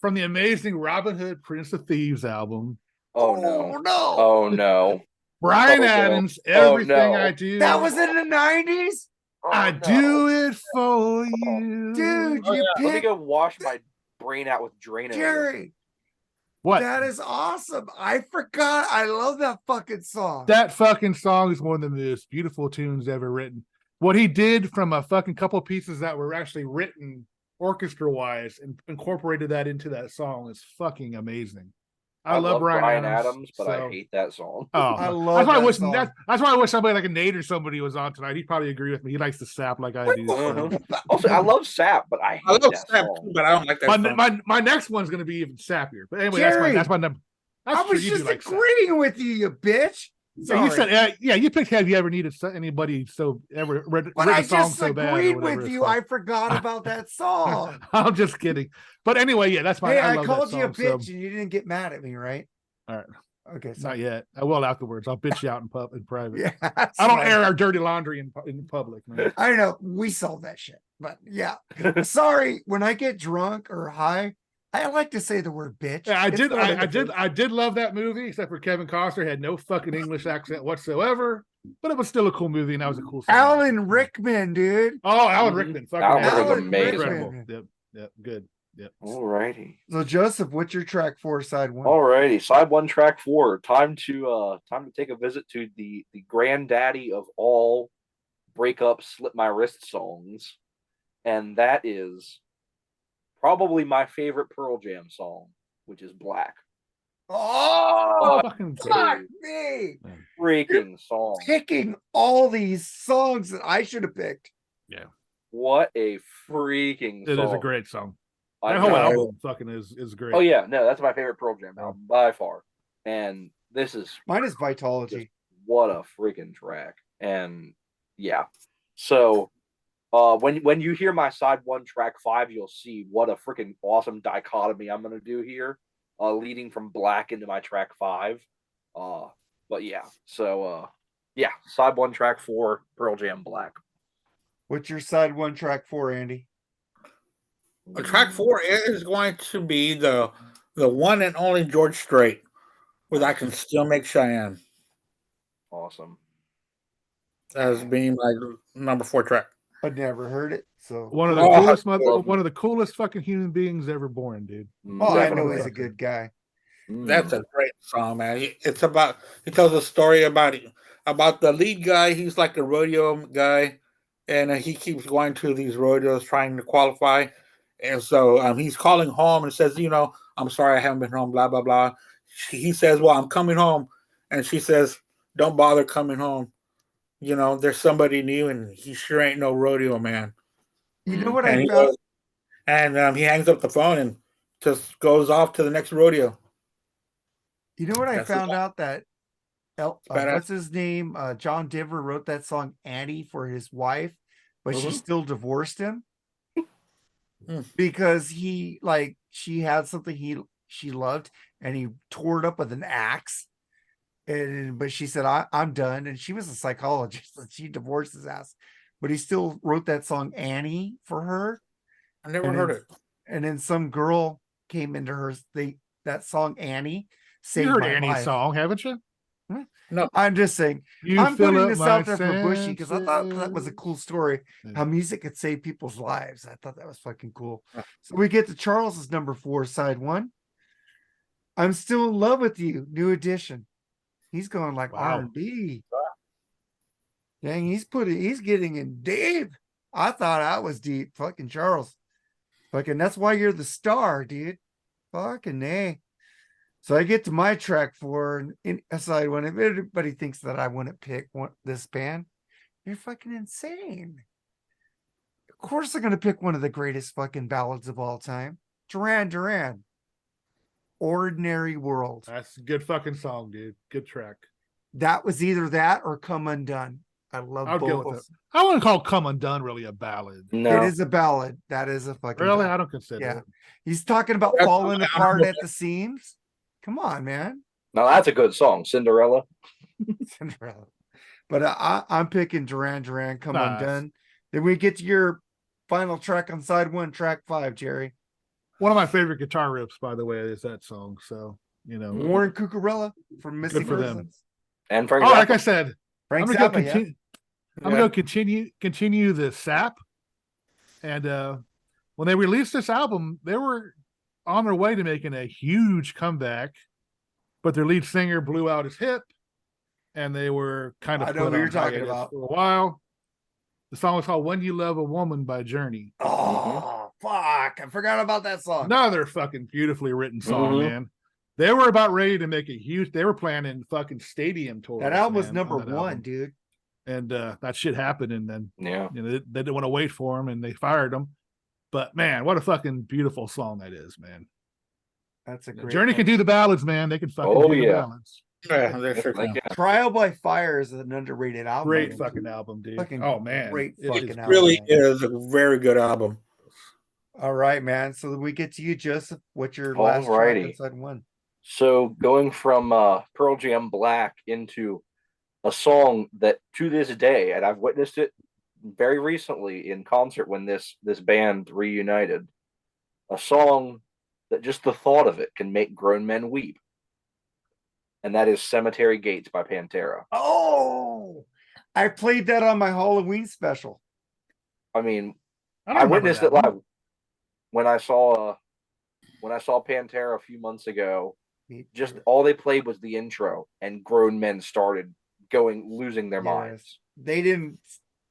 from the amazing Robin Hood Prince of Thieves album. Oh no. no. Oh no. Brian Oh, no. Adams, Oh, Everything no. I Do. That was in the 90s? Oh, I no. do it for you. Dude, Oh, you yeah. Let me picked go wash my brain out with Drano. Jerry. What? That is awesome. I forgot. I love that fucking song. That fucking song is one of the most beautiful tunes ever written. What he did from a fucking couple pieces that were actually written orchestra wise and incorporated that into that song is fucking amazing. I love Bryan Adams, but I hate that song. Oh, I love that's why that I wish song. that's why I wish somebody like a Nate or somebody was on tonight. He'd probably agree with me. He likes to sap like I do. So. Also, I love Sap, but I hate love that Snap song. too, but I don't like that song. My next one's gonna be even sappier. But anyway, Jerry, that's my number. That's I true. was You do just like sap. agreeing with you bitch. So you said, you picked "Have You Ever Needed Anybody So Ever Read But a I Song just So Bad?" or agreed whatever with it's you. called. I forgot about that song. I'm just kidding. But anyway, yeah, that's my. Hey, I I love called that you a song, bitch so- and you didn't get mad at me, right? All right, Okay, not sorry. yet. I will afterwards. I'll bitch you out in private. Yeah, I don't fine. air our dirty laundry in public, man. I know we solved that shit, but yeah. Sorry, when I get drunk or high, I like to say the word bitch. Yeah, It's not in the first- I did love that movie, except for Kevin Costner had no fucking English accent whatsoever. But it was still a cool movie, and that was a cool song. Alan Rickman, dude. Oh, Alan Mhm. Rickman. Fucking Alan Alan Rickman's amazing. Incredible. Yep, good. Yep. Alrighty. So Joseph, what's your track 4, side 1? Alrighty. Side 1, track 4. Time to take a visit to the granddaddy of all breakup slip my wrist songs. And that is probably my favorite Pearl Jam song, which is Black. Oh, Fucking fuck me. Freaking song. Picking all these songs that I should have picked. What a freaking It song. is a great song. I That whole know. album fucking is great. Oh yeah, no, that's my favorite Pearl Jam album by far. And this is Mine is Vitology. what a freaking track. And yeah. So when you hear my side 1, track 5, you'll see what a freaking awesome dichotomy I'm gonna do here. Leading from Black into my track 5. But yeah. So yeah, side 1, track 4, Pearl Jam, Black. What's your side 1, track 4, Andy? Track 4 is going to be the one and only George Strait with "I Can Still Make Cheyenne" Awesome. as being my number 4 track. I'd never heard it, so One of the one of the coolest fucking human beings ever born, dude. I know he's a good guy. That's a great song, man. It's about, he tells a story about the lead guy. He's like a rodeo guy, and he keeps going to these rodeos trying to qualify. And so he's calling home and says, "I'm sorry I haven't been home, blah, blah, blah." He says, "Well, I'm coming home." And she says, "Don't bother coming home. There's somebody new, and he sure ain't no rodeo man." You know what And I he found? goes, and he hangs up the phone and just goes off to the next rodeo. You know what I That's found out that badass. what's his name? John Denver wrote that song Annie for his wife, but she still divorced him because she had something she loved and he tore it up with an axe. But she said, I'm done. And she was a psychologist and she divorced his ass, but he still wrote that song Annie for her. I never heard it. And then some girl came into her, that song Annie. You heard my Annie's life. song, haven't you? No, I'm just saying. You I'm fill putting up this my out there for Bushy because I thought that was a senses. cool story. Yeah. How music could save people's lives. I thought that was fucking cool. So we get to Charles's number 4, side 1. I'm Still in Love with You, new edition. He's going like Wow. R&B. Dang, he's getting in deep. I thought I was deep. Fucking Charles. Fucking that's why you're the star, dude. Fucking nay. So I get to my track 4 in side 1. If everybody thinks that I wouldn't pick this band, you're fucking insane. Of course they're gonna pick one of the greatest fucking ballads of all time. Duran Duran. Ordinary World. That's a good fucking song, dude. Good track. That was either that or Come Undone. I love I'll go with both. it. I wouldn't call "Come Undone" really a ballad. No. It is a ballad. That is a fucking Really, ballad. I don't consider Yeah. it. He's talking about That's falling what I apart remember. at the seams. Come on, man. Now that's a good song, Cinderella. Cinderella. But I'm picking Duran Duran, Come Nice. Undone. Then we get to your final track on side 1, track 5, Jerry. One of my favorite guitar riffs, by the way, is that song. So Warren Cucurella from Missing for them. Persons. And Frank Oh, like Zappa. I said, Frank I'm gonna Zappa, go continue. I'm gonna go continue the sap. And when they released this album, they were on their way to making a huge comeback, but their lead singer blew out his hip, and they were kind of I know put what you're on talking hiatus about. for a while. The song was called "When You Love a Woman" by Journey. Oh, fuck. I forgot about that song. Another fucking beautifully written song, Mhm. man. They were about ready to make a huge. They were planning fucking stadium tours. That album was man, number on that one, album. dude. And that shit happened, and then Yeah. they didn't want to wait for him, and they fired him. But man, what a fucking beautiful song that is, man. That's a great Journey can do the ballads, man. They can fucking Oh, do the yeah. ballads. Yeah, they Yes, sure they can. can. Trial by Fire is an underrated album. I Great think. fucking album, dude. Fucking Oh man, great It fucking is album. Really man. is a very good album. All right, man. So we get to you, Joseph. What's your last track Alrighty. inside one? So going from Pearl Jam Black into a song that to this day, and I've witnessed it very recently in concert when this band reunited, a song that just the thought of it can make grown men weep. And that is Cemetery Gates by Pantera. Oh, I played that on my Halloween special. I mean, don't I remember witnessed that it one. live when I saw Pantera a few months ago. Just all they played was the intro, and grown men started losing their minds. They didn't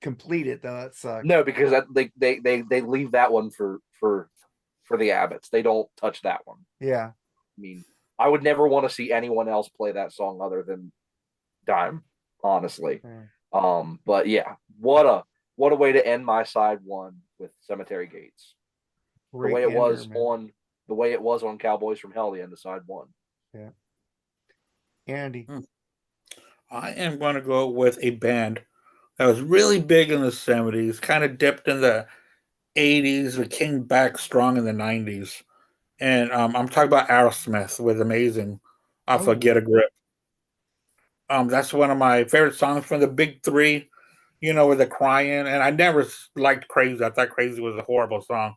complete it though. That sucked. No, because they leave that one for the Abbotts. They don't touch that one. Yeah. I mean, I would never want to see anyone else play that song other than Dime, honestly. But yeah, what a way to end my side one with Cemetery Gates. Great the way it was man. on Cowboys from Hell, the end of side one. Yeah. Andy. I am going to go with a band that was really big in the 70s, kind of dipped in the 80s, but came back strong in the 90s. And I'm talking about Aerosmith with Amazing off of Get a Grip. That's one of my favorite songs from the big three, with the crying. And I never liked Crazy. I thought Crazy was a horrible song.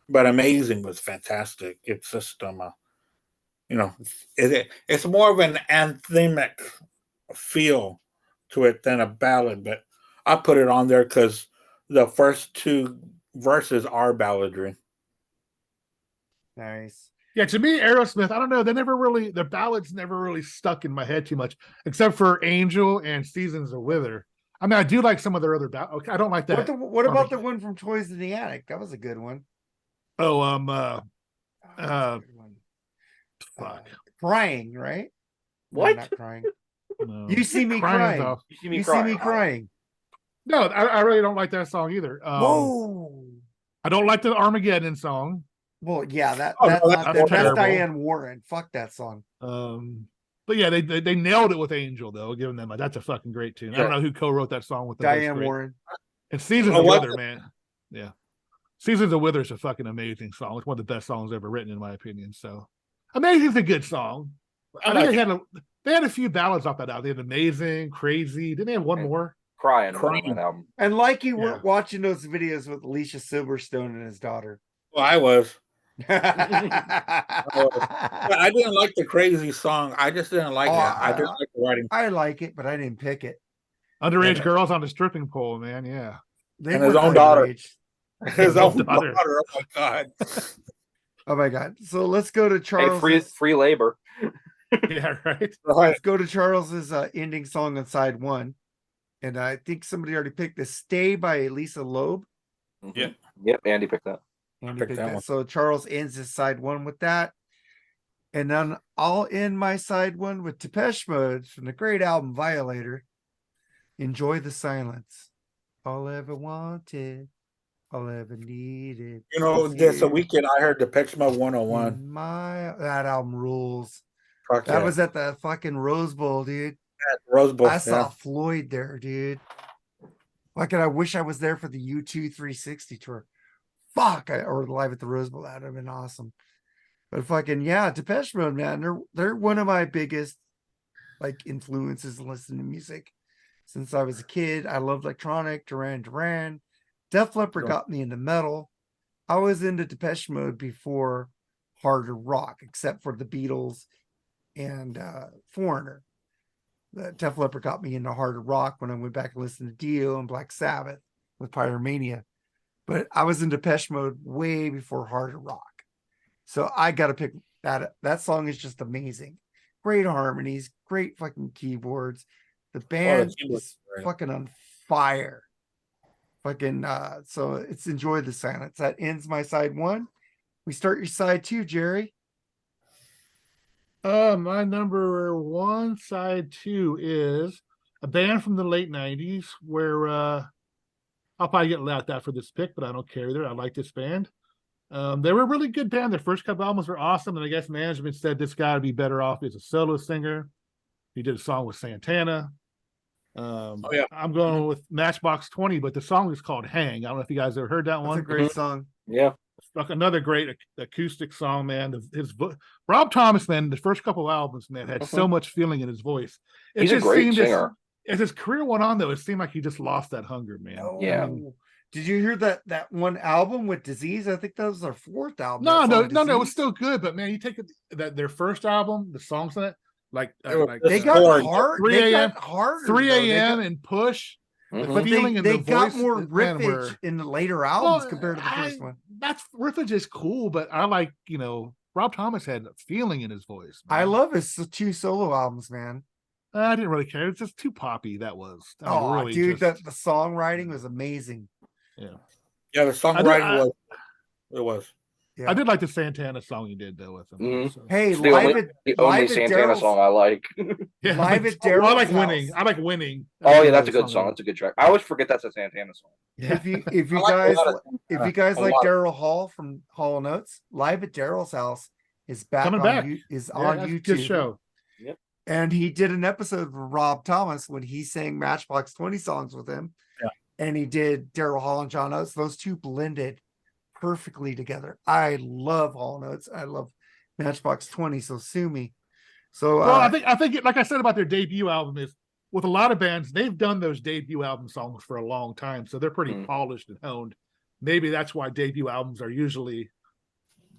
But Amazing was fantastic. It's just, it's more of an anthemic feel to it than a ballad. But I put it on there because the first two verses are balladry. Nice. Yeah, to me, Aerosmith, I don't know. The ballads never really stuck in my head too much, except for Angel and Seasons of Wither. I mean, I do like some of their other ballads. Okay, I don't like that. What about the one from Toys in the Attic? That was a good one. Oh, fuck. Crying, right? What? No, not crying. No. You see me Crying's crying. off. You see me crying. No, I really don't like that song either. Whoa. I don't like the Armageddon song. Well, yeah, that's terrible. Diane Warren. Fuck that song. But yeah, they nailed it with Angel though. Giving them that's a fucking great tune. I don't know who co-wrote that song with them. Diane Warren. And Seasons of Wither, man. Yeah. Seasons of Wither is a fucking amazing song. It's one of the best songs ever written, in my opinion. So Amazing's a good song. I think they had a few ballads off that album. They had Amazing, Crazy. Didn't they have one more? Crying. On that album. And like you were watching those videos with Alicia Silverstone and his daughter. Well, I was. I I didn't like the Crazy song. I just didn't like it. I didn't like the writing. I like it, but I didn't pick it. Underage girls on the stripping pole, man. Yeah. And his own daughter. His own daughter. Oh my god. Oh my god. So let's go to Charles. Hey, free labor. Yeah, right. Let's go to Charles's ending song on side one. And I think somebody already picked the Stay by Lisa Loeb. Yeah. Yep, Andy picked that. Andy picked that. So Charles ends his side one with that. And then I'll end my side one with Depeche Mode from the great album Violator. Enjoy the Silence. All I ever wanted, all I ever needed. This weekend I heard Depeche Mode 101. That album rules. Fuck that was at the fucking Rose Bowl, dude. Rose Bowl. I saw Floyd there, dude. I wish I was there for the U2 360 tour. Or live at the Rose Bowl. That would have been awesome. But fucking Depeche Mode, man. They're one of my biggest influences in listening to music since I was a kid. I loved electronic, Duran. Def Leppard got me into metal. I was into Depeche Mode before harder rock, except for the Beatles and Foreigner. The Def Leppard got me into harder rock when I went back and listened to Dio and Black Sabbath with Pyromania. But I was in Depeche Mode way before harder rock. So I got to pick that. That song is just amazing. Great harmonies, great fucking keyboards. The band is fucking on fire. So it's Enjoy the Silence. That ends my side one. We start your side two, Jerry. My number one side two is a band from the late 90s where I'll probably get laughed at for this pick, but I don't care either. I like this band. They were a really good band. Their first couple albums were awesome, and I guess management said this guy would be better off as a solo singer. He did a song with Santana. I'm going with Matchbox 20, but the song is called Hang. I don't know if you guys ever heard that That's one. a great song. Yeah. Like another great acoustic song, man. Rob Thomas, man, the first couple albums, man, had so much feeling in his voice. He's a great singer. As his career went on, though, it seemed like he just lost that hunger, man. Yeah. Did you hear that one album with Disease? I think that was their fourth album. No, it was still good, but man, you take their first album, the songs on it, they got hard. 3 a.m. hard. 3 a.m. and Push. But they got more riffage in the later albums compared to the first one. That's riffage is cool, but I like, Rob Thomas had feeling in his voice. Man. I love his two solo albums, man. I didn't really care. It's just too poppy. That was. Really dude, the songwriting was amazing. Yeah. Yeah, the songwriting was. Yeah. I did like the Santana song you did though with him. Mm-hmm. So. Hey, the only Santana song I like. Yeah, live at Daryl's I like house. Winning. I like Winning. Oh yeah, that's a good song. That's a good track. I always forget that's a Santana song. Yeah. If you guys like Daryl Hall from Hall & Oates, Live at Daryl's House is on YouTube. Good show. Yep. And he did an episode with Rob Thomas when he sang Matchbox 20 songs with him. Yeah. And he did Daryl Hall and John Oates. Those two blended perfectly together. I love Hall & Oates. I love Matchbox 20. So sue me. So I think like I said about their debut album is with a lot of bands, they've done those debut album songs for a long time. So they're pretty polished and honed. Maybe that's why debut albums are usually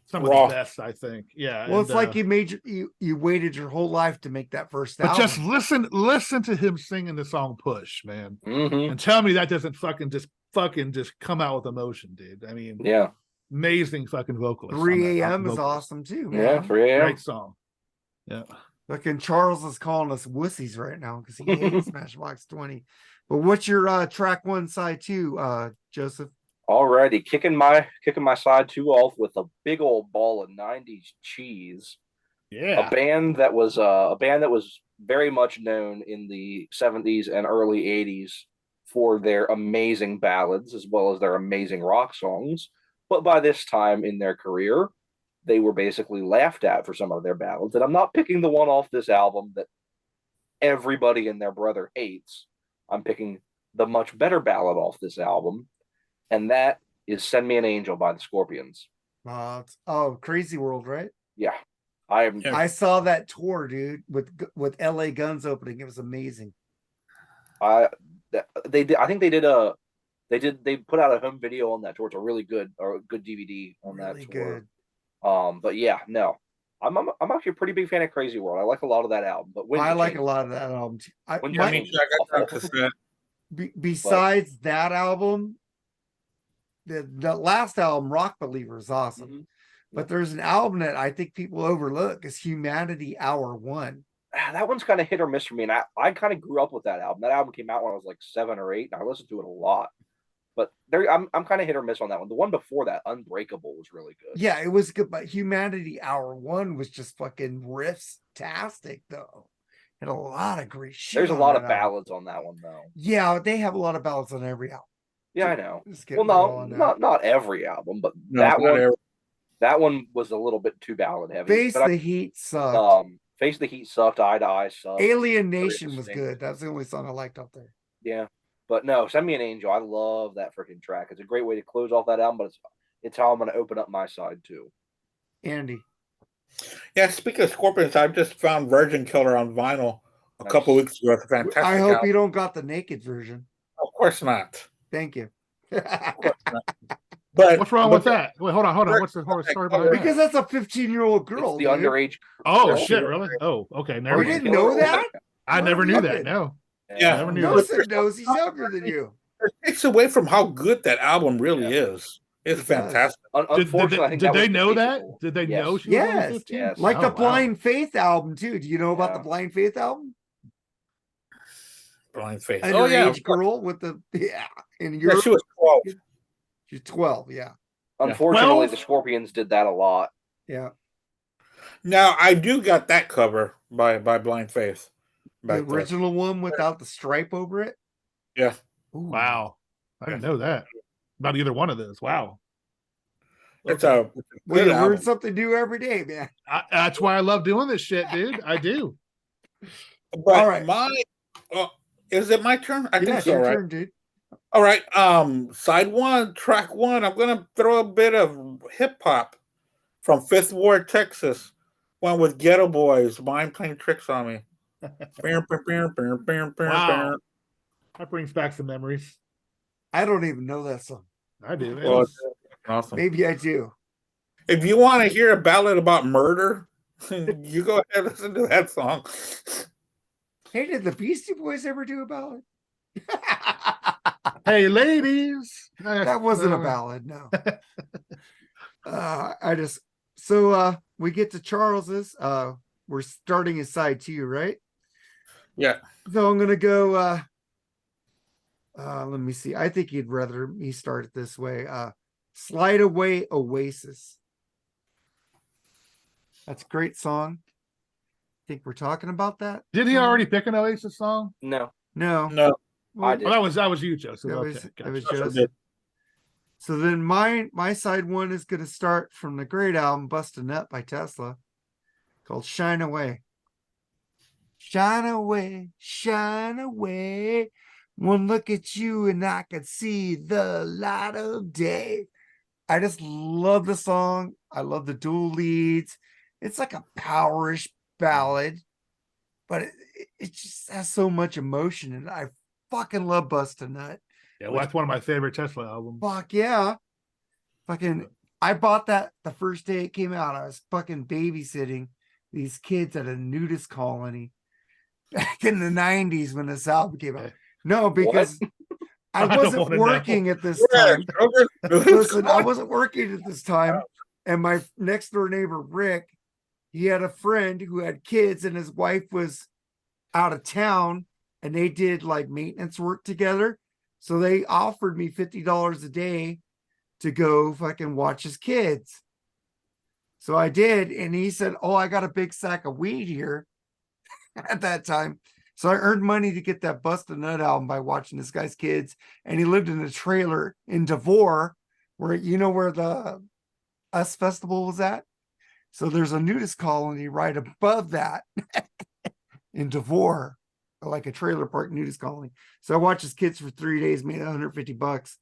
some of the best, I think. Yeah. Well, it's like you waited your whole life to make that first album. But just listen to him singing the song Push, man. Mm-hmm. And tell me that doesn't fucking just come out with emotion, dude. I mean, yeah. Amazing fucking vocalist. 3 a.m. is awesome too, man. Yeah, 3 a.m. Great song. Yeah. Fucking Charles is calling us wussies right now because he hates Matchbox 20. But what's your track one, side two, Joseph? Alrighty, kicking my side two off with a big old ball of 90s cheese. Yeah. A band that was very much known in the 70s and early 80s for their amazing ballads as well as their amazing rock songs. But by this time in their career, they were basically laughed at for some of their ballads. And I'm not picking the one off this album that everybody and their brother hates. I'm picking the much better ballad off this album. And that is Send Me an Angel by the Scorpions. Crazy World, right? Yeah. I saw that tour, dude, with LA Guns opening. It was amazing. They put out a home video on that tour. It's a really good DVD on that tour. Good. But yeah, no. I'm actually a pretty big fan of Crazy World. I like a lot of that album. But I like a lot of that album too. Besides that album, the last album, Rock Believer, is awesome. Mm-hmm. But there's an album that I think people overlook is Humanity Hour 1. That one's kind of hit or miss for me. And I kind of grew up with that album. That album came out when I was like 7 or 8, and I listened to it a lot. But I'm kind of hit or miss on that one. The one before that, Unbreakable, was really good. Yeah, it was good. But Humanity Hour 1 was just fucking riffs-tastic, though. And a lot of great shit. There's a lot of ballads on that one, though. Yeah, they have a lot of ballads on every album. Yeah, I know. Well, not every album, but that one was a little bit too ballad heavy. Face the Heat sucked. Face the Heat sucked. Eye to Eye sucked. Alien Nation was good. That's the only song I liked up there. Yeah. But no, Send Me an Angel. I love that freaking track. It's a great way to close off that album, but it's how I'm going to open up my side too. Andy. Yeah, speaking of Scorpions, I just found Virgin Killer on vinyl a couple weeks ago. It's a fantastic I hope album. you don't got the naked version. Of course not. Thank you. But what's wrong with that? Wait, hold on. What's the story about that? Because that's a 15-year-old girl. It's the underage. Oh shit! Really? Oh, okay. You didn't know that? I never knew that. No. Yeah. Never knew Nelson knows he's younger than you. It takes away from how good that album really is. It's fantastic. Unfortunately, did they know that? Did they know she was only 15? Yes. Like the Blind Faith album too. Do you know about the Blind Faith album? Blind Faith. Underage girl with the in Europe. She was 12. She's 12. Yeah. Unfortunately, the Scorpions did that a lot. Yeah. Now I do got that cover by Blind Faith. The Back there. original one without the stripe over it. Yeah. Ooh. Wow. I didn't know that. Not either one of those. Wow. It's Okay. a Well, good you learn album. something new every day, man. That's why I love doing this shit, dude. I do. But All right. is it my turn? I think it's so, your right? turn, dude. All right. Side one, track one. I'm gonna throw a bit of hip hop from Fifth Ward, Texas. One with Ghetto Boys, Mind Playing Tricks on Me. Wow. That brings back some memories. I don't even know that song. I do. Well, awesome. Maybe I do. If you want to hear a ballad about murder, you go ahead and listen to that song. Hey, did the Beastie Boys ever do a ballad? Hey, ladies. That wasn't a ballad, no. We get to Charles's. We're starting his side two, right? Yeah. So I'm gonna go let me see. I think you'd rather me start it this way. Slide Away Oasis. That's a great song. Think we're talking about that? Did he already pick an Oasis song? No. No. I did. Well, that was you, Joseph. That Okay, was, gotcha. that was Sure Joseph. did. So then my side one is going to start from the great album Bust a Nut by Tesla called Shine Away. Shine away, shine away. One look at you and I could see the light of day. I just love the song. I love the dual leads. It's like a powerish ballad, but it just has so much emotion, and I fucking love Bust a Nut. Yeah, well, that's one of my favorite Tesla albums. Fuck yeah. I bought that the first day it came out. I was fucking babysitting these kids at a nudist colony back in the 90s when this album came out. No, because I wasn't working at this time. Listen, I wasn't working at this time. And my next door neighbor, Rick, he had a friend who had kids, and his wife was out of town, and they did like maintenance work together. So they offered me $50 a day to go fucking watch his kids. So I did. And he said, "Oh, I got a big sack of weed here." At that time. So I earned money to get that Bust a Nut album by watching this guy's kids. And he lived in a trailer in Devore, where where the US Festival was at. So there's a nudist colony right above that in Devore, like a trailer park nudist colony. So I watched his kids for 3 days, made $150,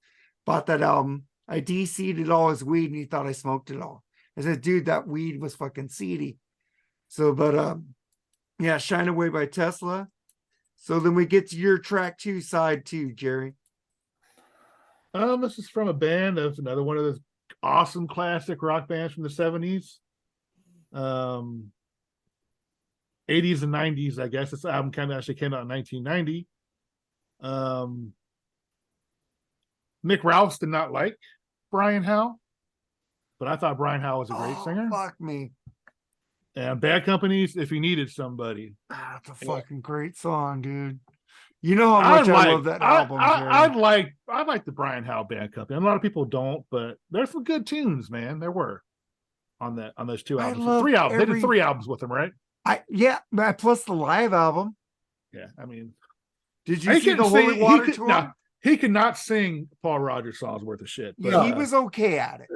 bought that album. I de-seeded all his weed, and he thought I smoked it all. I said, "Dude, that weed was fucking seedy." So, yeah, Shine Away by Tesla. So then we get to your track two, side two, Jerry. This is from a band of another one of those awesome classic rock bands from the 70s. 80s and 90s, I guess. This album actually came out in 1990. Mick Ralphs did not like Brian Howe, but I thought Brian Howe was a great singer. Fuck me. And Bad Companies, If You Needed Somebody. That's a fucking great song, dude. You know how much I love that album. I like the Brian Howe Band Company. A lot of people don't, but there's some good tunes, man. There were on those two albums. 3 albums. They did 3 albums with them, right? Plus the live album. Yeah, I mean, did you see the Holy Water tour? No, he could not sing Paul Rogers songs worth of shit. But, he was okay at it.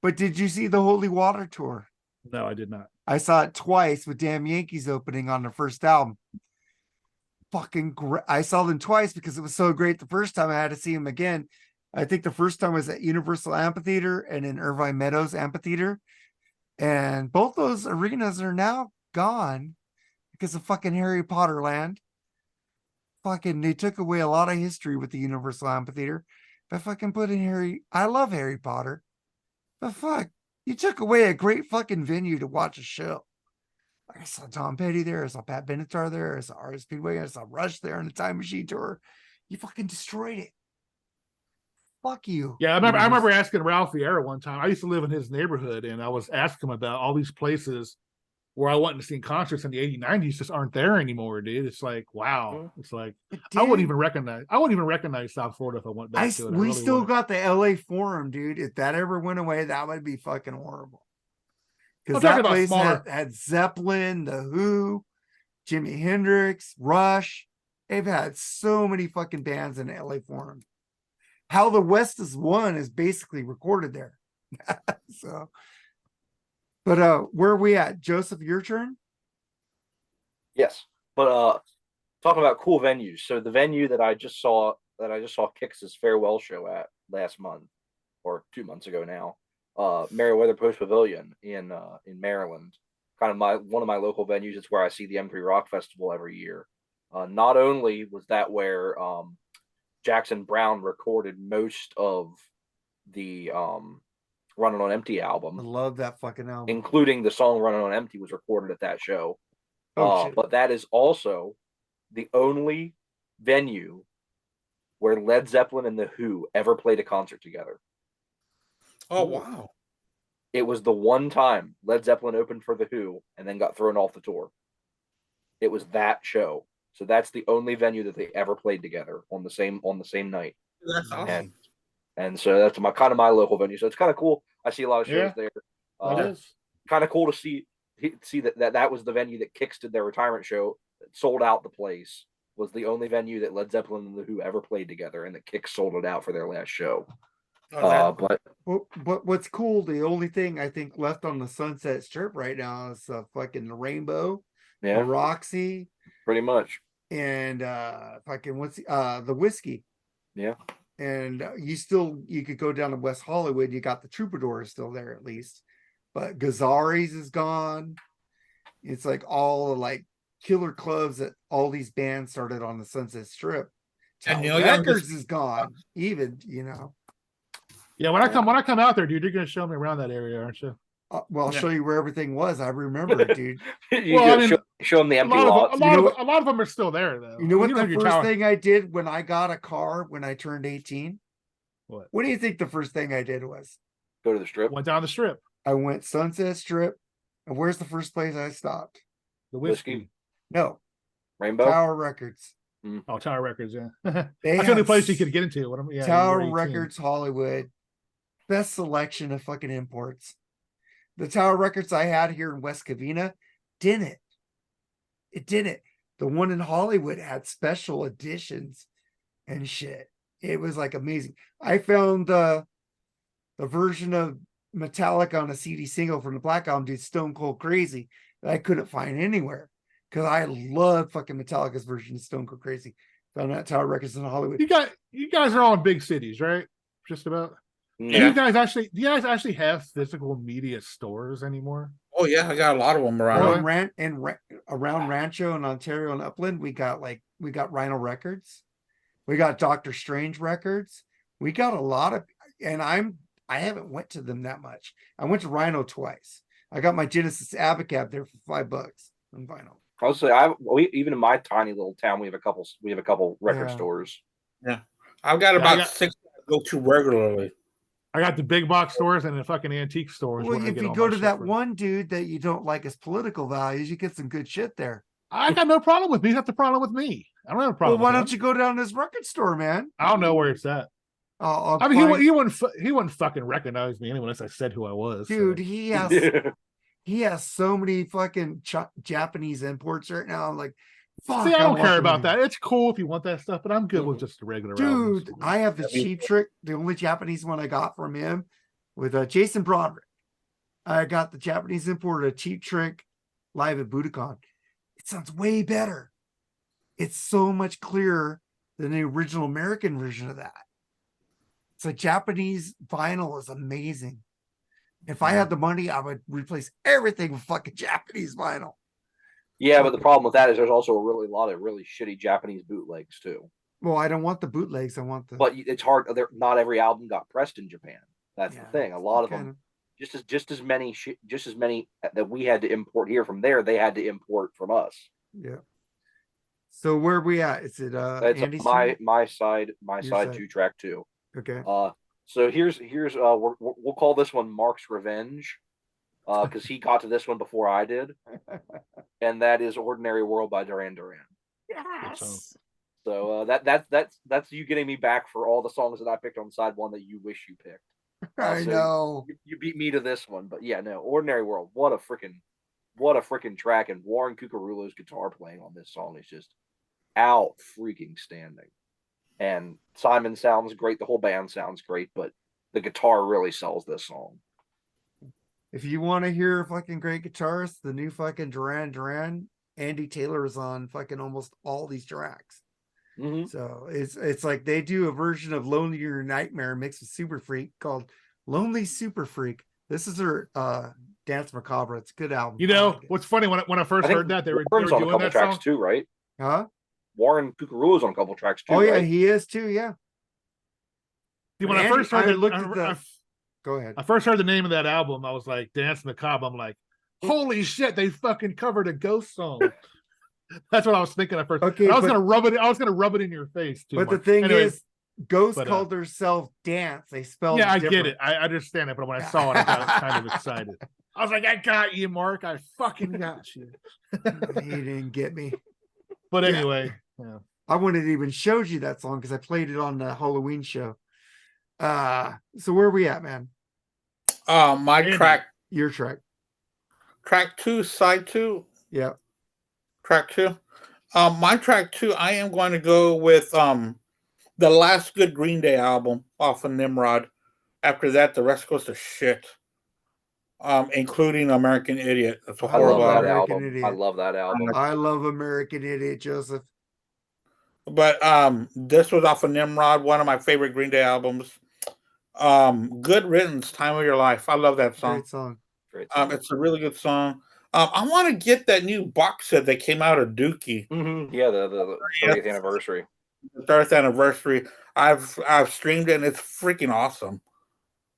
But did you see the Holy Water tour? No, I did not. I saw it twice with Damn Yankees opening on their first album. Fucking great. I saw them twice because it was so great the first time. I had to see them again. I think the first time was at Universal Amphitheater and in Irvine Meadows Amphitheater. And both those arenas are now gone because of fucking Harry Potter land. They took away a lot of history with the Universal Amphitheater by fucking putting I love Harry Potter, but fuck, you took away a great fucking venue to watch a show. I saw Tom Petty there, I saw Pat Benatar there, I saw Artist Speedway, I saw Rush there on the Time Machine tour. You fucking destroyed it. Fuck you. Yeah, I remember asking Ralph Vieira one time. I used to live in his neighborhood, and I was asking him about all these places where I went to see concerts in the 80s, 90s just aren't there anymore, dude. It's like, wow. It's like, I wouldn't even recognize South Florida if I went back to it. We still got the LA Forum, dude. If that ever went away, that would be fucking horrible. Because I'm talking that about place smaller. had Zeppelin, The Who, Jimi Hendrix, Rush. They've had so many fucking bands in LA Forum. How the West is One is basically recorded there. So, but where are we at? Joseph, your turn? Yes, but talking about cool venues. So the venue that I just saw Kix's farewell show at last month or 2 months ago now, Meriwether Post Pavilion in Maryland, kind of one of my local venues. It's where I see the M3 Rock Festival every year. Not only was that where Jackson Browne recorded most of the Running on Empty I album, love that fucking album. including the song Running on Empty was recorded at that show. Shit. But that is also the only venue where Led Zeppelin and The Who ever played a concert together. Oh, wow. It was the one time Led Zeppelin opened for The Who and then got thrown off the tour. It was that show. So that's the only venue that they ever played together on the same night. That's awesome. And so that's my local venue. So it's kind of cool. I see a lot of shows there. That is kind of cool to see that was the venue that Kix did their retirement show. That sold out the place. Was the only venue that Led Zeppelin and The Who ever played together, and that Kix sold it out for their last show. But what's cool, the only thing I think left on the Sunset Strip right now is fucking the Rainbow, yeah, the Roxy, pretty much, and fucking the Whiskey. Yeah. And you could go down to West Hollywood. You got the Troubadour still there at least, but Gazzari's is gone. It's like all the like killer clubs that all these bands started on the Sunset Strip. And Tower Records is gone. Even Yeah, when I come out there, dude, you're gonna show me around that area, aren't you? Well, I'll show you where everything was. I remember it, dude. Show them the empty lots. lots. A lot of them are still there, though. You know what the first thing I did when I got a car when I turned 18? What do you think the first thing I did was? Go to the Strip. Went down the Strip. I went Sunset Strip. And where's the first place I stopped? The Whiskey. No. Rainbow. Tower Records. Oh, Tower Records, yeah. That's the only place you could get into. Tower Records, Hollywood. Best selection of fucking imports. The Tower Records I had here in West Covina didn't. It didn't. The one in Hollywood had special editions and shit. It was like amazing. I found the version of Metallica on a CD single from the Black Album, dude, Stone Cold Crazy, that I couldn't find anywhere because I love fucking Metallica's version of Stone Cold Crazy. Found that Tower Records in Hollywood. You guys are all in big cities, right? Just about. Yeah. Do you guys actually have physical media stores anymore? Oh yeah, I got a lot of them around. Around Rancho and Ontario and Upland, we got Rhino Records, we got Doctor Strange Records, we got a lot of, and I haven't went to them that much. I went to Rhino twice. I got my Genesis Abacab there for $5 on vinyl. I'll say even in my tiny little town, we have a couple record stores. Yeah, I've got about 6 I go to regularly. I got the big box stores and the fucking antique stores. Well, if you go to that one dude that you don't like his political values, you get some good shit there. I got no problem with me. You have the problem with me. I don't have a problem. Well, why don't you go down to this record store, man? I don't know where it's at. I mean, he wouldn't fucking recognize me anyway unless I said who I was. Dude, so. He has so many fucking Japanese imports right now. I'm like, fuck. See, I don't care about that. It's cool if you want that stuff, but I'm good with just the regular. Dude, I have the Cheap Trick, the only Japanese one I got from him with Jason Broderick. I got the Japanese import of Cheap Trick live at Budokan. It sounds way better. It's so much clearer than the original American version of that. It's like Japanese vinyl is amazing. If I had the money, I would replace everything with fucking Japanese vinyl. Yeah, but the problem with that is there's also a lot of really shitty Japanese bootlegs too. Well, I don't want the bootlegs. I want the. But it's hard. Not every album got pressed in Japan. That's the thing. A lot of them, just as many that we had to import here from there, they had to import from us. Yeah. So where are we at? Is it It's my side 2-track 2. Okay. So here's we'll call this one Mark's Revenge. Because he got to this one before I did, and that is "Ordinary World" by Duran Duran. Yes. So that's you getting me back for all the songs that I picked on side one that you wish you picked. I know. You beat me to this one, but yeah, no. Ordinary World. What a freaking track, and Warren Cucurulo's guitar playing on this song is just out freaking standing. And Simon sounds great. The whole band sounds great, but the guitar really sells this song. If you want to hear a fucking great guitarist, the new fucking Duran Duran, Andy Taylor is on fucking almost all these tracks. Mm-hmm. So it's like they do a version of Lonely Your Nightmare mixed with Super Freak called Lonely Super Freak. This is her Dance Macabre. It's a good album. You know what's funny, when I first heard that they were on a doing couple that tracks song too, right? Huh? Warren Cucurulo's on a couple tracks too. Oh yeah, right? he is too. Yeah. See, when I first heard Go ahead. I first heard the name of that album, I was like, Dance Macabre. I'm like, holy shit, they fucking covered a Ghost song. That's what I was thinking at first. Okay, I was gonna rub it in your face too. But much. the thing Anyway, is, Ghost called herself Dance. They spelled yeah, it I different. get it. I understand it, but when I saw it, I got kind of excited. I was like, I got you, Mark. I fucking got you. He didn't get me. But anyway, yeah. I wouldn't even showed you that song because I played it on the Halloween show. So where are we at, man? My track. Your track. Track 2, side 2. Yeah. Track 2. My track 2, I am going to go with the last good Green Day album off of Nimrod. After that, the rest goes to shit. Including American Idiot. That's a horrible album. Idiot. I love that album. I love American Idiot, Joseph. But this was off of Nimrod, one of my favorite Green Day albums. Good Riddance, Time of Your Life. I love that song. Great song. Great song. It's a really good song. I want to get that new box set that came out of Dookie. Mm-hmm. Yeah, the 30th anniversary. The 30th anniversary. I've streamed it and it's freaking awesome.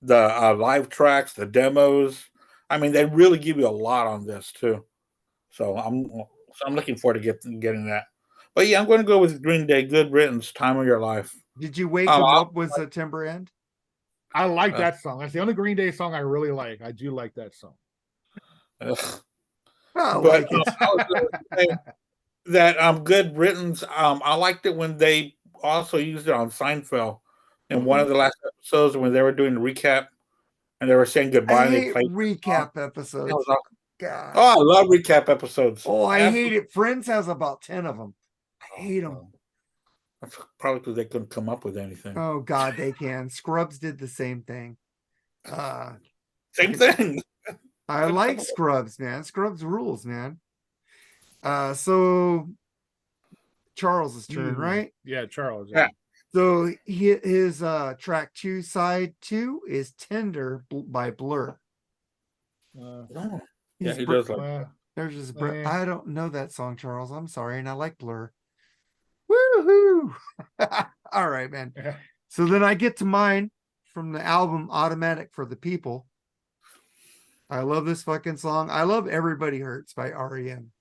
The live tracks, the demos. I mean, they really give you a lot on this too. So I'm looking forward to getting that. But yeah, I'm going to go with Green Day, Good Riddance, Time of Your Life. Did you wake them up with September End? I like that song. That's the only Green Day song I really like. I do like that song. But that Good Riddance, I liked it when they also used it on Seinfeld in one of the last episodes when they were doing the recap and they were saying goodbye. I hate recap episodes. God. Oh, I love recap episodes. Oh, I hate it. Friends has about 10 of them. I hate them. That's probably because they couldn't come up with anything. Oh God, they can. Scrubs did the same thing. Same thing. I like Scrubs, man. Scrubs rules, man. So Charles's turn, right? Yeah, Charles. Yeah. So his track 2, side 2 is Tender by Blur. Yeah, he does like There's his I don't know that song, Charles. I'm sorry, and I like Blur. Woohoo! All right, man. Yeah. So then I get to mine from the album Automatic for the People. I love this fucking song. I love Everybody Hurts by REM.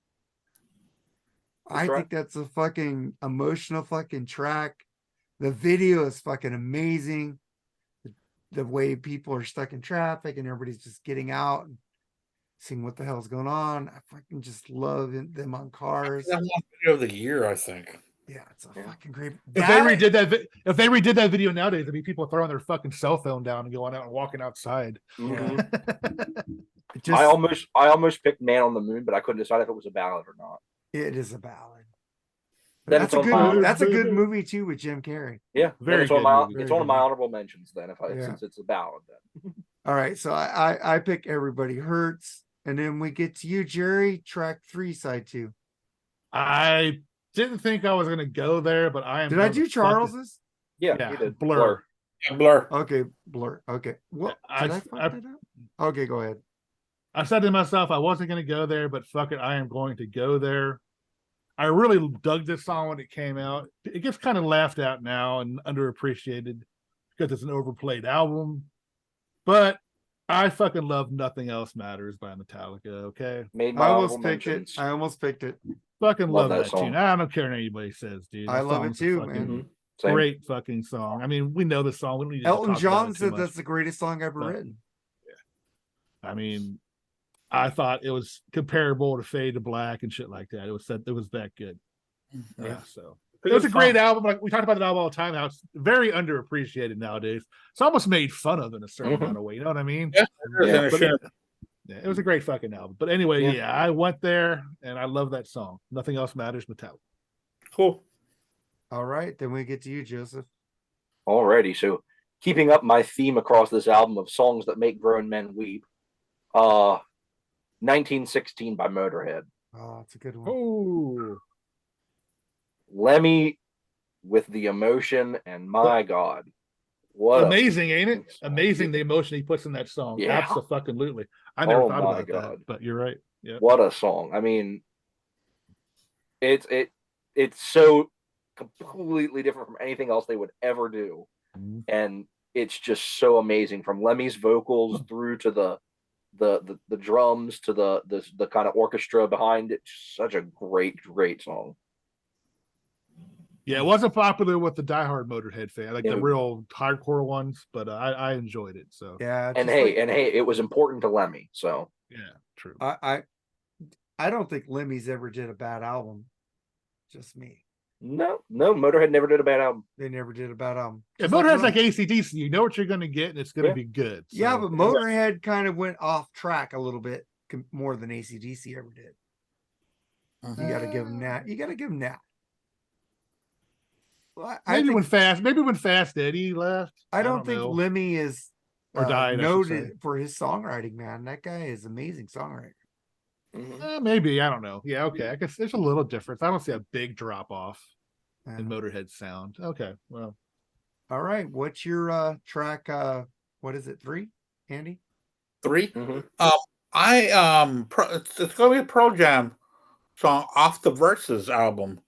I think that's a fucking emotional fucking track. The video is fucking amazing. The way people are stuck in traffic and everybody's just getting out and seeing what the hell's going on. I fucking just love them on cars. That's one video of the year, I think. Yeah, it's a fucking great. If they redid that video nowadays, there'd be people throwing their fucking cell phone down and going out and walking outside. Mm-hmm. Just, I almost picked Man on the Moon, but I couldn't decide if it was a ballad or not. It is a ballad. Then That's a good movie too with Jim Carrey. Yeah, very it's good. one of my honorable mentions. Then, since it's a ballad, then. All right, so I pick Everybody Hurts, and then we get to you, Jerry. Track 3, side 2. I didn't think I was going to go there, but I am. Did I do Charles's? Yeah, you did. Blur. Yeah, Blur. Okay, Blur. Okay, what? Did I fuck that up? Okay, go ahead. I said to myself, I wasn't going to go there, but fuck it, I am going to go there. I really dug this song when it came out. It gets kind of laughed at now and underappreciated because it's an overplayed album. But I fucking love Nothing Else Matters by Metallica, okay? I almost picked it. Fucking love that tune. I don't care what anybody says, dude. I love it too, man. Mm-hmm. Great fucking song. I mean, we know the song. We don't need Elton John said that's the greatest song ever written. Yeah. I mean, I thought it was comparable to Fade to Black and shit like that. It was that good. Yeah. So It was a great album. Like we talked about the album all the time. How it's very underappreciated nowadays. It's almost made fun of in a certain amount of way. You know what I mean? Yeah, It was a great fucking album. But anyway, I went there and I love that song. Nothing else matters. Metallica. Cool. All right, then we get to you, Joseph. Alrighty, so keeping up my theme across this album of songs that make grown men weep, 1916 by Motorhead. Oh, it's a good one. Oh, Lemmy with the emotion, and my God, what amazing, ain't it? Amazing the emotion he puts in that song. Yeah. Absolutely. I never thought about God. that, but you're right. Yeah. What a song. I mean, it's so completely different from anything else they would ever do. Mm-hmm. And it's just so amazing, from Lemmy's vocals through to the drums to the kind of orchestra behind it. Such a great song. Yeah, it wasn't popular with the diehard Motorhead fan, like the Yeah. real hardcore ones, but I enjoyed it. So Yeah, And just hey, it was important to Lemmy. So yeah, true. I don't think Lemmy's ever did a bad album. Just me. no, Motorhead never did a bad album. They never did a bad album. Yeah, Just Motorhead's Lemmy. like AC/DC. You know what you're going to get, and it's going to be good. So. Yeah, but Motorhead kind of went off track a little bit more than AC/DC ever did. You got to give them that. You got to give them that. Well, maybe when Fast Eddie left. I don't think know. Lemmy is Or died, I should say. noted for his songwriting, man. That guy is amazing songwriter. Mhm. Maybe, I don't know. Yeah, okay. I guess there's a little difference. I don't see a big drop off in Yeah. Motorhead sound. Okay, well, All right. What's your track? What is it? 3, Andy? 3. Mhm. It's gonna be a Pro Jam song off the Versus album.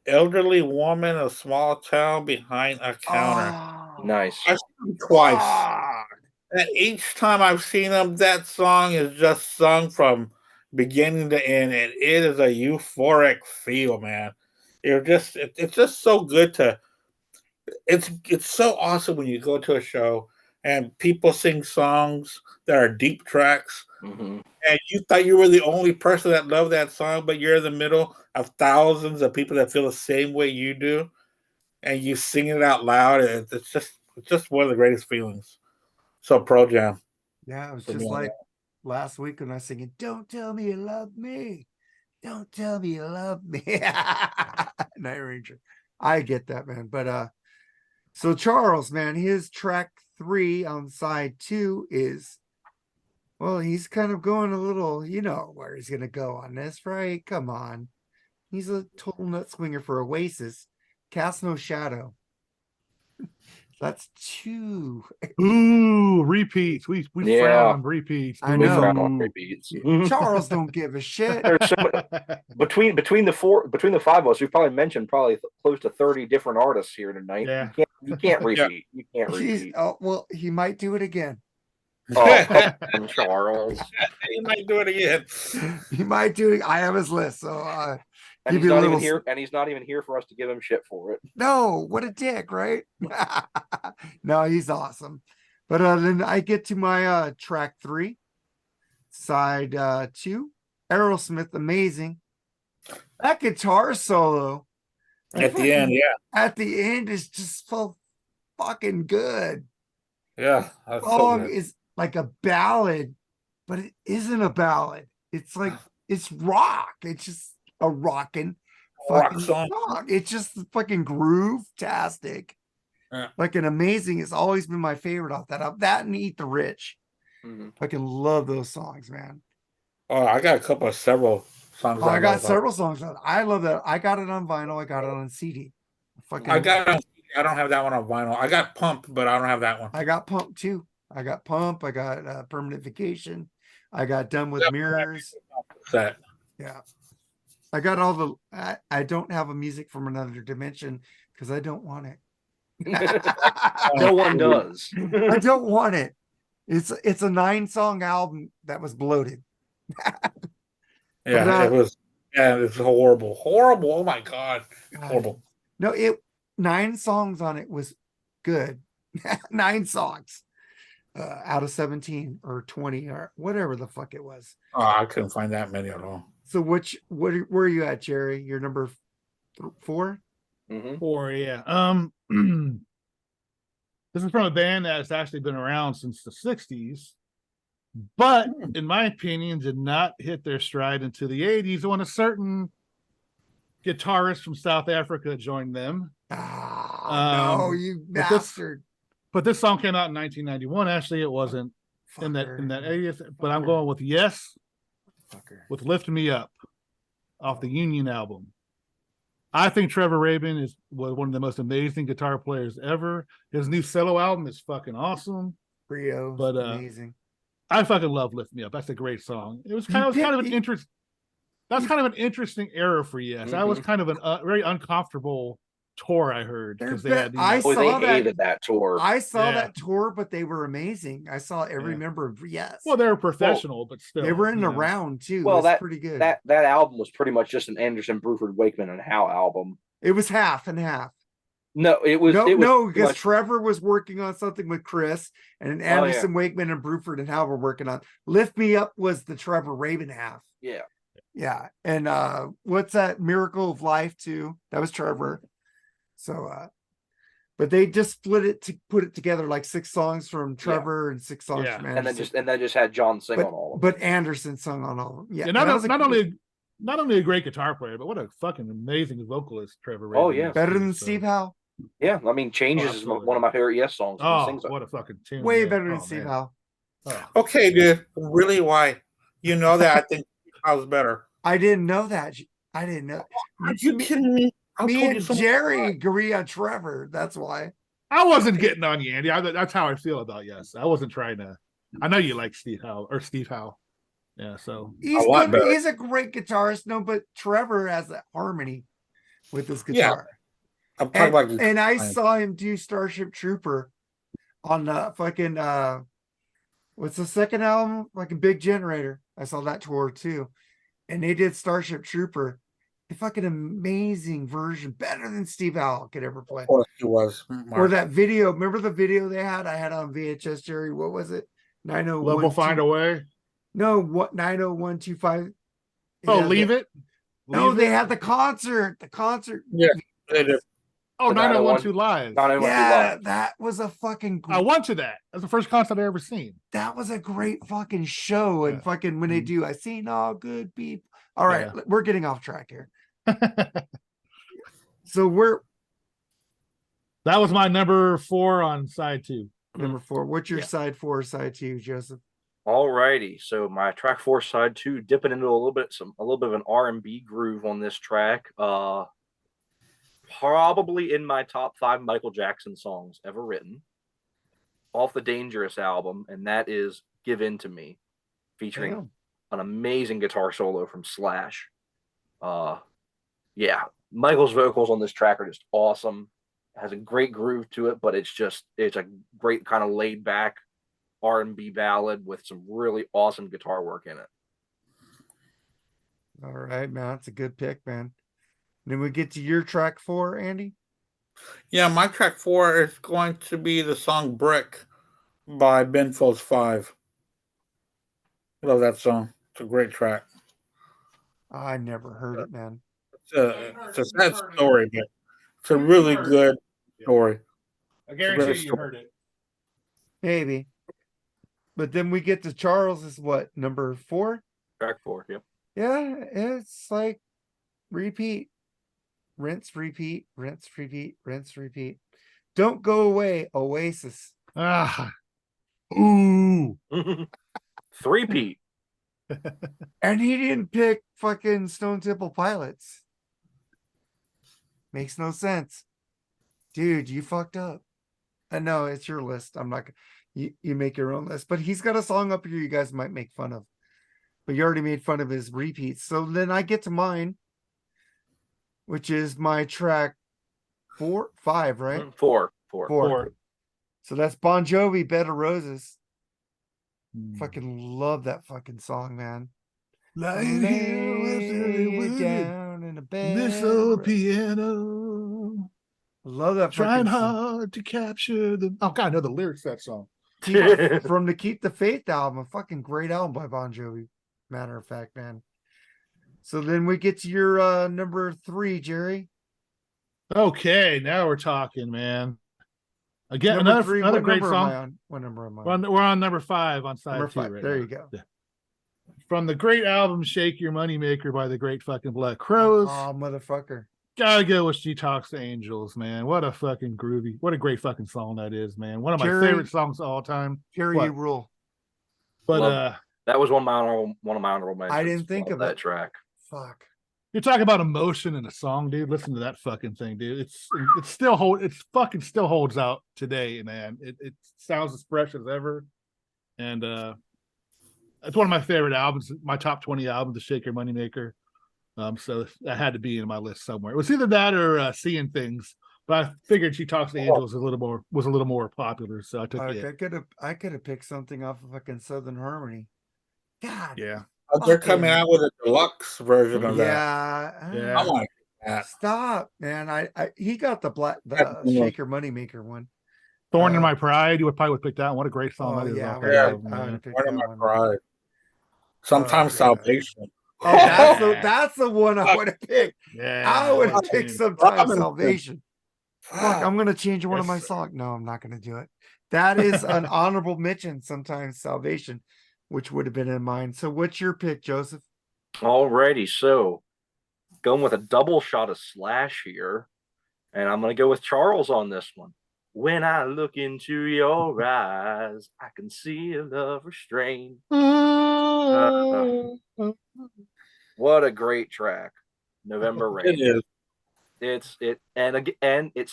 Elderly woman, a small town behind a counter. Oh, Nice. I've seen them twice. fuck. And each time I've seen them, that song is just sung from beginning to end, and it is a euphoric feel, man. It's just so good to. It's so awesome when you go to a show and people sing songs that are deep tracks, Mhm. and you thought you were the only person that loved that song, but you're in the middle of thousands of people that feel the same way you do, and you sing it out loud. And it's just one of the greatest feelings. So Pro Jam. Yeah, it was For just me on like last week when I was singing, "Don't tell me you love me. Don't tell me you love me." Night Ranger. I get that, man. But so Charles, man, his track 3 on side 2 is, well, he's kind of going a little, you know where he's gonna go on this, right? Come on. He's a total nut swinger for Oasis. Cast No Shadow. That's 2. ooh, repeats. We Yeah. frown on repeats. I We know. frown on repeats. Charles don't give a shit. There's so between the 5 of us, we've probably mentioned close to 30 different artists here tonight. Yeah. You can't repeat. You can't He's, repeat. oh, well, he might do it again. Oh, come on, Charles. You might do it again. He might do it. I have his list, so And give he's you a not little. even here. And he's not even here for us to give him shit for it. No, what a dick, right? No, he's awesome. But then I get to my track 3, side 2, Aerosmith, amazing. That guitar solo At the end, yeah. at the end is just so fucking good. Yeah. That's so Song good. is like a ballad, but it isn't a ballad. It's like it's rock. It's just a rocking Rock fucking song. song. It's just fucking groove-tastic. Yeah. Like an amazing. It's always been my favorite off that album. That and Eat the Rich. Mhm. Fucking love those songs, man. Oh, I got several songs. Oh, I got several songs. I love that. I got it on vinyl. I got it on CD. Fucking, I don't have that one on vinyl. I got Pump, but I don't have that one. I got Pump too. I got Pump. I got Permanent Vacation. I got Done with Mirrors. Set. Yeah. I got all the. I don't have a music from another dimension because I don't want it. No one does. I don't want it. It's a 9-song album that was bloated. Yeah, But, it was. Yeah, it's horrible. Horrible. Oh my god. Horrible. No, 9 songs on it was good. 9 songs out of 17 or 20 or whatever the fuck it was. Oh, I couldn't find that many at all. So where are you at, Jerry? You're number 4? Mhm. 4, yeah. This is from a band that's actually been around since the 60s, but in my opinion, did not hit their stride into the 80s when a certain guitarist from South Africa joined them. No, you but bastard. But this song came out in 1991. Actually, it wasn't in that 80th. But I'm going with Yes with "Lift Me Up" off the Union album. I think Trevor Rabin was one of the most amazing guitar players ever. His new solo album is fucking awesome. Rio, but amazing. I fucking love "Lift Me Up." That's a great song. It was kind of an interest. That's kind of an interesting era for Yes. That was kind of a very uncomfortable tour, I heard, because they had. I saw they hated that tour. I saw that tour, but they were amazing. I saw every member of Yes. Well, they were professional, but still they were in the round too. Well, that's pretty good. That album was pretty much just an Anderson, Bruford, Wakeman, and Howe album. It was half and half. No, it was because Trevor was working on something with Chris, and Anderson, Wakeman, and Bruford and Howe were working on. "Lift Me Up" was the Trevor Rabin half. Yeah. Yeah. And what's that? "Miracle of Life" too. That was Trevor. So but they just split it to put it together, like 6 songs from Trevor and 6 songs from Anderson. And then just had John sing on all of them. But Anderson sung on all of them. Yeah. And not only a great guitar player, but what a fucking amazing vocalist Trevor Rabin. Oh yeah. Better than Steve Howe. Yeah, I mean, "Changes" is one of my favorite Yes songs. What a fucking tune. Way better than Steve Howe. Okay, dude. Really, why? You know that I think Howe's better. I didn't know that. I didn't know. Are you kidding me? Me and Jerry agree on Trevor. That's why. I wasn't getting on you, Andy. That's how I feel about Yes. I wasn't trying to. I know you like Steve Howe. Yeah, so he's good. He's a great guitarist. No, but Trevor has that harmony with his guitar. Yeah. I'm talking about this. And I saw him do Starship Trooper on the fucking what's the second album? Fucking Big Generator. I saw that tour too. And they did Starship Trooper. A fucking amazing version, better than Steve Howe could ever play. Of course it was. Or that video. Remember the video they had? I had on VHS, Jerry. What was it? 901. Love Will Find a Way. No, what 90125. Oh, Leave It. No, they had the concert. The concert. Yeah, they did. Oh, 9012 Live. Yeah, that was a fucking. I went to that. That's the first concert I ever seen. That was a great fucking show. And fucking when they do, I seen all good people. All right, we're getting off track here. So that was my number 4 on side 2. Number 4. What's your side 4, side 2, Joseph? All righty. So my track 4, side 2, dipping into a little bit of an R&B groove on this track. Probably in my top 5 Michael Jackson songs ever written, off the Dangerous album, and that is "Give In to Me," featuring an amazing guitar solo from Slash. Michael's vocals on this track are just awesome. It has a great groove to it, but it's a great kind of laid back R&B ballad with some really awesome guitar work in it. All right, man, that's a good pick, man. Then we get to your track 4, Andy. Yeah, my track 4 is going to be the song "Brick" by Ben Folds 5. Love that song. It's a great track. I never heard it, man. It's a sad story, but it's a really good story. I guarantee you heard it. Maybe. But then we get to Charles is what, number 4? Track 4, yep. Yeah, it's like repeat. Rinse, repeat, rinse, repeat, rinse, repeat. Don't Go Away, Oasis. Ooh. 3-peat. And he didn't pick fucking Stone Temple Pilots. Makes no sense. Dude, you fucked up. I know it's your list. I'm not you make your own list. But he's got a song up here you guys might make fun of. But you already made fun of his repeats. So then I get to mine, which is my track 5, right? 4. So that's Bon Jovi, "Bed of Roses." Fucking love that fucking song, man. Lying here down in a bed. This old piano. Love that. Trying hard to capture the. Oh God, I know the lyrics to that song. From the Keep the Faith album, a fucking great album by Bon Jovi. Matter of fact, man. So then we get to your number 3, Jerry. Okay, now we're talking, man. Again, Number three. another What great number am I song. on? What number am I We're on? on number 5 on side Number 2 5. right There now. you go. Yeah. From the great album "Shake Your Moneymaker" by the great fucking Black Crows. Oh, motherfucker. Gotta go with "She Talks to Angels," man. What a fucking groovy, what a great fucking song that is, man. One of my Jerry- favorite songs of all time. Jerry, What? you rule. But Love that was one of my honorable mentions. I didn't think Love of that it. track. Fuck. you're talking about emotion in a song, dude. Listen to that fucking thing, dude. It's still holds out today, man. It sounds as fresh as ever, and it's one of my favorite albums. My top 20 albums, "The Shake Your Moneymaker." So that had to be in my list somewhere. It was either that or "Seeing Things," but I figured "She Talks to Angels" was a little more popular, so I took it. I could have picked something off of fucking Southern Harmony. God. Yeah. They're coming out with a deluxe version of that. Yeah. I like that. Stop, man. He got the That's Shaker Moneymaker one. "Thorn in My Pride." You would probably pick that one. What a great song Oh, that is. yeah, off I that would- album, I man. would pick One of that my one. pride. Sometimes God. salvation. Oh, that's the one I would have picked. Yeah, I would have what a picked tune. Sometimes Robinson. Salvation. Fuck, I'm gonna change one of Yes, my sir. songs. No, I'm not gonna do it. That is an honorable mention. Sometimes Salvation, which would have been in mine. So, what's your pick, Joseph? Alrighty, so going with a double shot of Slash here, and I'm gonna go with Charles on this one. When I look into your eyes, I can see a love restrained. What a great track, November Rain. It is. It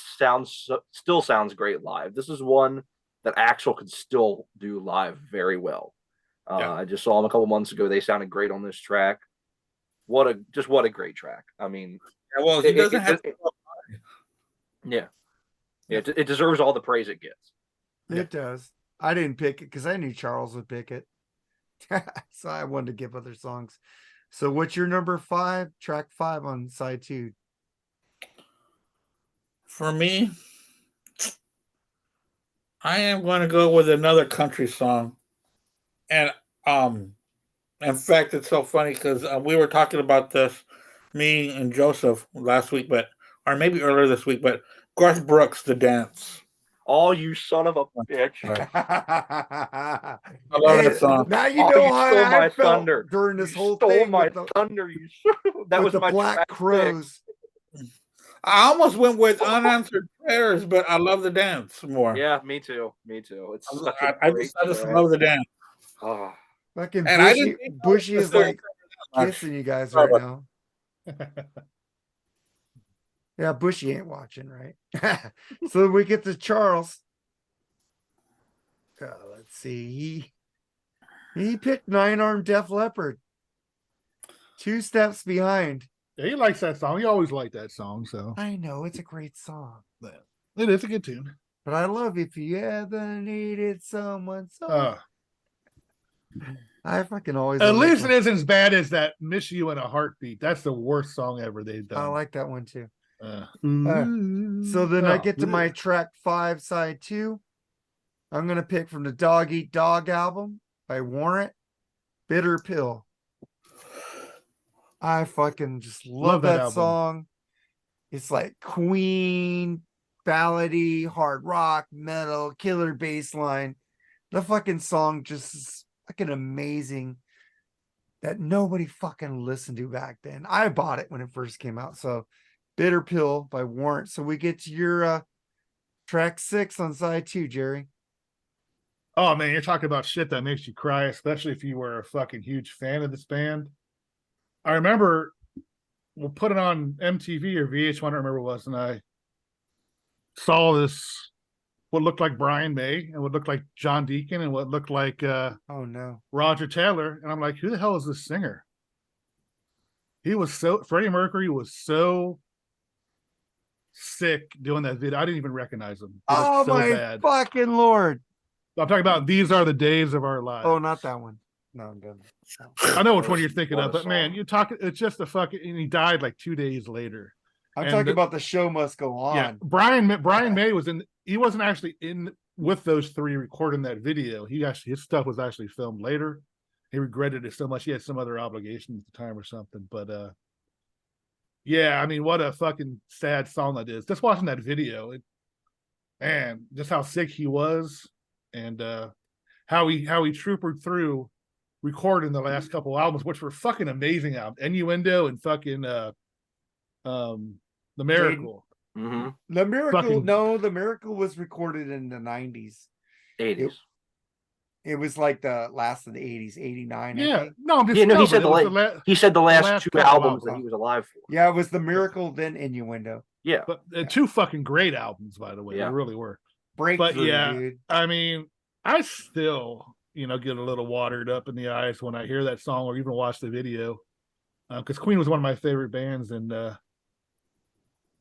still sounds great live. This is one that Axl could still do live very well. I just saw him a couple months ago. They sounded great on this track. What a great track. I mean, Yeah, well, he doesn't have to. it deserves all the praise it gets. It does. I didn't pick it because I knew Charles would pick it. So I wanted to give other songs. So what's your number 5, track 5 on side 2? For me, I am going to go with another country song. And in fact, it's so funny because we were talking about this, me and Joseph last week, or maybe earlier this week, but Garth Brooks, "The Dance." Oh, you son of a bitch. I love that song. Now you Oh, know you how stole I my felt thunder. during this You whole stole thing my with the, thunder. That with was the my Black track pick. Crows. I almost went with "Unanswered Prayers," but I love "The Dance" more. Yeah, me too. It's such a I great just track. love "The Dance." Oh, Fucking And I Bushy, didn't think Bushy is like much. kissing you guys Sorry right about now. Yeah, Bushy ain't watching, right? So we get to Charles. Let's see. He picked 9-Armed Def Leppard. 2 steps behind. Yeah, he likes that song. He always liked that song, so I know it's a great song, it is a good tune. but I love If You Ever Needed Someone. So I fucking always. At least it isn't as bad as that "Miss You in a Heartbeat." That's the worst song ever they've done. I like that one too. So Then I get to my track 5, side 2. I'm gonna pick from the Dog Eat Dog album by Warrant, "Bitter Pill." I fucking just love that album. song. It's like Queen, ballady, hard rock, metal, killer bass line. The fucking song just is fucking amazing that nobody fucking listened to back then. I bought it when it first came out. So "Bitter Pill" by Warrant. So we get to your track 6 on side 2, Jerry. Oh man, you're talking about shit that makes you cry, especially if you were a fucking huge fan of this band. I remember we'll put it on MTV or VH1, I don't remember what it was, and I saw this what looked like Brian May and what looked like John Deacon and what looked like Oh no, Roger Taylor, and I'm like, who the hell is this singer? Freddie Mercury was so sick doing that video. I didn't even recognize him. It oh so my bad. fucking Lord. I'm talking about "These Are the Days of Our Lives." Oh, not that one. No, I'm done. I know which one you're thinking What of, a but man, song. you talk. It's just a fucking. And he died like 2 days later. I'm And talking about "The Show Must Go On." Yeah, Brian May was in. He wasn't actually in with those 3 recording that video. His stuff was actually filmed later. He regretted it so much. He had some other obligation at the time or something. But Yeah, I mean, what a fucking sad song that is. Just watching that video, man, just how sick he was, and how he troopered through recording the last couple albums, which were fucking amazing albums. Innuendo and fucking The Miracle. Mm-hmm. The Miracle, Fucking- no, The Miracle was recorded in the 90s. 80s. It was like the last of the 80s, 89, I Yeah, think. no, I'm just Yeah, no, he but said it the was last. He said the last last two couple albums that albums. he was alive for. Yeah, it was The Miracle, then Innuendo. Yeah. but two fucking great albums, by the way. Yeah. They really were. Breakthrough, yeah, dude. I mean, I still, get a little watered up in the eyes when I hear that song or even watch the video, because Queen was one of my favorite bands, and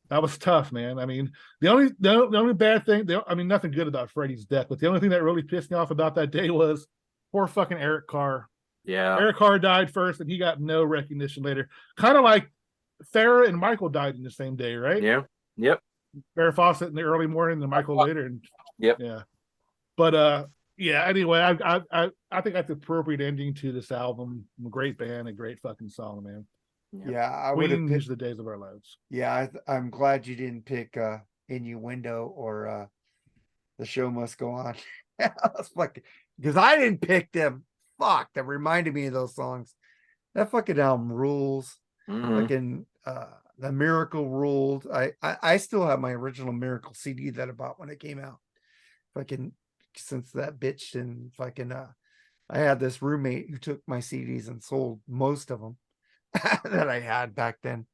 that was tough, man. I mean, the only bad thing, nothing good about Freddie's death, but the only thing that really pissed me off about that day was poor fucking Eric Carr. Yeah. Eric Carr died first, and he got no recognition later. Kind of like Farrah and Michael died in the same day, right? Yeah. Yep. Farrah Fawcett in the early morning, and Michael later, and Yep. yeah. But yeah. Anyway, I think that's the appropriate ending to this album. Great band, a great fucking song, man. Yeah, I would have Queen picked. is the days of our lives. Yeah, I'm glad you didn't pick Innuendo or The Show Must Go On. Because I didn't pick them. Fuck, that reminded me of those songs. That fucking album rules. Mhm. Fucking The Miracle ruled. I still have my original Miracle CD that I bought when it came out. Fucking since that bitch and fucking I had this roommate who took my CDs and sold most of them that I had back then.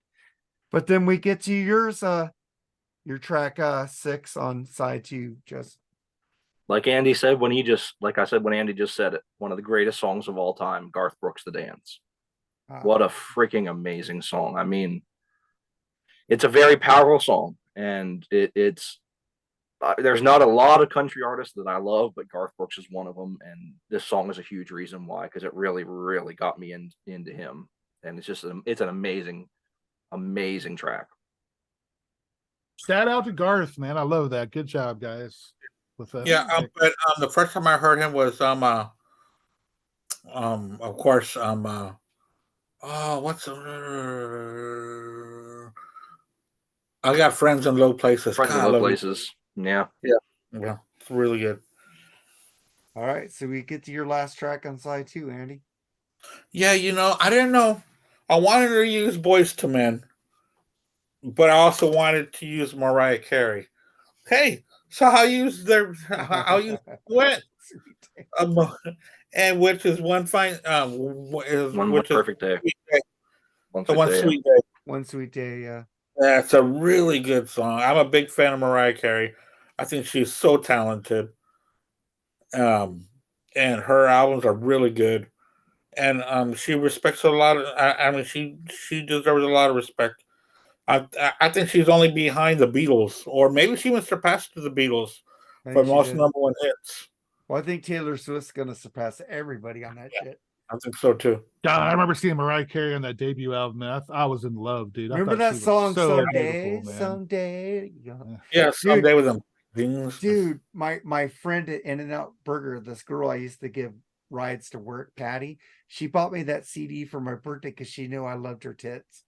But then we get to yours, your track 6 on side 2, just Like Andy said when Andy just said it, one of the greatest songs of all time, Garth Brooks' The Dance. What a freaking amazing song. I mean, it's a very powerful song, and it's there's not a lot of country artists that I love, but Garth Brooks is one of them, and this song is a huge reason why, because it really, really got me into him, and it's an amazing track. Shout out to Garth, man. I love that. Good job, guys. With that. Yeah, but the first time I heard him was of course what's I Got Friends in Low Places. Friends in God, I Low love it. Places. Yeah. Yeah, it's really good. all right. So we get to your last track on side 2, Andy. Yeah, I didn't know. I wanted to use Boyz II Men, but I also wanted to use Mariah Carey. Hey, so I'll use Duet, and which is one fine, One perfect day. One One day. Sweet Day. One Sweet Day. Yeah. That's a really good song. I'm a big fan of Mariah Carey. I think she's so talented. And her albums are really good. And she respects a lot of. I mean, she deserves a lot of respect. I think she's only behind the Beatles, or maybe she even surpassed the Beatles I for think she most did. number 1 hits. Well, I think Taylor Swift's gonna surpass everybody on that shit. I think so too. God, I remember seeing Mariah Carey on that debut album, man. I was in love, dude. Remember I that song Someday? beautiful, man. Someday. Yeah, someday with them things. Dude, my friend at In-N-Out Burger, this girl I used to give rides to work, Patty, she bought me that CD for my birthday because she knew I loved her tits.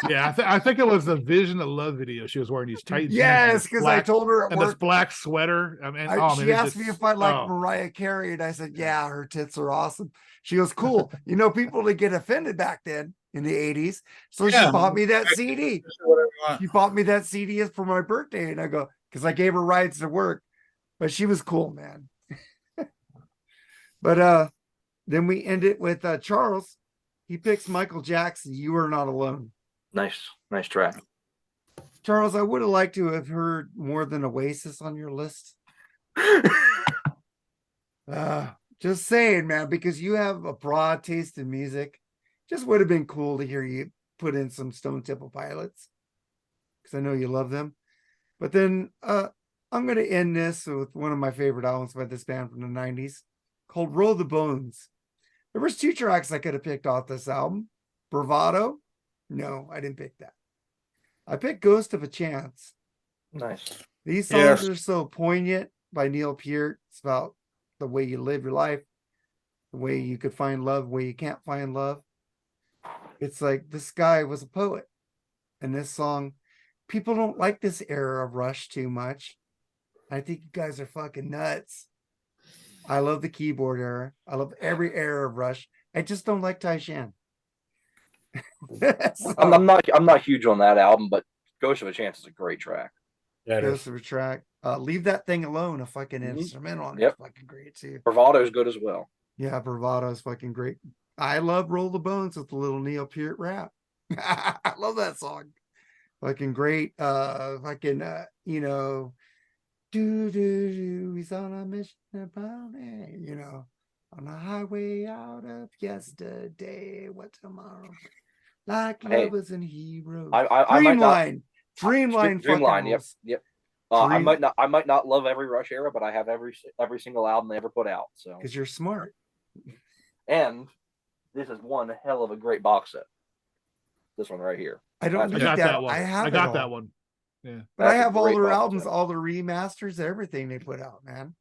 Yeah, I think it was the Vision of Love video. She was wearing these tight jeans. Yes, because I told her at and this work. black sweater. I mean, She asked me if I liked Mariah Carey, and I said, yeah, her tits are awesome. She goes, cool. People would get offended back then in the 80s. So she bought me that CD. She bought me that CD for my birthday. And I go, because I gave her rides to work. But she was cool, man. But then we end it with Charles. He picks Michael Jackson, You Are Not Alone. Nice track. Charles, I would have liked to have heard more than Oasis on your list. Just saying, man, because you have a broad taste in music. Just would have been cool to hear you put in some Stone Temple Pilots, because I know you love them. But then I'm going to end this with one of my favorite albums by this band from the 90s called Roll the Bones. There was 2 tracks I could have picked off this album. Bravado. No, I didn't pick that. I picked Ghost of a Chance. Nice. These songs are so poignant by Neil Peart. It's about the way you live your life, the way you could find love, the way you can't find love. It's like this guy was a poet, And this song, people don't like this era of Rush too much. I think you guys are fucking nuts. I love the keyboard era. I love every era of Rush. I just don't like Tai Shan. So, I'm not huge on that album, but Ghost of a Chance is a great track. Yeah, it Ghost is. of a Track. Leave That Thing Alone, a fucking Mhm. instrumental on Yep. it. Fucking great too. Bravado is good as well. Yeah, Bravado is fucking great. I love Roll the Bones with the little Neil Peart rap. I love that song. Fucking great. You know, he's on a mission about it, you know, on the highway out of yesterday. What tomorrow? Like Hey, lovers and heroes. I might not. Dreamline fucking Dreamline. Yep. rules. Yep. Dream- I might not love every Rush era, but I have every single album they ever put out. So, Because you're smart. and this is one hell of a great box set. This one right here. I don't I need got that. that one. I have I it got all. that one. Yeah. But I That's a have all great their box albums, set. all the remasters, everything they put out, man.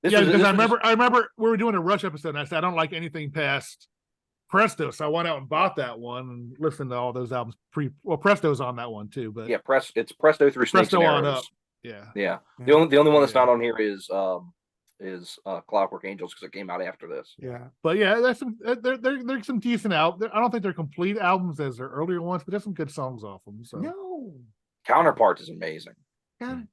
Yeah, because I remember we were doing a Rush episode and I said I don't like anything past Presto. So I went out and bought that one and listened to all those albums Presto's on that one too, but Yeah, it's Presto through Snakes Presto and on Arrows. up. Yeah. Yeah. Yeah. The only one that's Yeah. not on here is Clockwork Angels because it came out after this. Yeah. But yeah, there's some decent albums. I don't think they're complete albums as their earlier ones, but there's some good songs off them. So No. Counterparts is amazing. God,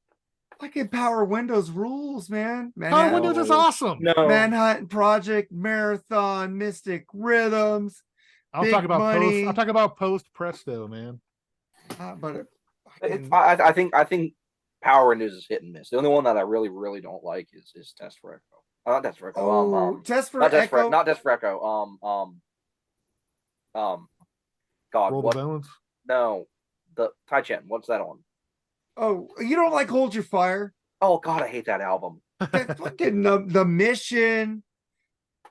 fucking Power Windows rules, man. Power Windows is awesome. No, Manhattan Project, Marathon, Mystic Rhythms. I'll Big talk about Money. post Presto, man. But I think Power Windows is hit and miss. The only one that I really don't like is Test for Echo. Not Test for Echo. Test for not Test Echo. for not Test for Echo. God, Roll what? the Bones. No, the Tai Chen. What's that on? Oh, you don't like Hold Your Fire? Oh God, I hate that album. That fucking the Mission.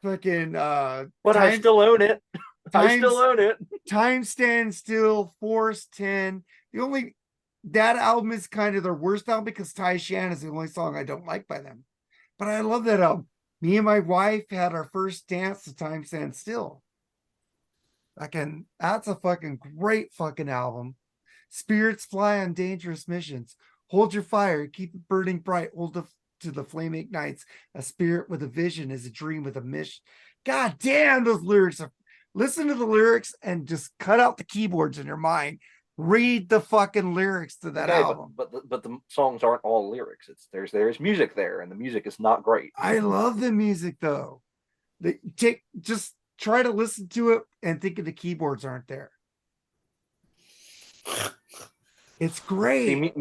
Fucking But I still own it. I Times- still own it. Time Stand Still, Force 10. That album is kind of their worst album because Tai Shan is the only song I don't like by them. But I love that album. Me and my wife had our first dance to Time Stand Still. That's a fucking great fucking album. Spirits Fly on Dangerous Missions. Hold Your Fire, keep it burning bright. Hold to the flame ignites. A spirit with a vision is a dream with a mission. God damn, those lyrics are. Listen to the lyrics and just cut out the keyboards in your mind. Read the fucking lyrics to that album. But the songs aren't all lyrics. There's music there, and the music is not great. I love the music though. Just try to listen to it and think of the keyboards aren't there. It's great.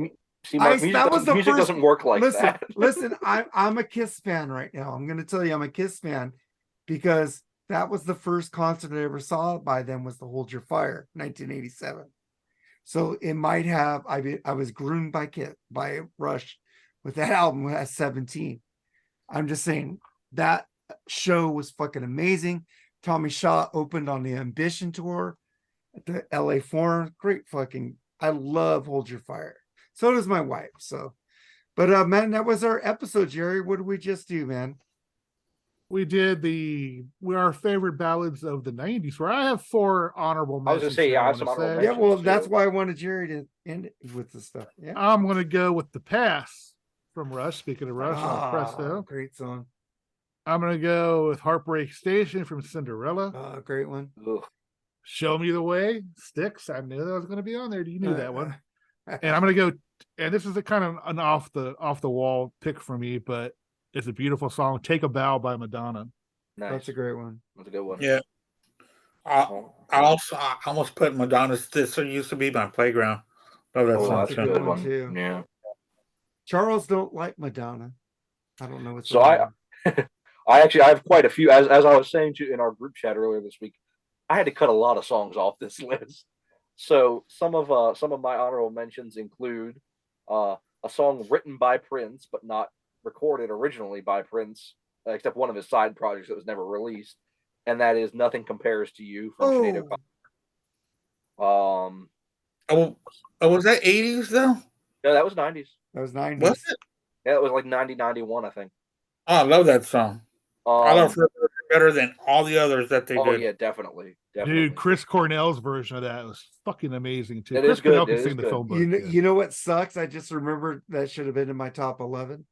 Music doesn't work like that. Listen, I'm a Kiss fan right now. I'm gonna tell you I'm a Kiss fan because that was the first concert I ever saw by them was the Hold Your Fire, 1987. So it might have I was groomed by Rush with that album at 17. I'm just saying that show was fucking amazing. Tommy Shaw opened on the Ambition tour at the LA Forum. Great fucking I love Hold Your Fire. So does my wife. So but man, that was our episode, Jerry. What did we just do, man? We did our favorite ballads of the 90s, where I have 4 honorable I was mentions. gonna say, yeah, I have wanna some honorable say. Yeah, mentions. well, that's why I wanted Jerry to end it with the stuff. Yeah. I'm gonna go with The Pass from Rush. Speaking of Rush, on Presto. Great song. I'm gonna go with Heartbreak Station from Cinderella. Great one. Ugh. Show Me the Way, Styx. I knew that was gonna be on there. You knew that one. And I'm gonna go, and this is a kind of an off the wall pick for me, but it's a beautiful song. Take a Bow by Madonna. Nice. That's a great one. That's a good one. Yeah. I almost put Madonna's "This Used to Be My Playground." Love that Oh, song that's a too. good one, one too. Yeah. Charles don't like Madonna. I don't know what's So wrong. I have quite a few. As I was saying to in our group chat earlier this week, I had to cut a lot of songs off this list. So some of my honorable mentions include a song written by Prince but not recorded originally by Prince, except one of his side projects that was never released, and that is "Nothing Compares to You" from Sinead O'Connor. Was that 80s though? No, that was 90s. That was 90s. Was it? Yeah, it was like 90, 91, I think. Oh, I love that song. I love her better than all the others that they did. Yeah, definitely. Definitely. Dude, Chris Cornell's version of that was fucking amazing too. It Chris is good. Cornell It can is sing the good. phone book. You know what sucks? I just remembered that should have been in my top 11.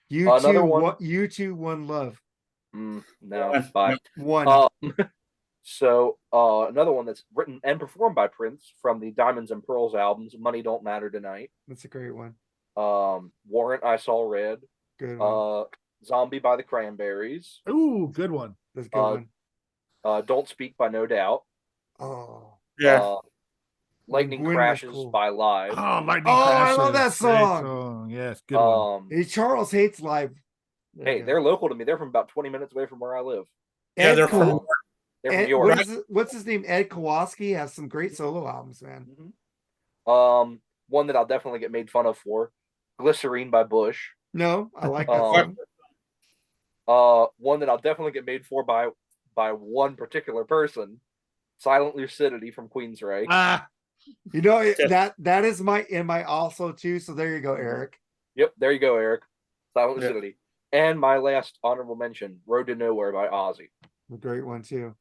You Another two, one. You Two, One Love. No, bye. One. So another one that's written and performed by Prince from the Diamonds and Pearls albums, Money Don't Matter Tonight. That's a great one. Warrant, I Saw Red. Good one. Zombie by the Cranberries. Ooh, good one. That's a good one. Don't Speak by No Doubt. Oh. Yeah. Lightning Gwen was Crashes cool. by Live. Oh, Lightning Oh, I Crashes. love that Great song. Yes, good one. Hey, Charles hates live. Hey, they're local to me. They're from about 20 minutes away from where I live. Yeah, they're from Cool. They're from Ed, York. what's his name? Ed Kowalski has some great solo albums, man. One that I'll definitely get made fun of for, Glycerine by Bush. No, I like that song. One that I'll definitely get made for by one particular person, Silent Lucidity from Queensryche. You know that is my also too. So there you go, Eric. Yep, there you go, Eric. Silent Lucidity. And my last honorable mention, Road to Nowhere by Ozzy. A great one too.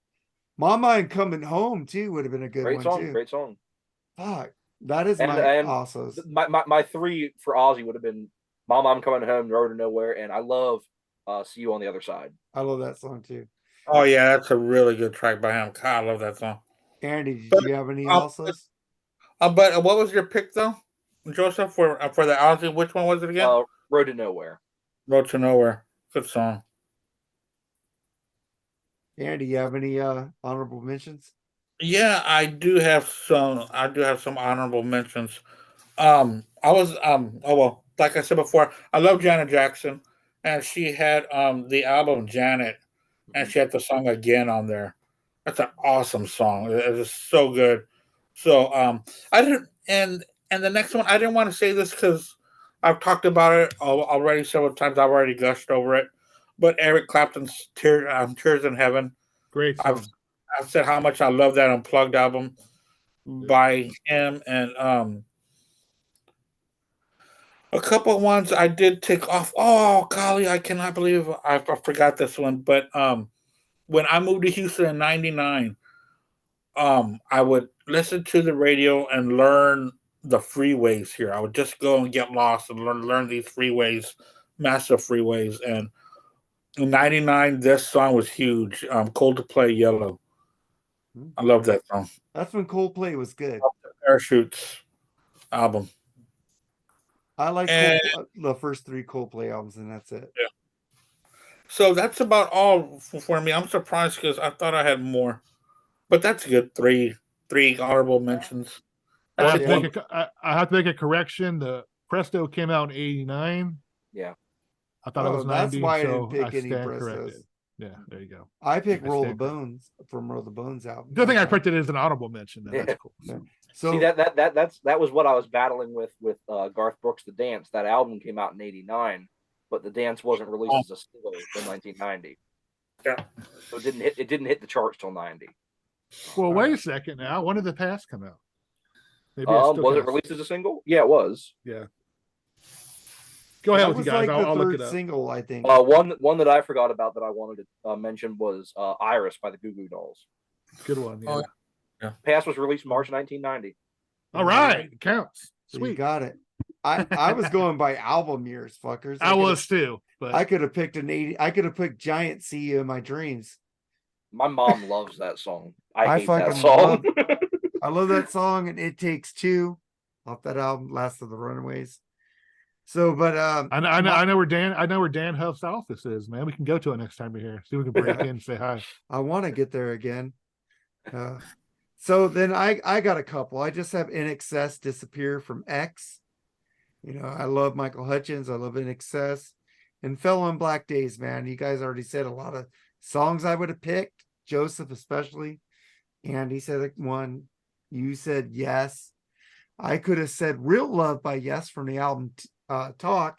Mama and Coming Home too would have been a good one too. Great song. Fuck, that is also my three for Ozzy would have been Mama, I'm Coming Home, Road to Nowhere, and I love See You on the Other Side. I love that song too. Oh yeah, that's a really good track by him. God, I love that song. Andy, did you have any alsos? But what was your pick though, Joseph, for the Ozzy? Which one was it again? Road to Nowhere. Road to Nowhere. Good song. Andy, you have any honorable mentions? Yeah, I do have some honorable mentions. I was like I said before, I love Janet Jackson, and she had the album Janet, and she had the song Again on there. That's an awesome song. It is so good. So I didn't, and the next one I didn't want to say this because I've talked about it already several times. I've already gushed over it, but Eric Clapton's Tears in Heaven. Great song. I've said how much I love that Unplugged album by him, and a couple of ones I did take off. Oh golly, I cannot believe I forgot this one. But when I moved to Houston in '99, I would listen to the radio and learn the freeways here. I would just go and get lost and learn these freeways, massive freeways. And in '99, this song was huge. Coldplay, Yellow. I love that song. That's when Coldplay was good. Parachutes album. I like the first three Coldplay albums, and that's it. Yeah. So that's about all for me. I'm surprised because I thought I had more, but that's good. Three honorable mentions. I have to make a correction. The Presto came out in '89. Yeah. I thought it was 90. That's why I so didn't pick any stand Prestos. corrected. Yeah, there you go. I picked Roll the Bones from Roll the Bones album. Good thing I picked it as an honorable mention. That's cool. Yeah. So see that was what I was battling with Garth Brooks' The Dance. That album came out in '89, but The Dance wasn't released as a single until 1990. Yeah. So it didn't hit the charts till '90. Well, wait a second now. When did The Past come out? Maybe Was it released as a single? Yeah, it was. Yeah. Go ahead that with was you guys. like I'll the look third it up. single, I think. One that I forgot about that I wanted to mention was Iris by the Goo Goo Dolls. Good one. Yeah. Yeah. Past was released March 1990. All right. It counts. So Sweet. you got it. I was going by album years, fuckers. I was too. But I could have picked I could have picked Giant See You in My Dreams. My mom loves that song. I hate that fucking song. I love that song, and It Takes Two off that album, Last of the Runaways. So, but I know where Dan Huff's office is, man. We can go to it next time we're here. See if we can break in and say hi. I want to get there again. So then I got a couple. I just have In Excess, Disappear from X. You know, I love Michael Hutchins. I love In Excess. And Fell on Black Days, man. You guys already said a lot of songs I would have picked. Joseph especially. And he said one. You said Yes. I could have said Real Love by Yes from the album Talk,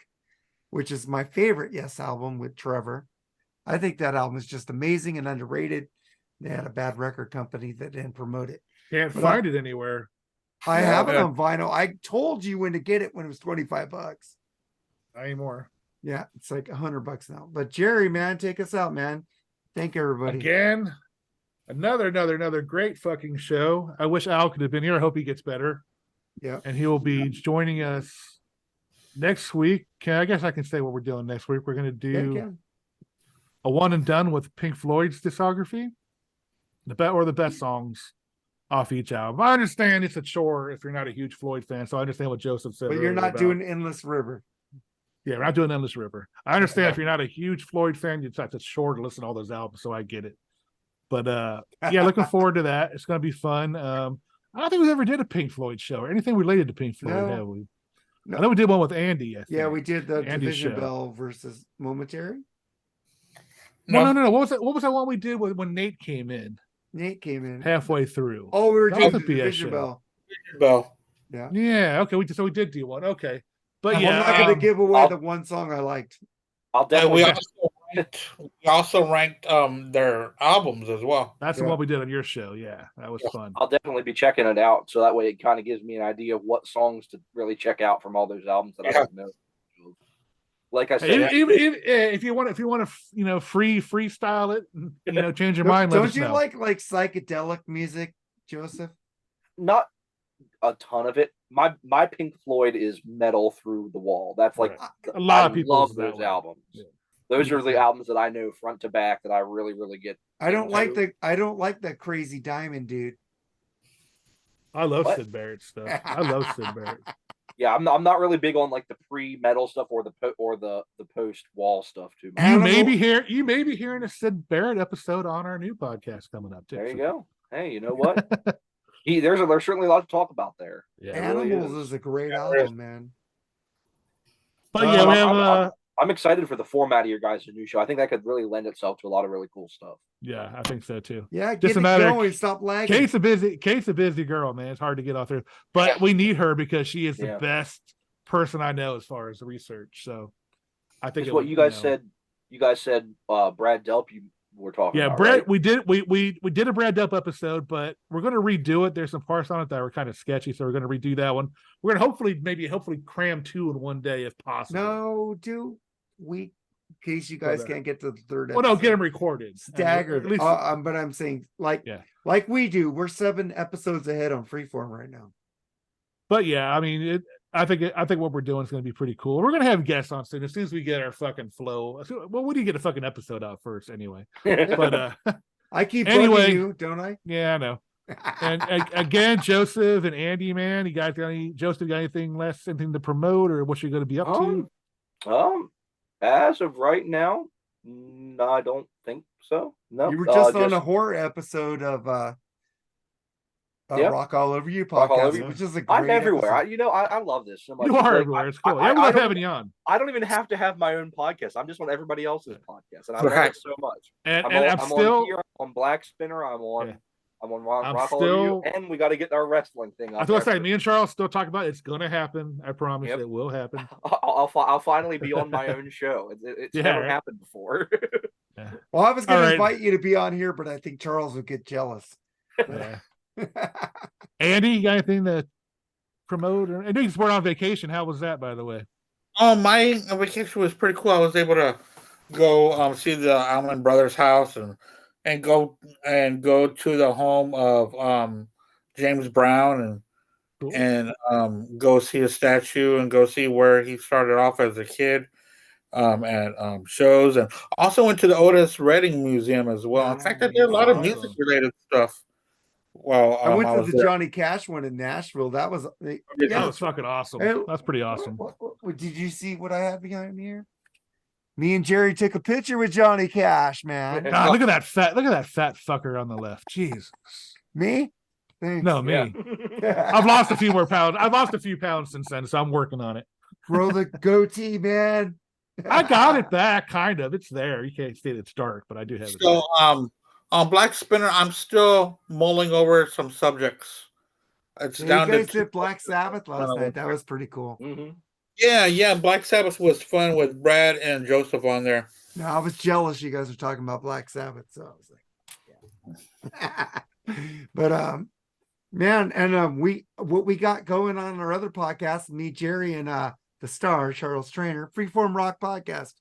which is my favorite Yes album with Trevor. I think that album is just amazing and underrated. They had a bad record company that didn't promote it. Can't find it anywhere. I have it on vinyl. I told you when to get it when it was $25. Not anymore. Yeah, it's like $100 now. But Jerry, man, take us out, man. Thank everybody. Again, Another great fucking show. I wish Al could have been here. I hope he gets better. Yeah. And he will be joining us next week. I guess I can say what we're doing next week. We're going to do a one and done with Pink Floyd's discography, the best songs off each album. I understand it's a chore if you're not a huge Floyd fan, so I understand what Joseph said. But you're not doing Endless River. Yeah, we're not doing Endless River. I understand if you're not a huge Floyd fan, it's a chore to listen to all those albums, so I get it. But yeah, looking forward to that. It's going to be fun. I don't think we ever did a Pink Floyd show or anything related to Pink Floyd, have we? No. I know we did one with Andy. Yeah, we did the Andy's Division show. Bell versus Momentary. No. What was that one we did when Nate came in? Nate came in halfway through. Oh, we were That doing was the a BS Division show. Bell. Yeah. Yeah. Okay. We did do one. Okay. But I'm not going to give away the one song I liked. I'll definitely. We also ranked their albums as well. That's the one we did on your show. Yeah, that was fun. I'll definitely be checking it out, so that way it kind of gives me an idea of what songs to really check out from all those albums that I don't know. Like I said, if you want to, freestyle it, change your mind. Don't you like psychedelic music, Joseph? Not a ton of it. My Pink Floyd is metal through the wall. That's like a lot of people love those albums. Yeah. Those are the albums that I know front to back that I really, really get. I don't like the Crazy Diamond dude. I love Sid Barrett stuff. I love Sid Barrett. Yeah, I'm not really big on like the pre-metal stuff or the post-wall stuff too much. You may be hearing a Sid Barrett episode on our new podcast coming up too. There you go. Hey, you know what? There's certainly a lot to talk about there. Yeah, Animals is a great album, man. But yeah, we have. I'm excited for the format of your guys' new show. I think that could really lend itself to a lot of really cool stuff. Yeah, I think so too. Yeah, just a matter going, stop lagging. Kate's a busy girl, man. It's hard to get off there, but we need her because she is the best person I know as far as research. So I think it's what you guys said. You guys said Brad Delp. You were talking. Yeah, about, Brad. Right? We did a Brad Delp episode, but we're going to redo it. There's some parts on it that were kind of sketchy, so we're going to redo that one. We're going to hopefully cram 2 in one day if possible. No, in case you guys can't get to the third episode. Well, no, get them recorded. Staggered. At least, but I'm saying like we do. We're 7 episodes ahead on Freeform right now. But yeah, I mean, I think what we're doing is going to be pretty cool. We're going to have guests on soon as soon as we get our fucking flow. Well, we do get a fucking episode out first anyway. But I keep bugging you, don't I? Yeah, I know. And again, Joseph and Andy, man, Joseph got anything to promote, or what you're going to be up to? As of right now, no, I don't think so. No, you were just on a horror episode of Rock All Over You podcast, which is a great I'm everywhere. I I love this so much. You are everywhere. It's cool. I love having you on. I don't even have to have my own podcast. I'm just on everybody else's podcast, and I love it so much. And I'm still on Blackspinner. I'm on Rock All Over You, and we got to get our wrestling thing. I was going to say, me and Charles still talk about it. It's going to happen. I promise it will happen. I'll finally be on my own show. It's never happened before. Well, I was going to invite you to be on here, but I think Charles would get jealous. Yeah. Andy, you got anything to promote? I know you were on vacation. How was that, by the way? Oh, my vacation was pretty cool. I was able to go see the Allman Brothers house and go to the home of James Brown and go see a statue and go see where he started off as a kid at shows, and also went to the Otis Redding Museum as well. In fact, I did a lot of music related stuff. Well, I went to the Johnny Cash one in Nashville. That was that was fucking awesome. That's pretty awesome. What, did you see what I had behind me here? Me and Jerry took a picture with Johnny Cash, man. God, look at that fat fucker on the left. Jesus. Me? Thanks. No, me. Yeah. I've lost a few more pounds. I've lost a few pounds since then, so I'm working on it. Grow the goatee, man. I got it back, kind of. It's there. You can't see it's dark, but I do have it. So, on Blackspinner, I'm still mulling over some subjects. It's down you guys did Black Sabbath last night. That was pretty cool. Mm-hmm. Yeah. Black Sabbath was fun with Brad and Joseph on there. No, I was jealous you guys were talking about Black Sabbath, so I was like, yeah. But man, and what we got going on our other podcast, me, Jerry, and the star Charles Trainer, Freeform Rock Podcast.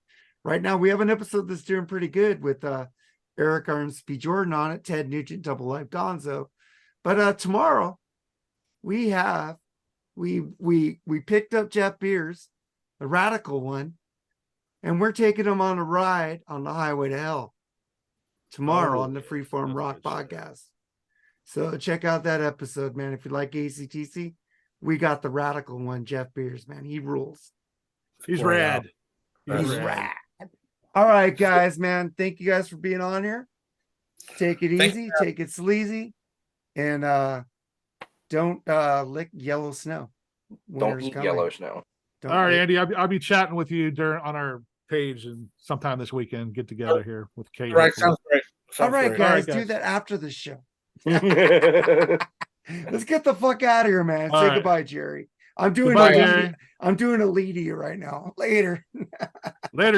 Right now, we have an episode that's doing pretty good with Eric Armsby Jordan on it, Ted Nugent, Double Life Donzo. But tomorrow we picked up Jeff Beers, the radical one, and we're taking him on a ride on the highway to hell tomorrow on the Freeform Rock podcast. So check out that episode, man. If you like ACTC, we got the radical one, Jeff Beers, man. He rules. He's rad. He's rad. All right, guys, man. Thank you guys for being on here. Take it easy, take it sleazy, and don't lick yellow snow. Don't eat yellow snow. All right, Andy, I'll be chatting with you on our page and sometime this weekend. Get together here with Kate. Right, sounds great. All right, guys, do that after the show. Let's get the fuck out of here, man. Say goodbye, Jerry. I'm doing a lead to you right now. Later.